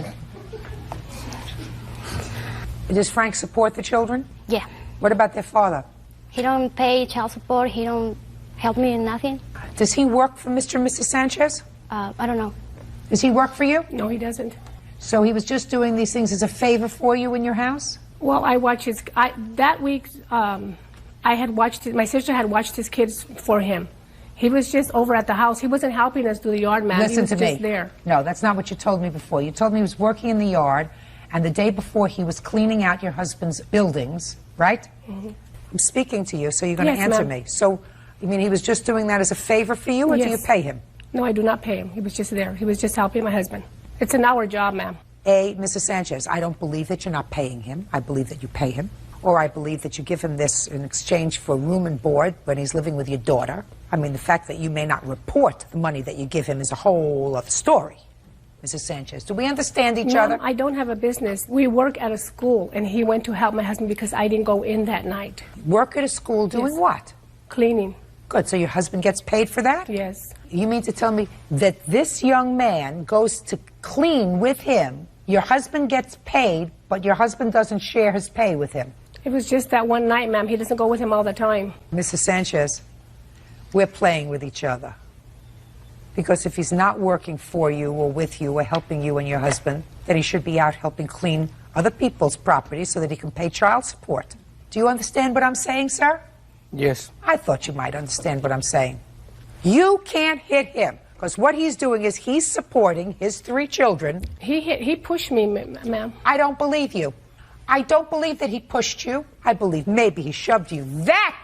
Does Frank support the children? Yeah. What about their father? He don't pay child support. He don't help me in nothing. Does he work for Mr. and Mrs. Sanchez? I don't know. Does he work for you? No, he doesn't. So he was just doing these things as a favor for you in your house? Well, I watched his. That week, I had watched. My sister had watched his kids for him. He was just over at the house. He wasn't helping us do the yard, man. Listen he was to just me. there. No, that's not what you told me before. You told me he was working in the yard, and the day before he was cleaning out your husband's buildings, right? Mm-hmm. I'm speaking to you, so you're going to Yes, answer ma'am. me. So, you mean he was just doing that as a favor for you, or do you Yes. pay him? No, I do not pay him. He was just there. He was just helping my husband. It's an hour job, ma'am. Mrs. Sanchez, I don't believe that you're not paying him. I believe that you pay him. Or I believe that you give him this in exchange for room and board when he's living with your daughter. I mean, the fact that you may not report the money that you give him is a whole other story. Mrs. Sanchez, do we understand each Ma'am, other? I don't have a business. We work at a school, and he went to help my husband because I didn't go in that night. Work at a school doing Yes. what? Cleaning. Good, so your husband gets paid for that? Yes. You mean to tell me that this young man goes to clean with him, your husband gets paid, but your husband doesn't share his pay with him? It was just that one night, ma'am. He doesn't go with him all the time. Mrs. Sanchez, we're playing with each other. Because if he's not working for you or with you or helping you and your husband, then he should be out helping clean other people's property so that he can pay child support. Do you understand what I'm saying, sir? Yes. I thought you might understand what I'm saying. You can't hit him, because what he's doing is he's supporting his 3 children. He pushed me, ma'am. I don't believe you. I don't believe that he pushed you. I believe maybe he shoved you. That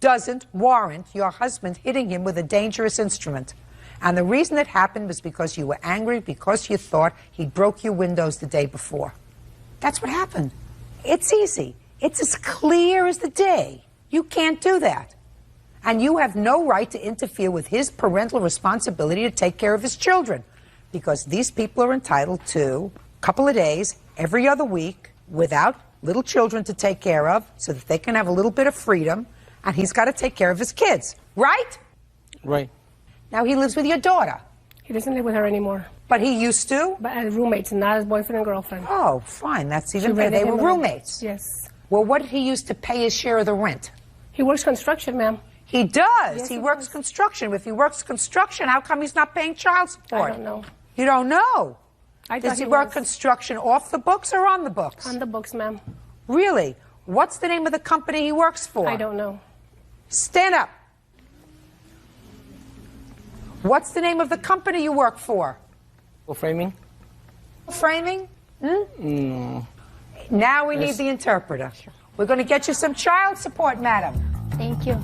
doesn't warrant your husband hitting him with a dangerous instrument. And the reason it happened was because you were angry, because you thought he broke your windows the day before. That's what happened. It's easy. It's as clear as the day. You can't do that. And you have no right to interfere with his parental responsibility to take care of his children, because these people are entitled to a couple of days every other week without little children to take care of so that they can have a little bit of freedom, and he's got to take care of his kids, right? Right. Now he lives with your daughter. He doesn't live with her anymore. But he used to? But as roommates, not as boyfriend and girlfriend. Oh, fine. That's even She better. They rented were him out. roommates. Yes. Well, what did he use to pay his share of the rent? He works construction, ma'am. He does. Yes, he he works does. construction. If he works construction, how come he's not paying child support? I don't know. You don't know? I Does thought he he work was. construction off the books or on the books? On the books, ma'am. Really? What's the name of the company he works for? I don't know. Stand up. What's the name of the company you work for? Framing? Framing? Hmm? No. Now we need the interpreter. We're going to get you some child support, madam. Thank you.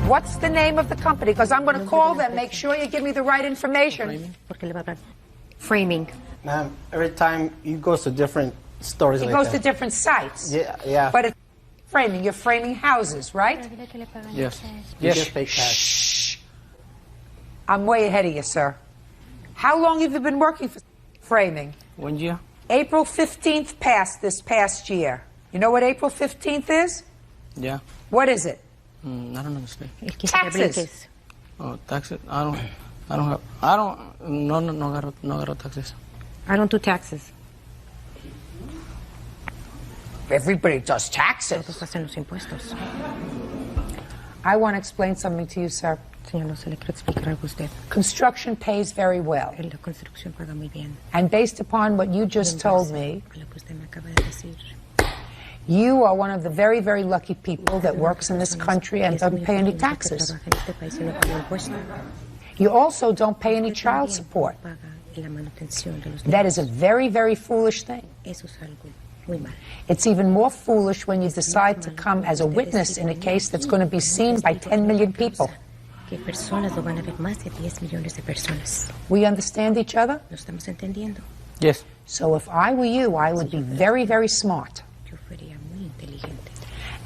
What's the name of the company? Because I'm going to call them. Make sure you give me the right information. Framing. Ma'am, every time he goes to different stories He like goes that. to different sites. Yeah. But it's framing. You're framing houses, right? Yes. Yes. Yes. Fake cash. Shh. I'm way ahead of you, sir. How long have you been working for framing? 1 year. April 15th passed this past year. You know what April 15th is? Yeah. What is it? I don't understand. Taxes. Oh, taxes. No agarro taxes. I don't do taxes. Everybody does taxes. Todos hacen los impuestos. I want to explain something to you, sir. Señor, no se le quiero explicar algo a usted. Construction pays very well. La construcción paga muy bien. And based upon what you just told me, Lo que usted me acaba de decir. you are one of the very, very lucky people that works in this country and doesn't pay any taxes. You also don't pay any child support. That is a very, very foolish thing. It's even more foolish when you decide to come as a witness in a case that's going to be seen by 10 million people. Que personas lo van a ver más de 10 millones de personas. We understand each other? ¿Lo estamos entendiendo? Yes. So if I were you, I would be very, very smart. Yo sería muy inteligente.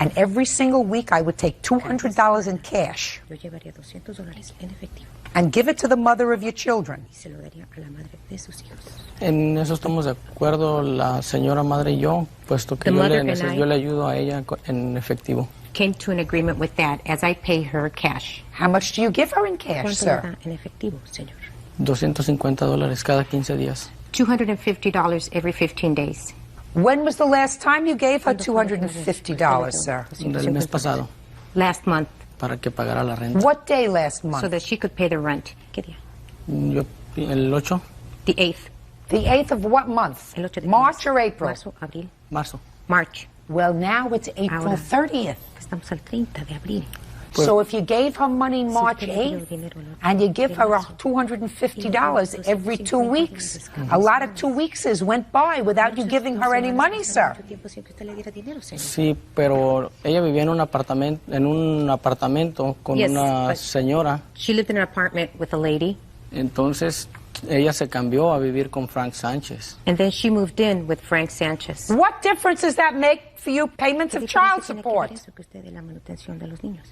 And every single week I would take $200 in cash Yo llevaría $200 en efectivo and give it to the mother of your children. y se lo daría a la madre de sus hijos. En eso estamos de acuerdo la señora madre y yo, puesto que The yo mother le, and I- yo le ayudo a ella en efectivo. Came to an agreement with that as I pay her cash. How much do you give her in cash, ¿Cuánto le sir? da en efectivo, señor? $250 cada 15 días. $250 every 15 days. When was the last time you gave her $250, sir? Del mes pasado, Last month, para que pagara la renta. What day last so month? that she could pay the rent. ¿Qué día? Yo, el 8, The 8th. The 8th of what month? El 8 de March or April? Marzo, abril. marzo. March. Well, now it's April Ahora. 30th. Estamos al 30 de abril. So if you gave her money March usted le dio 8th, dinero el 8 and you give de her marzo, $250 every 2 weeks, a lot of 2 weeks went by without you giving her any money, sir. mucho tiempo sin que usted le diera dinero, señor. Sí, pero ella vivía en un apartamento con Yes, una but- señora. She lived in an apartment with a lady, Entonces ella se cambió a vivir con Frank Sánchez. and then she moved in with Frank Sanchez. What difference does that make for you payments of child ¿Qué tiene que ver support? eso que usted de la manutención de los niños?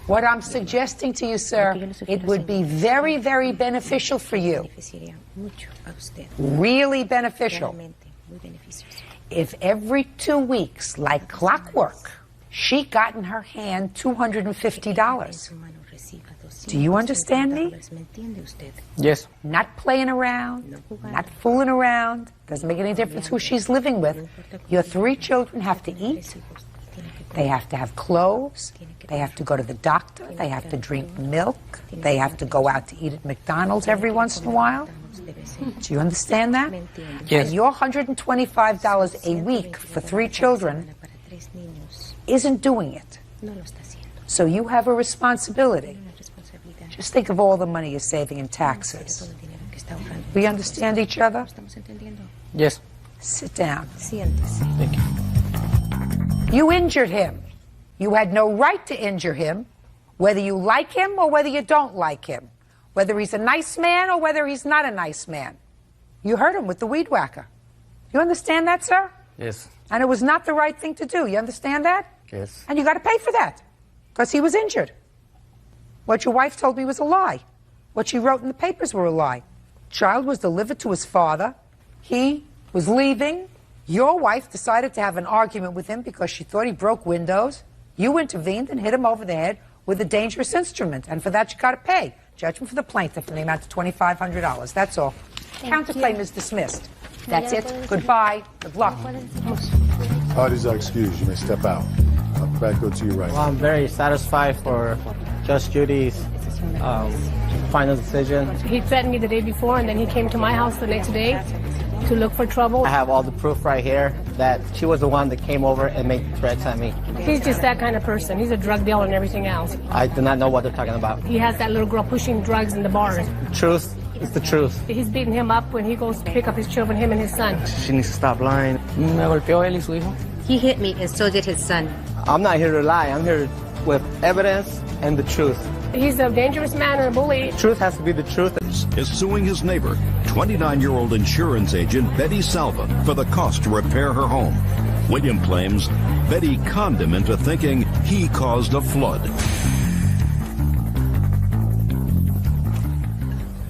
What I'm suggesting to you, sir, it would be very, very beneficial for you, Beneficiaría mucho a usted. really beneficial, Realmente, muy beneficioso. if every 2 weeks, like clockwork, she got in her hand $250. Su mano reciba Do you understand me? $250. ¿Me entiende usted? Yes. Not playing around, not fooling around. Doesn't make any difference who she's living with. Your 3 children have to eat. They have to have clothes. They have to go to the doctor. They have to drink milk. They have to go out to eat at McDonald's every once in a while. Do you understand that? Yes. And your $125 a week for 3 children Para 3 niños. isn't doing it. So you have a responsibility. Just think of all the money you're saving in taxes. We understand each other? Yes. Sit down. Thank you. You injured him. You had no right to injure him, whether you like him or whether you don't like him, whether he's a nice man or whether he's not a nice man. You hurt him with the weed whacker. You understand that, sir? Yes. And it was not the right thing to do. You understand that? Yes. And you got to pay for that because he was injured. What your wife told me was a lie. What she wrote in the papers were a lie. Child was delivered to his father. He was leaving. Your wife decided to have an argument with him because she thought he broke windows. You intervened and hit him over the head with a dangerous instrument. And for that, you got to pay. Judgment for the plaintiff in the amount of $2,500. That's all. Counterclaim is dismissed. That's it. Goodbye. Good luck. Parties are excused. You may step out. I'll back go to your right. Well, I'm very satisfied for Judge Judy's final decision. He threatened me the day before, and then he came to my house the next day to look for trouble. I have all the proof right here that she was the one that came over and made threats at me. He's just that kind of person. He's a drug dealer and everything else. I do not know what they're talking about. He has that little girl pushing drugs in the bars. Truth is the truth. He's beating him up when he goes to pick up his children, him and his son. She needs to stop lying. Me golpeó él y su hijo. He hit me, and so did his son. I'm not here to lie. I'm here with evidence and the truth. He's a dangerous man and a bully. Truth has to be the truth. Is suing his neighbor, 29-year-old insurance agent Betty Salva, for the cost to repair her home. William claims Betty conned him into thinking he caused a flood.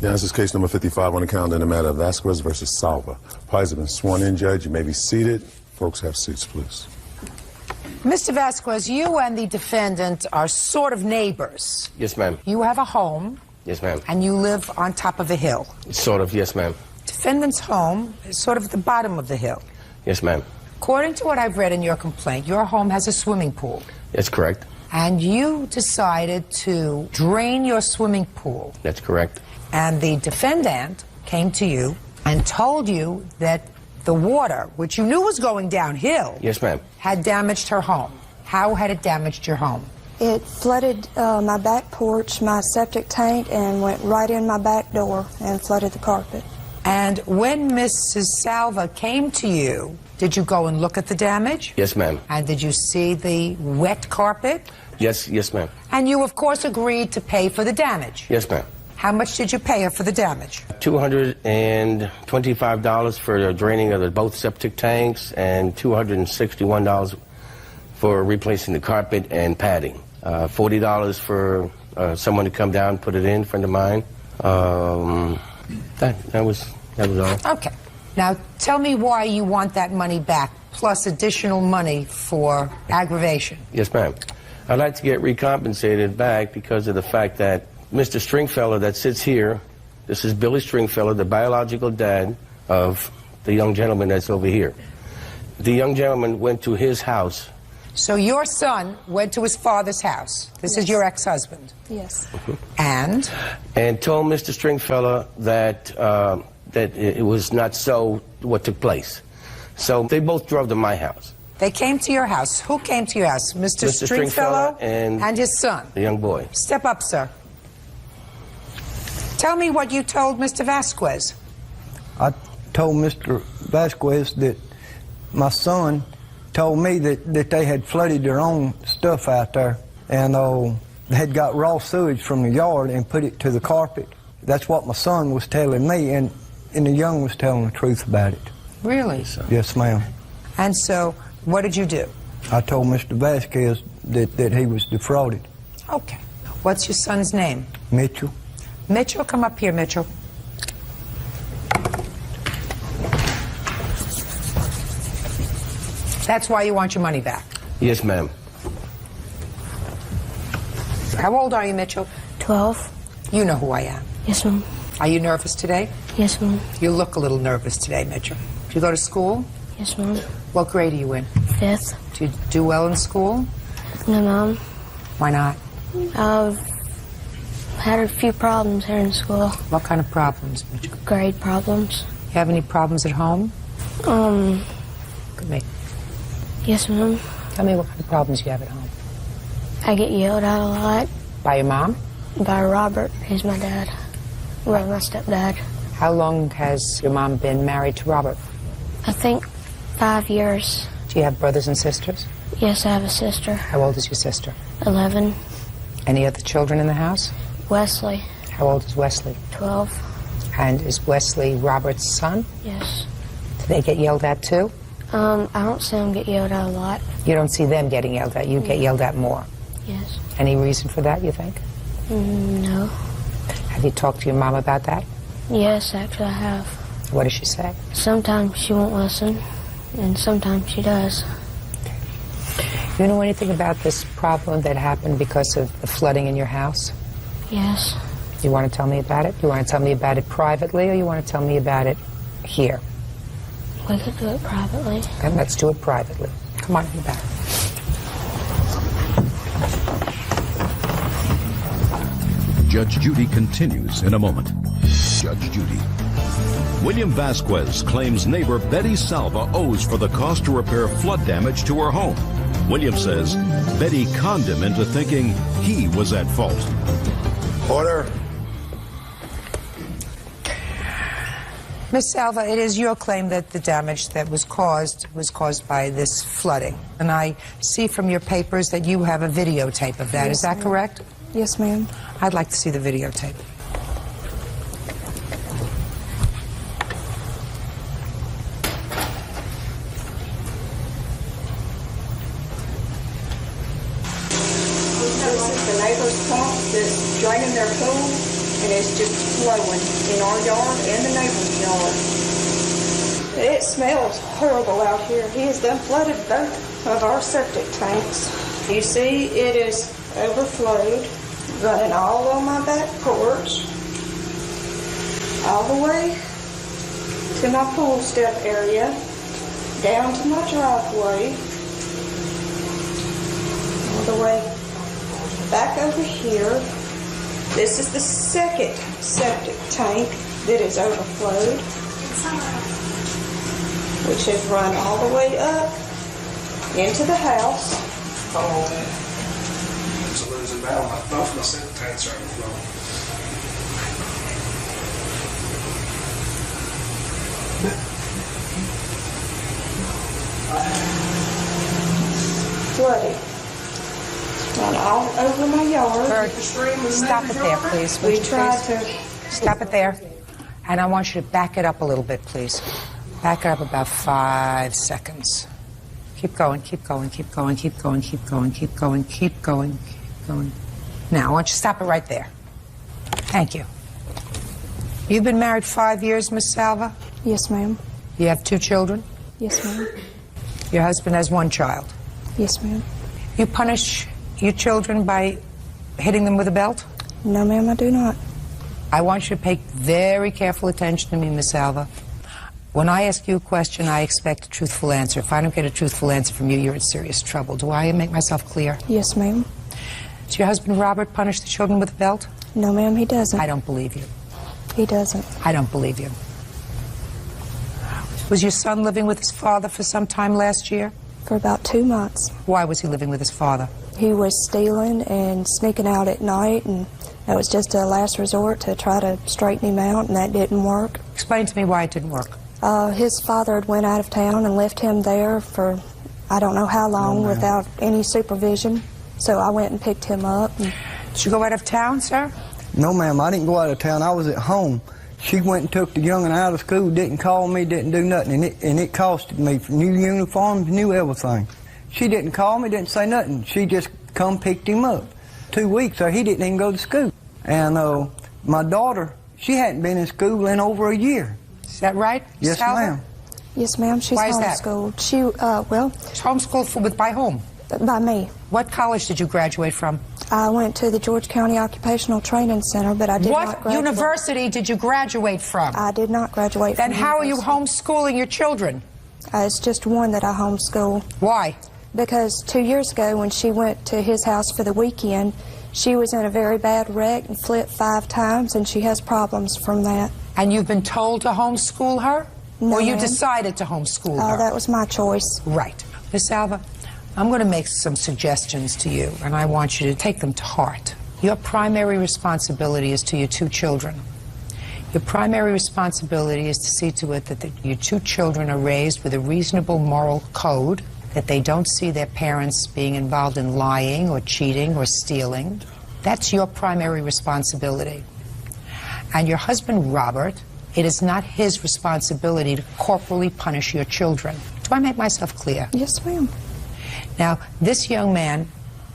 Yeah, this is case number 55 on the calendar in the matter of Vasquez versus Salva. Parties have been sworn in, Judge. You may be seated. Folks, have seats, please. Mr. Vasquez, you and the defendant are sort of neighbors. Yes, ma'am. You have a home. Yes, ma'am. And you live on top of a hill. Sort of, yes, ma'am. Defendant's home is sort of at the bottom of the hill. Yes, ma'am. According to what I've read in your complaint, your home has a swimming pool. That's correct. And you decided to drain your swimming pool. That's correct. And the defendant came to you and told you that the water, which you knew was going downhill, Yes, ma'am. had damaged her home. How had it damaged your home? It flooded my back porch, my septic tank, and went right in my back door and flooded the carpet. And when Mrs. Salva came to you, did you go and look at the damage? Yes, ma'am. And did you see the wet carpet? Yes, ma'am. And you, of course, agreed to pay for the damage. Yes, ma'am. How much did you pay her for the damage? $225 for the draining of both septic tanks and $261 for replacing the carpet and padding. $40 for someone to come down and put it in, a friend of mine. That was all. Okay. Now, tell me why you want that money back, plus additional money for aggravation. Yes, ma'am. I'd like to get recompensated back because of the fact that Mr. Stringfellow that sits here, this is Billy Stringfellow, the biological dad of the young gentleman that's over here. The young gentleman went to his house. So your son went to his father's house. This is your ex-husband. Yes. And told Mr. Stringfellow that that it was not so what took place. So they both drove to my house. They came to your house. Who came to your house? Mr. Stringfellow and his son. The young boy. Step up, sir. Tell me what you told Mr. Vasquez. I told Mr. Vasquez that my son told me that they had flooded their own stuff out there and they had got raw sewage from the yard and put it to the carpet. That's what my son was telling me, and the young was telling the truth about it. Really? Yes, ma'am. And so, what did you do? I told Mr. Vasquez that he was defrauded. Okay. What's your son's name? Mitchell. Mitchell, come up here, Mitchell. That's why you want your money back. Yes, ma'am. How old are you, Mitchell? 12. You know who I am. Yes, ma'am. Are you nervous today? Yes, ma'am. You look a little nervous today, Mitchell. Do you go to school? Yes, ma'am. What grade are you in? 5th. Do you do well in school? No, ma'am. Why not? I've had a few problems here in school. What kind of problems, Mitchell? Grade problems. You have any problems at home? Look at me. Yes, ma'am. Tell me what kind of problems you have at home. I get yelled at a lot. By your mom? By Robert. He's my dad. Well, my stepdad. How long has your mom been married to Robert? I think 5 years. Do you have brothers and sisters? Yes, I have a sister. How old is your sister? 11. Any other children in the house? Wesley. How old is Wesley? 12. And is Wesley Robert's son? Yes. Do they get yelled at too? I don't see them get yelled at a lot. You don't see them getting yelled at. You get yelled at more. Yes. Any reason for that, you think? No. Have you talked to your mom about that? Yes, actually I have. What does she say? Sometimes she won't listen, and sometimes she does. You know anything about this problem that happened because of the flooding in your house? Yes. You want to tell me about it? You want to tell me about it privately, or you want to tell me about it here? We could do it privately. And let's do it privately. Come on in the back. Judge Judy continues in a moment. Judge Judy. William Vasquez claims neighbor Betty Salva owes for the cost to repair flood damage to her home. William says Betty conned him into thinking he was at fault. Order. Miss Salva, it is your claim that the damage that was caused by this flooding. And I see from your papers that you have a videotape of that. Yes, is that correct? Yes, ma'am. I'd like to see the videotape. This is the neighbor's pump that's draining their pool, and it's just flowing in our yard and the neighbor's yard. It smells horrible out here. He has done flooded both of our septic tanks. You see, it is overflowed, running all on my back porch, all the way to my pool step area, down to my driveway, all the way back over here. This is the second septic tank that is overflowed, which has run all the way up into the house. It's a losing battle. Both my septic tanks are overflowing. Flooded. Run all over my yard. Bert, stop it there, please. We tried to... Stop it there. And I want you to back it up a little bit, please. Back it up about 5 seconds. Keep going, keep going, keep going, keep going, keep going, keep going, keep going, keep going. Now, I want you to stop it right there. Thank you. You've been married 5 years, Miss Salva? Yes, ma'am. You have 2 children? Yes, ma'am. Your husband has 1 child? Yes, ma'am. You punish your children by hitting them with a belt? No, ma'am, I do not. I want you to pay very careful attention to me, Miss Salva. When I ask you a question, I expect a truthful answer. If I don't get a truthful answer from you, you're in serious trouble. Do I make myself clear? Yes, ma'am. Does your husband Robert punish the children with a belt? No, ma'am, he doesn't. I don't believe you. He doesn't. I don't believe you. Was your son living with his father for some time last year? For about 2 months. Why was he living with his father? He was stealing and sneaking out at night, and that was just a last resort to try to straighten him out, and that didn't work. Explain to me why it didn't work. His father had went out of town and left him there for I don't know how long without any supervision. So I went and picked him up. Did you go out of town, sir? No, ma'am, I didn't go out of town. I was at home. She went and took the young'un out of school, didn't call me, didn't do nothing, and it costed me new uniforms, new everything. She didn't call me, didn't say nothing. She just come picked him up. 2 weeks, so he didn't even go to school. And my daughter, she hadn't been in school in over a year. Is that right? Yes, ma'am. Yes, ma'am. She's Why is that? homeschooled. She, well... She's homeschooled by whom? By me. What college did you graduate from? I went to the George County Occupational Training Center, but I did not graduate. What university did you graduate from? I did not graduate from Then how are you homeschooling your children? It's just one that I homeschool. Why? Because 2 years ago when she went to his house for the weekend, she was in a very bad wreck and flipped 5 times, and she has problems from that. And you've been told to homeschool her? No, or you ma'am. decided to homeschool her? That was my choice. Right. Miss Salva, I'm going to make some suggestions to you, and I want you to take them to heart. Your primary responsibility is to your 2 children. Your primary responsibility is to see to it that your 2 children are raised with a reasonable moral code, that they don't see their parents being involved in lying or cheating or stealing. That's your primary responsibility. And your husband, Robert, it is not his responsibility to corporally punish your children. Do I make myself clear? Yes, ma'am. Now, this young man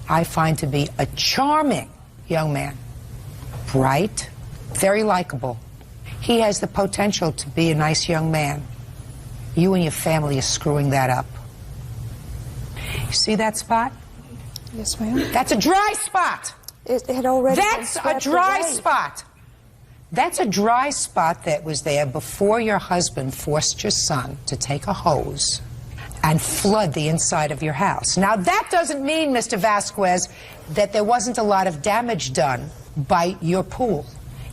I find to be a charming young man. Bright, very likable. He has the potential to be a nice young man. You and your family are screwing that up. You see that spot? Yes, ma'am. That's a dry spot. It had already That's been a dry away. spot. That's a dry spot that was there before your husband forced your son to take a hose and flood the inside of your house. Now, that doesn't mean, Mr. Vasquez, that there wasn't a lot of damage done by your pool.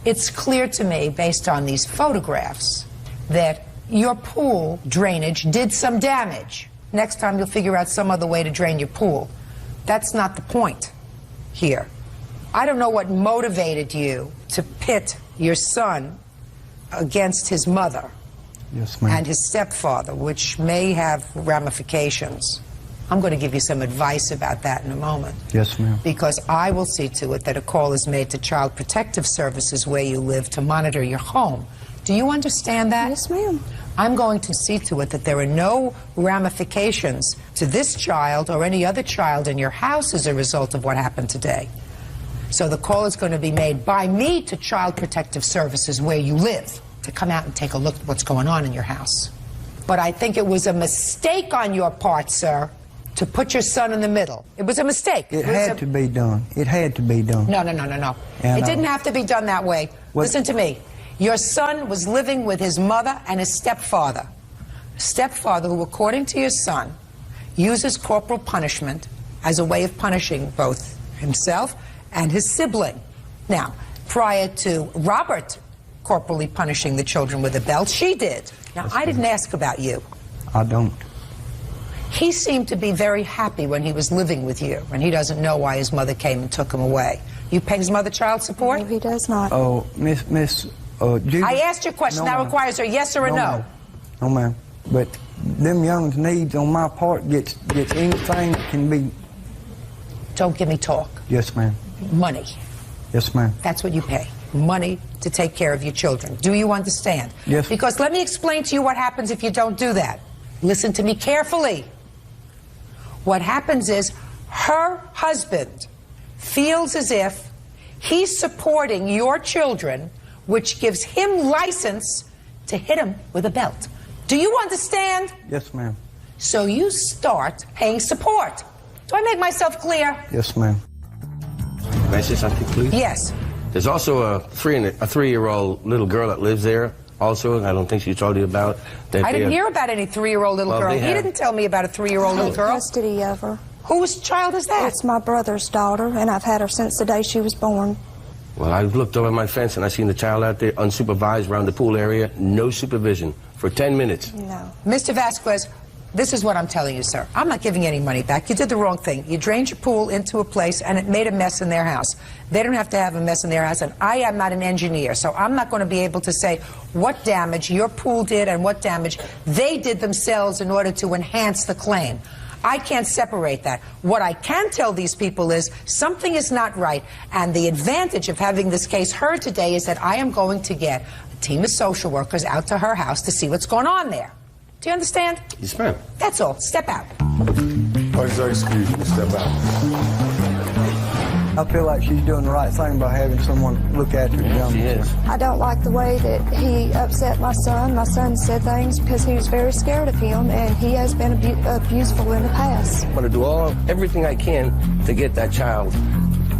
It's clear to me, based on these photographs, that your pool drainage did some damage. Next time you'll figure out some other way to drain your pool. That's not the point here. I don't know what motivated you to pit your son against his mother. Yes, ma'am. And his stepfather, which may have ramifications. I'm going to give you some advice about that in a moment. Yes, ma'am. Because I will see to it that a call is made to Child Protective Services where you live to monitor your home. Do you understand that? Yes, ma'am. I'm going to see to it that there are no ramifications to this child or any other child in your house as a result of what happened today. So the call is going to be made by me to Child Protective Services where you live to come out and take a look at what's going on in your house. But I think it was a mistake on your part, sir, to put your son in the middle. It was a mistake. It had to be done. It had to be done. No. And, it didn't have to be done that way. Listen to me. Your son was living with his mother and his stepfather. Stepfather who, according to your son, uses corporal punishment as a way of punishing both himself and his sibling. Now, prior to Robert corporally punishing the children with a belt, she did. Now, I didn't ask about you. I don't. He seemed to be very happy when he was living with you, and he doesn't know why his mother came and took him away. You pay his mother child support? No, he does not. Oh, Miss Judy. I asked you a question. No, that ma'am. requires a yes or a no. No, ma'am. But them young's needs on my part gets anything that can be. Don't give me talk. Yes, ma'am. Money. Yes, ma'am. That's what you pay. Money to take care of your children. Do you understand? Yes. Because let me explain to you what happens if you don't do that. Listen to me carefully. What happens is her husband feels as if he's supporting your children, which gives him license to hit them with a belt. Do you understand? Yes, ma'am. So you start paying support. Do I make myself clear? Yes, ma'am. Can I say something, please? Yes. There's also a 3-year-old little girl that lives there. Also, I don't think she told you about that. I didn't hear about any 3-year-old little girl. He didn't tell me about a 3-year-old little girl. Custody of her. Whose child is that? It's my brother's daughter, and I've had her since the day she was born. Well, I looked over my fence and I seen the child out there unsupervised around the pool area. No supervision for 10 minutes. No. Mr. Vasquez, this is what I'm telling you, sir. I'm not giving you any money back. You did the wrong thing. You drained your pool into a place and it made a mess in their house. They don't have to have a mess in their house, and I am not an engineer, so I'm not going to be able to say what damage your pool did and what damage they did themselves in order to enhance the claim. I can't separate that. What I can tell these people is something is not right, and the advantage of having this case heard today is that I am going to get a team of social workers out to her house to see what's going on there. Do you understand? Yes, ma'am. That's all. Step out. Excuse me, step out. I feel like she's doing the right thing by having someone look after the young. She is. I don't like the way that he upset my son. My son said things because he was very scared of him, and he has been abuseful in the past. I'm going to do everything I can to get that child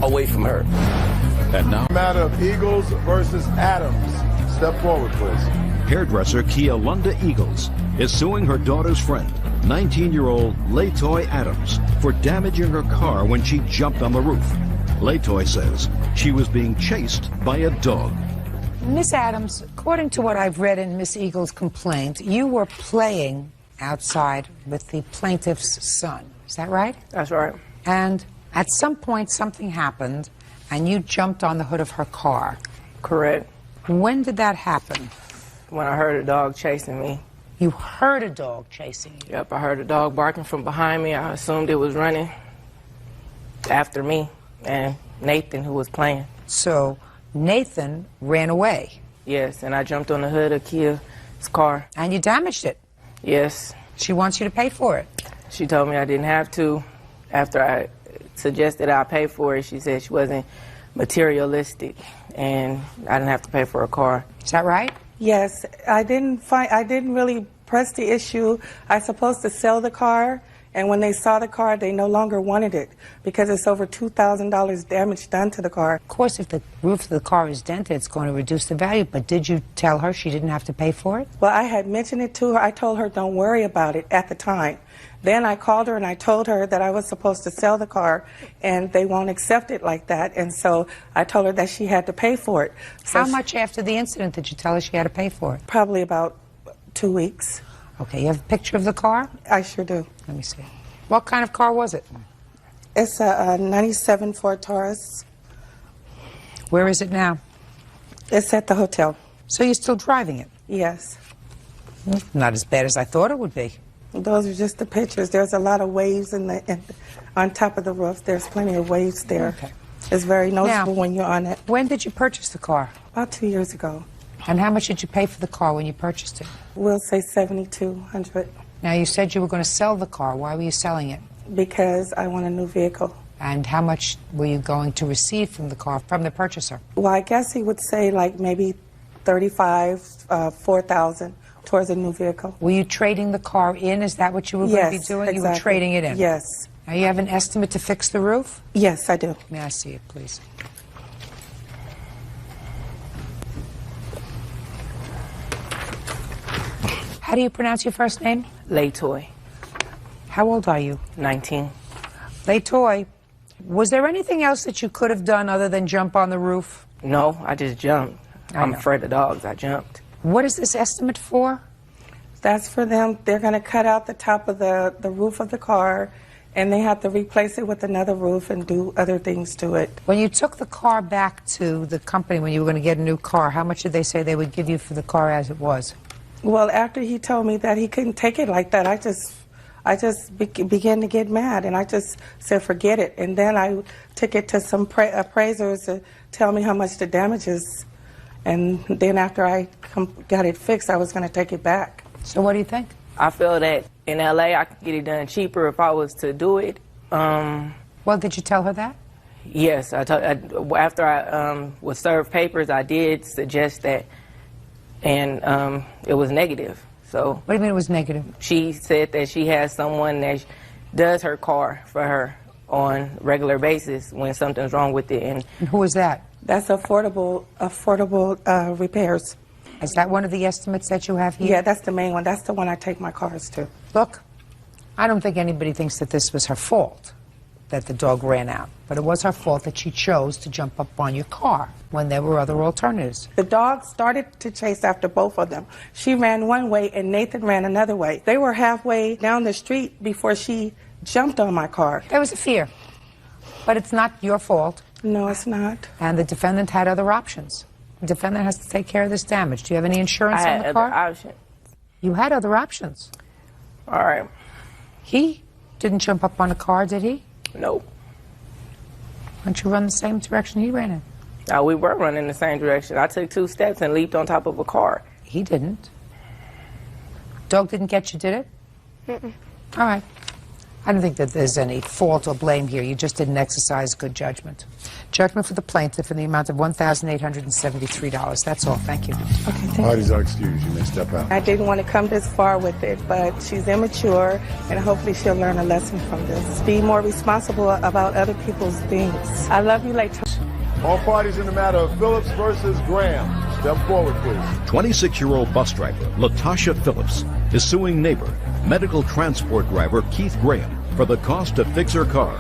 away from her. And now, Matter of Eagles versus Adams. Step forward, please. hairdresser Kealunda Eagles is suing her daughter's friend, 19-year-old Latoy Adams, for damaging her car when she jumped on the roof. Latoy says she was being chased by a dog. Miss Adams, according to what I've read in Miss Eagles' complaint, you were playing outside with the plaintiff's son. Is that right? That's right. And at some point, something happened, and you jumped on the hood of her car. Correct. When did that happen? When I heard a dog chasing me. You heard a dog chasing you? Yep, I heard a dog barking from behind me. I assumed it was running after me and Nathan, who was playing. So Nathan ran away? Yes, and I jumped on the hood of Kia's car. And you damaged it? Yes. She wants you to pay for it? She told me I didn't have to. After I suggested I pay for it, she said she wasn't materialistic and I didn't have to pay for a car. Is that right? Yes, I didn't really press the issue. I was supposed to sell the car, and when they saw the car, they no longer wanted it because it's over $2,000 damage done to the car. Of course, if the roof of the car is dented, it's going to reduce the value, but did you tell her she didn't have to pay for it? Well, I had mentioned it to her. I told her don't worry about it at the time. Then I called her and I told her that I was supposed to sell the car and they won't accept it like that. And so I told her that she had to pay for it. So How much after the incident did you tell her she had to pay for it? Probably about 2 weeks. Okay, you have a picture of the car? I sure do. Let me see. What kind of car was it? It's a 97 Ford Taurus. Where is it now? It's at the hotel. So you're still driving it? Yes. Not as bad as I thought it would be. Those are just the pictures. There's a lot of waves on top of the roof. There's plenty of waves there. Okay. It's very noticeable Now, when you're on it. When did you purchase the car? About 2 years ago. And how much did you pay for the car when you purchased it? We'll say $7,200. Now, you said you were going to sell the car. Why were you selling it? Because I want a new vehicle. And how much were you going to receive from the car, from the purchaser? Well, I guess he would say like maybe $4,000 towards a new vehicle. Were you trading the car in? Is that what you were going to be doing? Exactly. You were trading it in? Yes. Now, you have an estimate to fix the roof? Yes, I do. May I see it, please? How do you pronounce your first name? Laytoy. How old are you? 19. Laytoy, was there anything else that you could have done other than jump on the roof? No, I just jumped. I'm afraid of dogs. I jumped. What is this estimate for? That's for them. They're going to cut out the top of the roof of the car, and they have to replace it with another roof and do other things to it. When you took the car back to the company when you were going to get a new car, how much did they say they would give you for the car as it was? Well, after he told me that he couldn't take it like that, I just began to get mad, and I just said, forget it. And then I took it to some appraisers to tell me how much the damage is. And then after I got it fixed, I was going to take it back. So what do you think? I feel that in L.A. I could get it done cheaper if I was to do it. Well, did you tell her that? Yes. After I was served papers, I did suggest that, and it was negative. So what do you mean it was negative? She said that she has someone that does her car for her on a regular basis when something's wrong with it. And who is that? That's affordable repairs. Is that one of the estimates that you have here? Yeah, that's the main one. That's the one I take my cars to. Look, I don't think anybody thinks that this was her fault, that the dog ran out. But it was her fault that she chose to jump up on your car when there were other alternatives. The dog started to chase after both of them. She ran one way and Nathan ran another way. They were halfway down the street before she jumped on my car. There was a fear. But it's not your fault. No, it's not. And the defendant had other options. The defendant has to take care of this damage. Do you have any insurance on the car? I had other options. You had other options. All right. He didn't jump up on a car, did he? Nope. Why don't you run the same direction he ran in? No, we were running the same direction. I took 2 steps and leaped on top of a car. He didn't. Dog didn't get you, did it? Mm-mm. All right. I don't think that there's any fault or blame here. You just didn't exercise good judgment. Judgment for the plaintiff in the amount of $1,873. That's all. Thank you. Okay, Parties are excused. You may step out. I didn't want to come this far with it, but she's immature, and hopefully she'll learn a lesson from this. Be more responsible about other people's things. I love you, Laytoy. All parties in the matter of Phillips versus Graham. Step forward, please. 26-year-old bus driver Latasha Phillips is suing neighbor, medical transport driver Keith Graham for the cost to fix her car.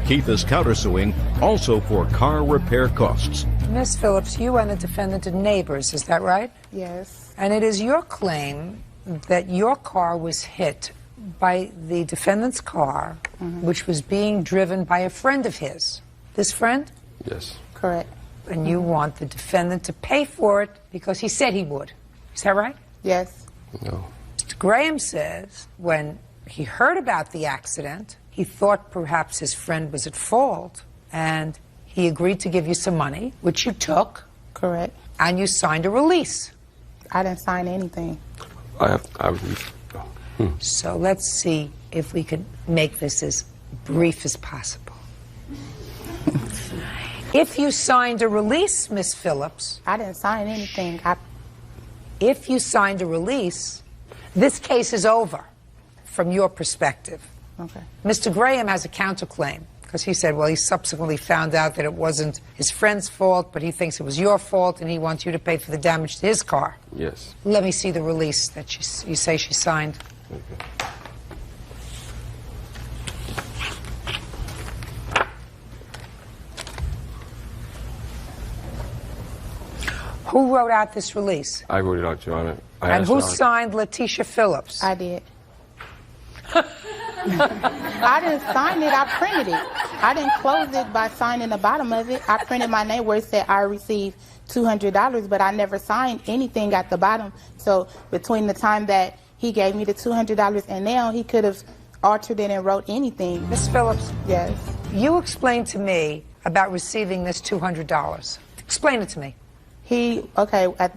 Keith is countersuing also for car repair costs. Miss Phillips, you and the defendant are neighbors, is that right? Yes. And it is your claim that your car was hit by the defendant's car, which was being driven by a friend of his. This friend? Yes. Correct. And you want the defendant to pay for it because he said he would. Is that right? Yes. No. Mr. Graham says when he heard about the accident, he thought perhaps his friend was at fault, and he agreed to give you some money, which you took. Correct. And you signed a release. I didn't sign anything. So let's see if we can make this as brief as possible. If you signed a release, Miss Phillips. I didn't sign anything. If you signed a release, this case is over from your perspective. Okay. Mr. Graham has a counterclaim because he said, well, he subsequently found out that it wasn't his friend's fault, but he thinks it was your fault, and he wants you to pay for the damage to his car. Yes. Let me see the release that you say she signed. Okay. Who wrote out this release? I wrote it out, Your Honor. And who signed Letitia Phillips? I did. I didn't sign it, I printed it. I didn't close it by signing the bottom of it. I printed my name where it said I received $200, but I never signed anything at the bottom. So between the time that he gave me the $200 and now, he could have altered it and wrote anything. Miss Phillips? Yes. You explained to me about receiving this $200. Explain it to me.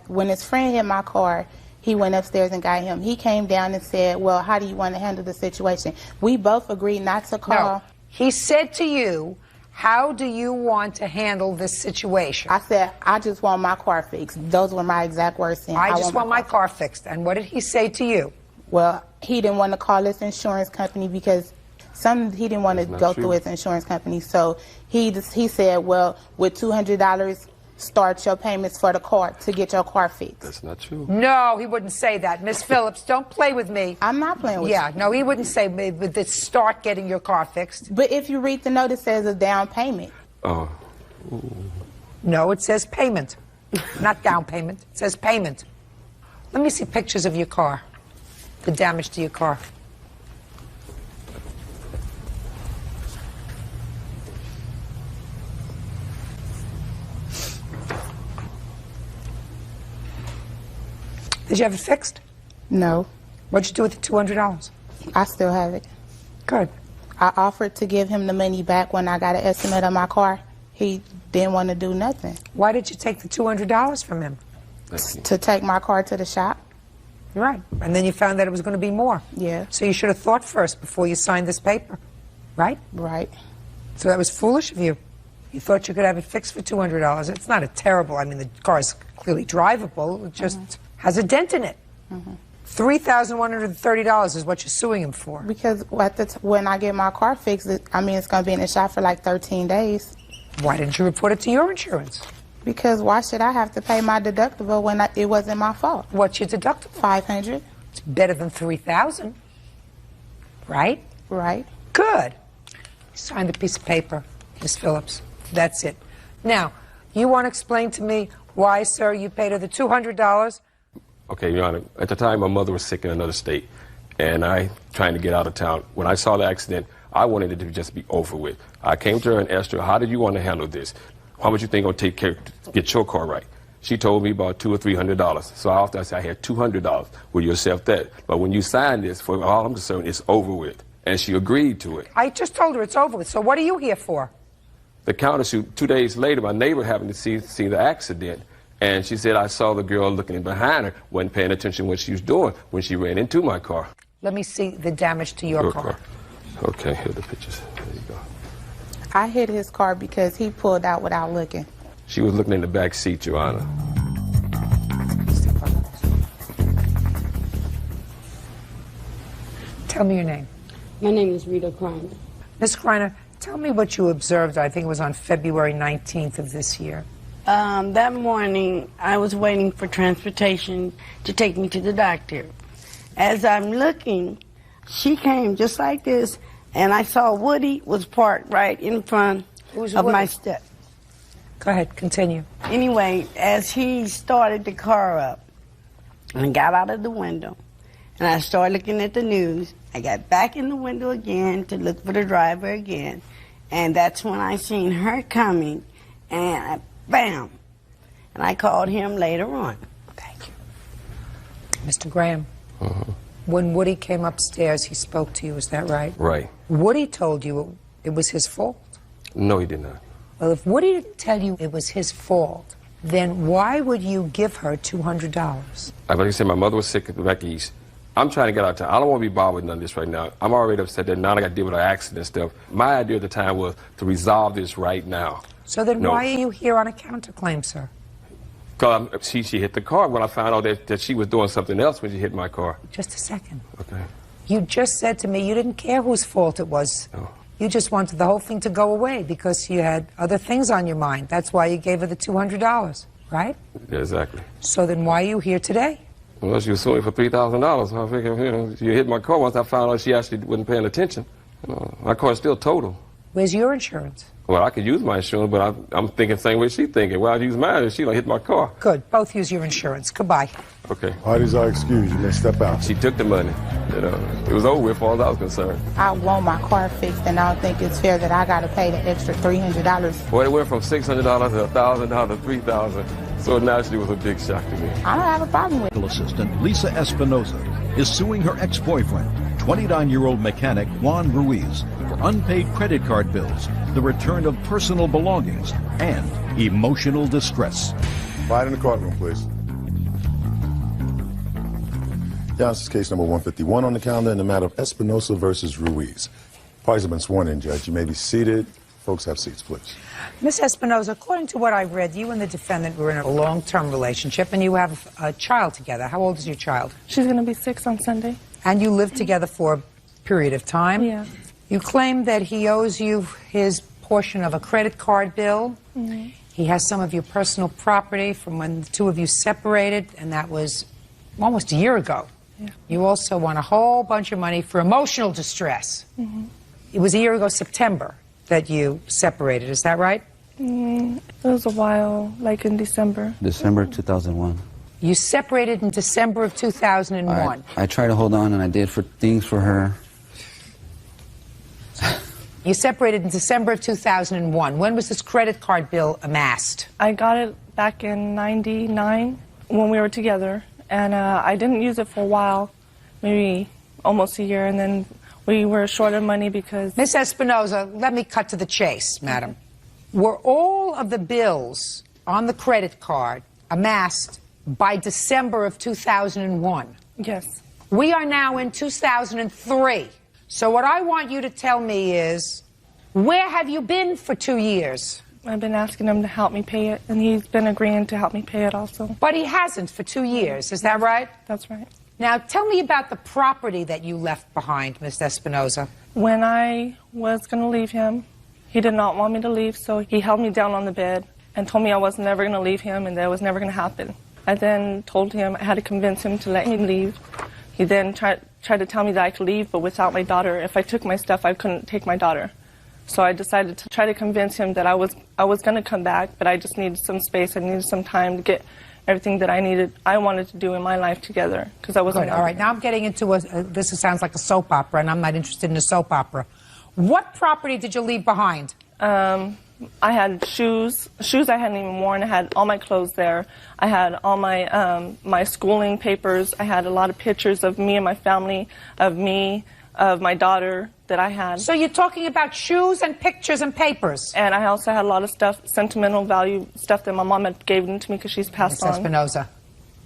When his friend hit my car, he went upstairs and got him. He came down and said, well, how do you want to handle the situation? We both agreed not to call. No. He said to you, how do you want to handle this situation? I said, I just want my car fixed. Those were my exact words. I just want my car fixed. And what did he say to you? Well, he didn't want to call his insurance company because he didn't want to go through his insurance company. So he said, well, with $200, start your payments for the car to get your car fixed. That's not true. No, he wouldn't say that. Miss Phillips, don't play with me. I'm not playing with you. Yeah, no, he wouldn't say with this start getting your car fixed. But if you read the note, it says a down payment. Oh. No, it says payment. Not down payment. It says payment. Let me see pictures of your car. The damage to your car. Did you have it fixed? No. What'd you do with the $200? I still have it. Good. I offered to give him the money back when I got an estimate of my car. He didn't want to do nothing. Why did you take the $200 from him? To take my car to the shop. Right. And then you found that it was going to be more. Yeah. So you should have thought first before you signed this paper. Right? Right. So that was foolish of you. You thought you could have it fixed for $200. It's not a terrible, I mean, the car is clearly drivable. It just has a dent in it. $3,130 is what you're suing him for. Because when I get my car fixed, it's going to be in the shop for like 13 days. Why didn't you report it to your insurance? Because why should I have to pay my deductible when it wasn't my fault? What's your deductible? $500. It's better than $3,000. Right? Right. Good. You signed a piece of paper, Miss Phillips. That's it. Now, you want to explain to me why, sir, you paid her the $200? Okay, Your Honor, at the time my mother was sick in another state, and I trying to get out of town. When I saw the accident, I wanted it to just be over with. I came to her and asked her, how do you want to handle this? How much you think it'll take care to get your car right? She told me about $200 or $300. So I said I had $200. Will you accept that? But when you sign this, for all I'm concerned, it's over with. And she agreed to it. I just told her it's over with. So what are you here for? The countershoot, 2 days later, my neighbor happened to see the accident. And she said, I saw the girl looking behind her, wasn't paying attention to what she was doing when she ran into my car. Let me see the damage to your car. Okay, here are the pictures. There you go. I hit his car because he pulled out without looking. She was looking in the back seat, Your Honor. Tell me your name. My name is Rita Kreiner. Ms. Kreiner, tell me what you observed. I think it was on February 19th of this year. That morning, I was waiting for transportation to take me to the doctor. As I'm looking, she came just like this, and I saw Woody was parked right in front of my step. Go ahead, continue. Anyway, as he started the car up and got out of the window, and I started looking at the news. I got back in the window again to look for the driver again, and that's when I seen her coming, and bam! And I called him later on. Thank you. Mr. Graham, when Woody came upstairs, he spoke to you, is that right? Right. Woody told you it was his fault? No, he did not. Well, if Woody didn't tell you it was his fault, then why would you give her $200? Like I said, my mother was sick back east. I'm trying to get out of town. I don't want to be bothered with none of this right now. I'm already upset that now I got to deal with an accident and stuff. My idea at the time was to resolve this right now. So then why are you here on a counterclaim, sir? Because she hit the car when I found out that she was doing something else when she hit my car. Just a second. Okay. You just said to me you didn't care whose fault it was. No. You just wanted the whole thing to go away because you had other things on your mind. That's why you gave her the $200, right? Yeah, exactly. So then why are you here today? Well, she was suing for $3,000. I figured, she hit my car once I found out she actually wasn't paying attention. My car's still total. Where's your insurance? Well, I could use my insurance, but I'm thinking the same way she's thinking. Well, I'd use mine if she don't hit my car. Good. Both use your insurance. Goodbye. Okay. Parties are excused. You may step out. She took the money. It was over with as far as I was concerned. I want my car fixed, and I don't think it's fair that I got to pay the extra $300. Well, it went from $600 to $1,000 to $3,000. So it naturally was a big shock to me. I don't have a problem with it. Assistant Lisa Espinoza is suing her ex-boyfriend, 29-year-old mechanic Juan Ruiz, for unpaid credit card bills, the return of personal belongings, and emotional distress. Quiet in the courtroom, please. Yeah, this is case number 151 on the calendar in the matter of Espinoza versus Ruiz. Parties have been sworn in, Judge. You may be seated. Folks, have seats, please. Miss Espinoza, according to what I read, you and the defendant were in a long-term relationship, and you have a child together. How old is your child? She's going to be 6 on Sunday. And you lived together for a period of time? Yeah. You claim that he owes you his portion of a credit card bill. Mm-hmm. He has some of your personal property from when the two of you separated, and that was almost a year ago. Yeah. You also want a whole bunch of money for emotional distress. Mm-hmm. It was a year ago, September, that you separated. Is that right? It was a while, like in December. December 2001. You separated in December of 2001. I tried to hold on, and I did things for her. You separated in December of 2001. When was this credit card bill amassed? I got it back in '99 when we were together, and I didn't use it for a while, maybe almost a year, and then we were short of money because... Miss Espinoza, let me cut to the chase, madam. Were all of the bills on the credit card amassed by December of 2001? Yes. We are now in 2003. So what I want you to tell me is, where have you been for 2 years? I've been asking him to help me pay it, and he's been agreeing to help me pay it also. But he hasn't for 2 years, is that right? That's right. Now, tell me about the property that you left behind, Miss Espinoza. When I was going to leave him, he did not want me to leave, so he held me down on the bed and told me I was never going to leave him and that it was never going to happen. I then told him I had to convince him to let me leave. He then tried to tell me that I could leave, but without my daughter. If I took my stuff, I couldn't take my daughter. So I decided to try to convince him that I was going to come back, but I just needed some space. I needed some time to get everything that I wanted to do in my life together, because I wasn't... Good. All right, now I'm getting into this sounds like a soap opera, and I'm not interested in a soap opera. What property did you leave behind? I had shoes I hadn't even worn. I had all my clothes there. I had all my my schooling papers. I had a lot of pictures of me and my family, of my daughter that I had. So you're talking about shoes and pictures and papers? And I also had a lot of stuff, sentimental value stuff that my mom had given to me because she's passed on. Ms. Espinoza,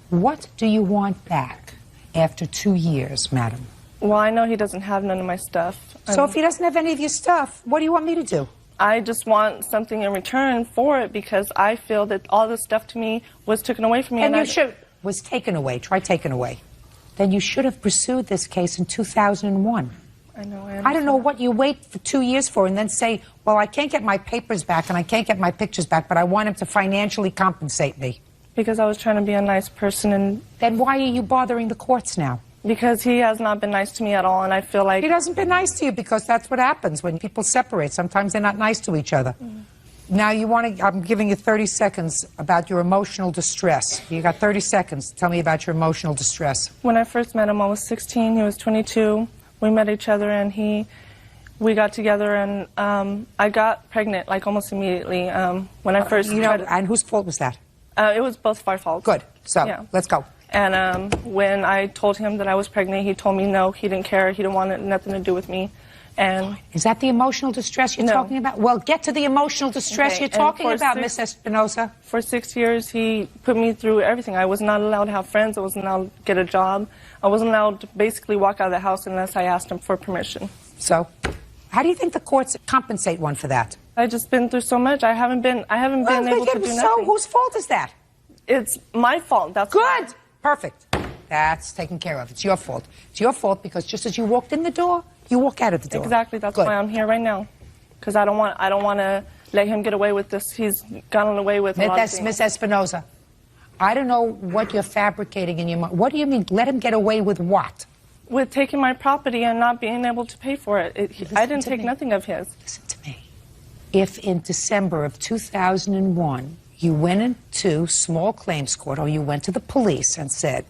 what do you want back after 2 years, madam? Well, I know he doesn't have none of my stuff. So if he doesn't have any of your stuff, what do you want me to do? I just want something in return for it, because I feel that all this stuff to me was taken away from me. And was taken away. Try taken away. Then you should have pursued this case in 2001. I know. I don't know what you wait for 2 years for and then say, well, I can't get my papers back and I can't get my pictures back, but I want him to financially compensate me. Because I was trying to be a nice person. And then why are you bothering the courts now? Because he has not been nice to me at all, and I feel like... He hasn't been nice to you because that's what happens when people separate. Sometimes they're not nice to each other. Now you want to, I'm giving you 30 seconds about your emotional distress. You got 30 seconds. Tell me about your emotional distress. When I first met him, I was 16, he was 22. We met each other and we got together and I got pregnant like almost immediately when I first and whose fault was that? It was both of our faults. Good. So, yeah. Let's go. And when I told him that I was pregnant, he told me no, he didn't care, he didn't want nothing to do with me. And is that the emotional distress you're talking about? Well, get to the emotional distress you're talking about, Miss Espinosa. For 6 years, he put me through everything. I was not allowed to have friends. I wasn't allowed to get a job. I wasn't allowed to basically walk out of the house unless I asked him for permission. So, how do you think the courts compensate one for that? I just been through so much. I haven't been able to do nothing. So, whose fault is that? It's my fault. That's good. Perfect. That's taken care of. It's your fault. It's your fault because just as you walked in the door, you walk out of the door. Exactly. That's why I'm here right now. Because I don't want to let him get away with this. He's gotten away with a lot of things. Miss Espinosa, I don't know what you're fabricating in your mind. What do you mean, let him get away with what? With taking my property and not being able to pay for it. I didn't take nothing of his. Listen to me. If in December of 2001, you went into small claims court or you went to the police and said,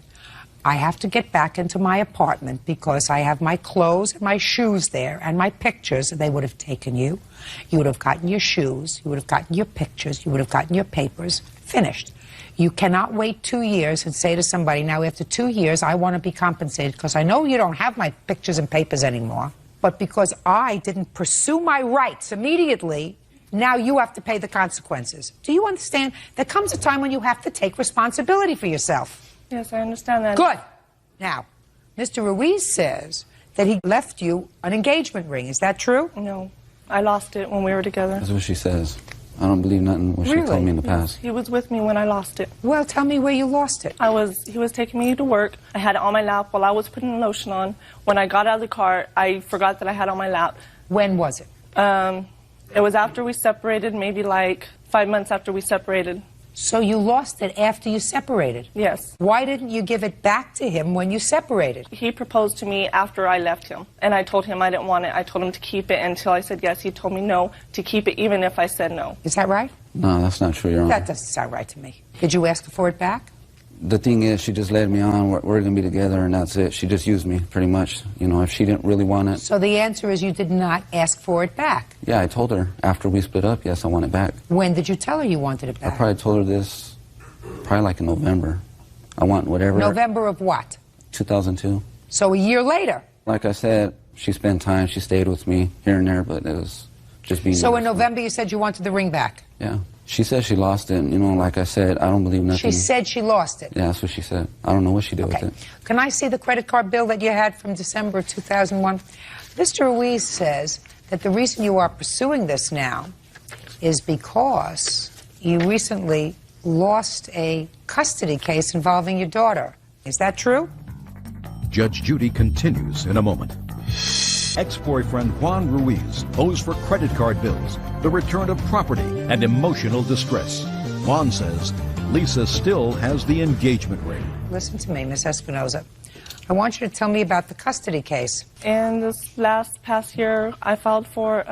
I have to get back into my apartment because I have my clothes and my shoes there and my pictures, they would have taken you. You would have gotten your shoes, you would have gotten your pictures, you would have gotten your papers, finished. You cannot wait 2 years and say to somebody, now after 2 years, I want to be compensated because I know you don't have my pictures and papers anymore, but because I didn't pursue my rights immediately, now you have to pay the consequences. Do you understand? There comes a time when you have to take responsibility for yourself. Yes, I understand that. Good. Now, Mr. Ruiz says that he left you an engagement ring. Is that true? No. I lost it when we were together. That's what she says. I don't believe nothing what she told me in the past. He was with me when I lost it. Well, tell me where you lost it. He was taking me to work. I had it on my lap while I was putting lotion on. When I got out of the car, I forgot that I had it on my lap. When was it? It was after we separated, maybe like 5 months after we separated. So you lost it after you separated? Yes. Why didn't you give it back to him when you separated? He proposed to me after I left him, and I told him I didn't want it. I told him to keep it until I said yes. He told me no, to keep it even if I said no. Is that right? No, that's not true, Your Honor. That doesn't sound right to me. Did you ask for it back? The thing is, she just led me on. We're going to be together, and that's it. She just used me, pretty much. You know, if she didn't really want it. So the answer is you did not ask for it back? Yeah, I told her after we split up, yes, I want it back. When did you tell her you wanted it back? I probably told her this, probably like in November. I want whatever. November of what? 2002. So a year later? Like I said, she spent time. She stayed with me here and there, but it was just being... So in November you said you wanted the ring back? Yeah. She said she lost it, and, you know, like I said, I don't believe nothing. She said she lost it? Yeah, that's what she said. I don't know what she did with it. Can I see the credit card bill that you had from December 2001? Mr. Ruiz says that the reason you are pursuing this now is because you recently lost a custody case involving your daughter. Is that true? Judge Judy continues in a moment. Ex-boyfriend Juan Ruiz owes for credit card bills, the return of property, and emotional distress. Juan says Lisa still has the engagement ring. Listen to me, Miss Espinosa. I want you to tell me about the custody case. In this past year, I filed for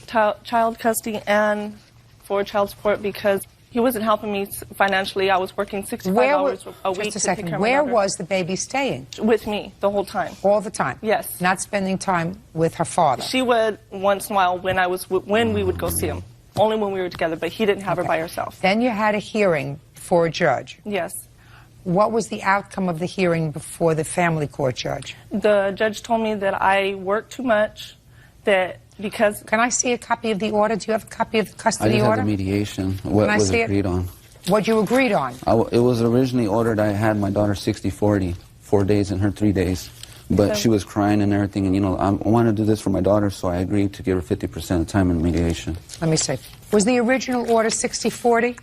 child custody and for child support because he wasn't helping me financially. I was working 65 hours a week. Just a second. Where was the baby staying? With me the whole time. All the time? Yes. Not spending time with her father? She would once in a while when we would go see him. Only when we were together, but he didn't have her by herself. Then you had a hearing before a judge? Yes. What was the outcome of the hearing before the family court judge? The judge told me that I worked too much, that because... Can I see a copy of the order? Do you have a copy of the custody order? I just had the mediation, what was agreed on. What you agreed on? It was originally ordered I had my daughter 60-40, 4 days and her 3 days. But she was crying and everything, and, you know, I want to do this for my daughter, so I agreed to give her 50% of time in mediation. Let me see. Was the original order 60-40?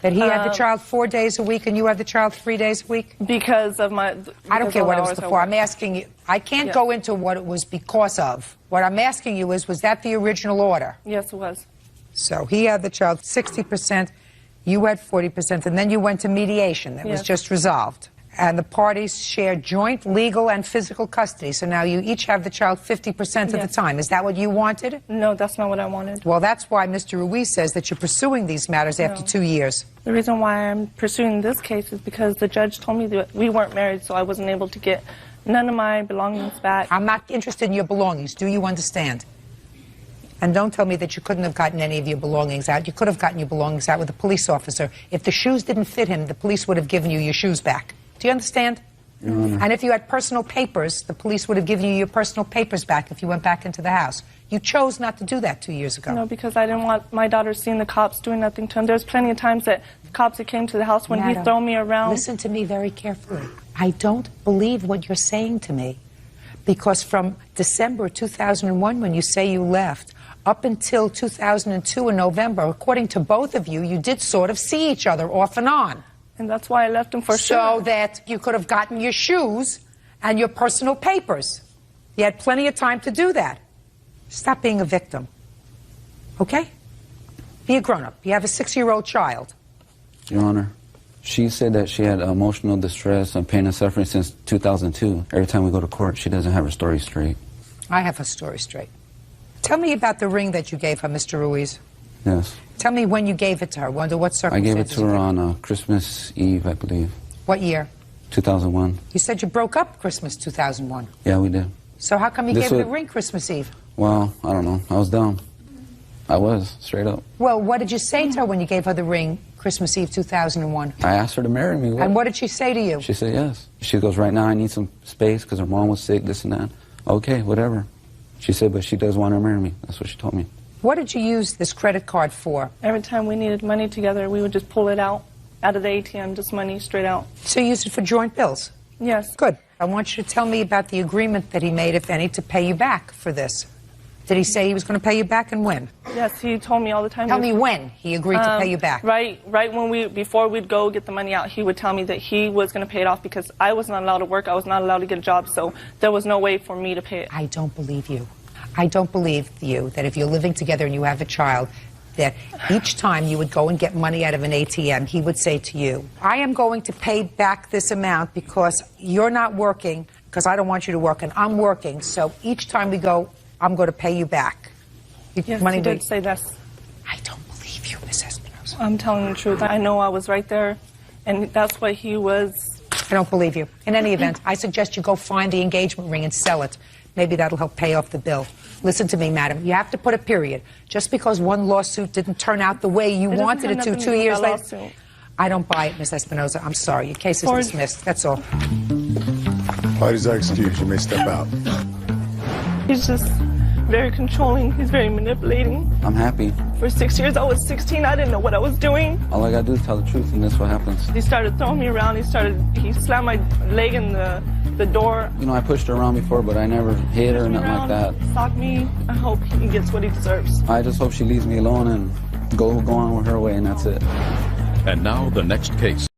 That he had the child 4 days a week and you had the child 3 days a week? Because of my... I don't care what it was before. I'm asking you. I can't go into what it was because of. What I'm asking you is, was that the original order? Yes, it was. So he had the child 60%, you had 40%, and then you went to mediation that was just resolved. And the parties share joint legal and physical custody. So now you each have the child 50% of the time. Is that what you wanted? No, that's not what I wanted. Well, that's why Mr. Ruiz says that you're pursuing these matters after 2 years. The reason why I'm pursuing this case is because the judge told me that we weren't married, so I wasn't able to get none of my belongings back. I'm not interested in your belongings. Do you understand? And don't tell me that you couldn't have gotten any of your belongings out. You could have gotten your belongings out with a police officer. If the shoes didn't fit him, the police would have given you your shoes back. Do you understand? Your Honor. And if you had personal papers, the police would have given you your personal papers back if you went back into the house. You chose not to do that 2 years ago. No, because I didn't want my daughter seeing the cops doing nothing to him. There's plenty of times that the cops that came to the house when he threw me around. Listen to me very carefully. I don't believe what you're saying to me. Because from December 2001, when you say you left, up until 2002 in November, according to both of you, you did sort of see each other off and on. And that's why I left him for sure. So that you could have gotten your shoes and your personal papers. You had plenty of time to do that. Stop being a victim. Okay? Be a grown-up. You have a 6-year-old child. Your Honor, she said that she had emotional distress and pain and suffering since 2002. Every time we go to court, she doesn't have her story straight. I have her story straight. Tell me about the ring that you gave her, Mr. Ruiz. Yes. Tell me when you gave it to her. Under what I circumstances? gave it to her on Christmas Eve, I believe. What year? 2001. You said you broke up Christmas 2001. Yeah, we did. So how come you This gave her the was- ring Christmas Eve? Well, I don't know. I was dumb. I was, straight up. Well, what did you say to her when you gave her the ring Christmas Eve 2001? I asked her to marry me. And what did she say to you? She said yes. She goes, right now I need some space because her mom was sick, this and that. Okay, whatever. She said, but she does want to marry me. That's what she told me. What did you use this credit card for? Every time we needed money together, we would just pull it out of the ATM, just money straight out. So you used it for joint bills? Yes. Good. I want you to tell me about the agreement that he made, if any, to pay you back for this. Did he say he was going to pay you back, and when? Yes, he told me all the time. Tell me when he agreed to pay you back. Right when before we'd go get the money out, he would tell me that he was going to pay it off because I was not allowed to work. I was not allowed to get a job, so there was no way for me to pay it. I don't believe you. I don't believe you that if you're living together and you have a child, that each time you would go and get money out of an ATM, he would say to you, I am going to pay back this amount because you're not working, because I don't want you to work, and I'm working, so each time we go, I'm going to pay you back. Yes, he did say this. I don't believe you, Miss Espinosa. I'm telling the truth. I know I was right there, and that's what he was. I don't believe you. In any event, I suggest you go find the engagement ring and sell it. Maybe that'll help pay off the bill. Listen to me, madam. You have to put a period. Just because one lawsuit didn't turn out the way you wanted it to 2 years later. I don't buy it, Miss Espinosa. I'm sorry. Your case is dismissed. That's all. Parties are excused. You may step out. He's just very controlling. He's very manipulating. I'm happy. For 6 years, I was 16. I didn't know what I was doing. All I gotta do is tell the truth, and that's what happens. He started throwing me around. He slammed my leg in the door. You know, I pushed her around before, but I never hit her or nothing like that. Socked me. I hope he gets what he deserves. I just hope she leaves me alone and go on with her way, and that's it. And now the next case.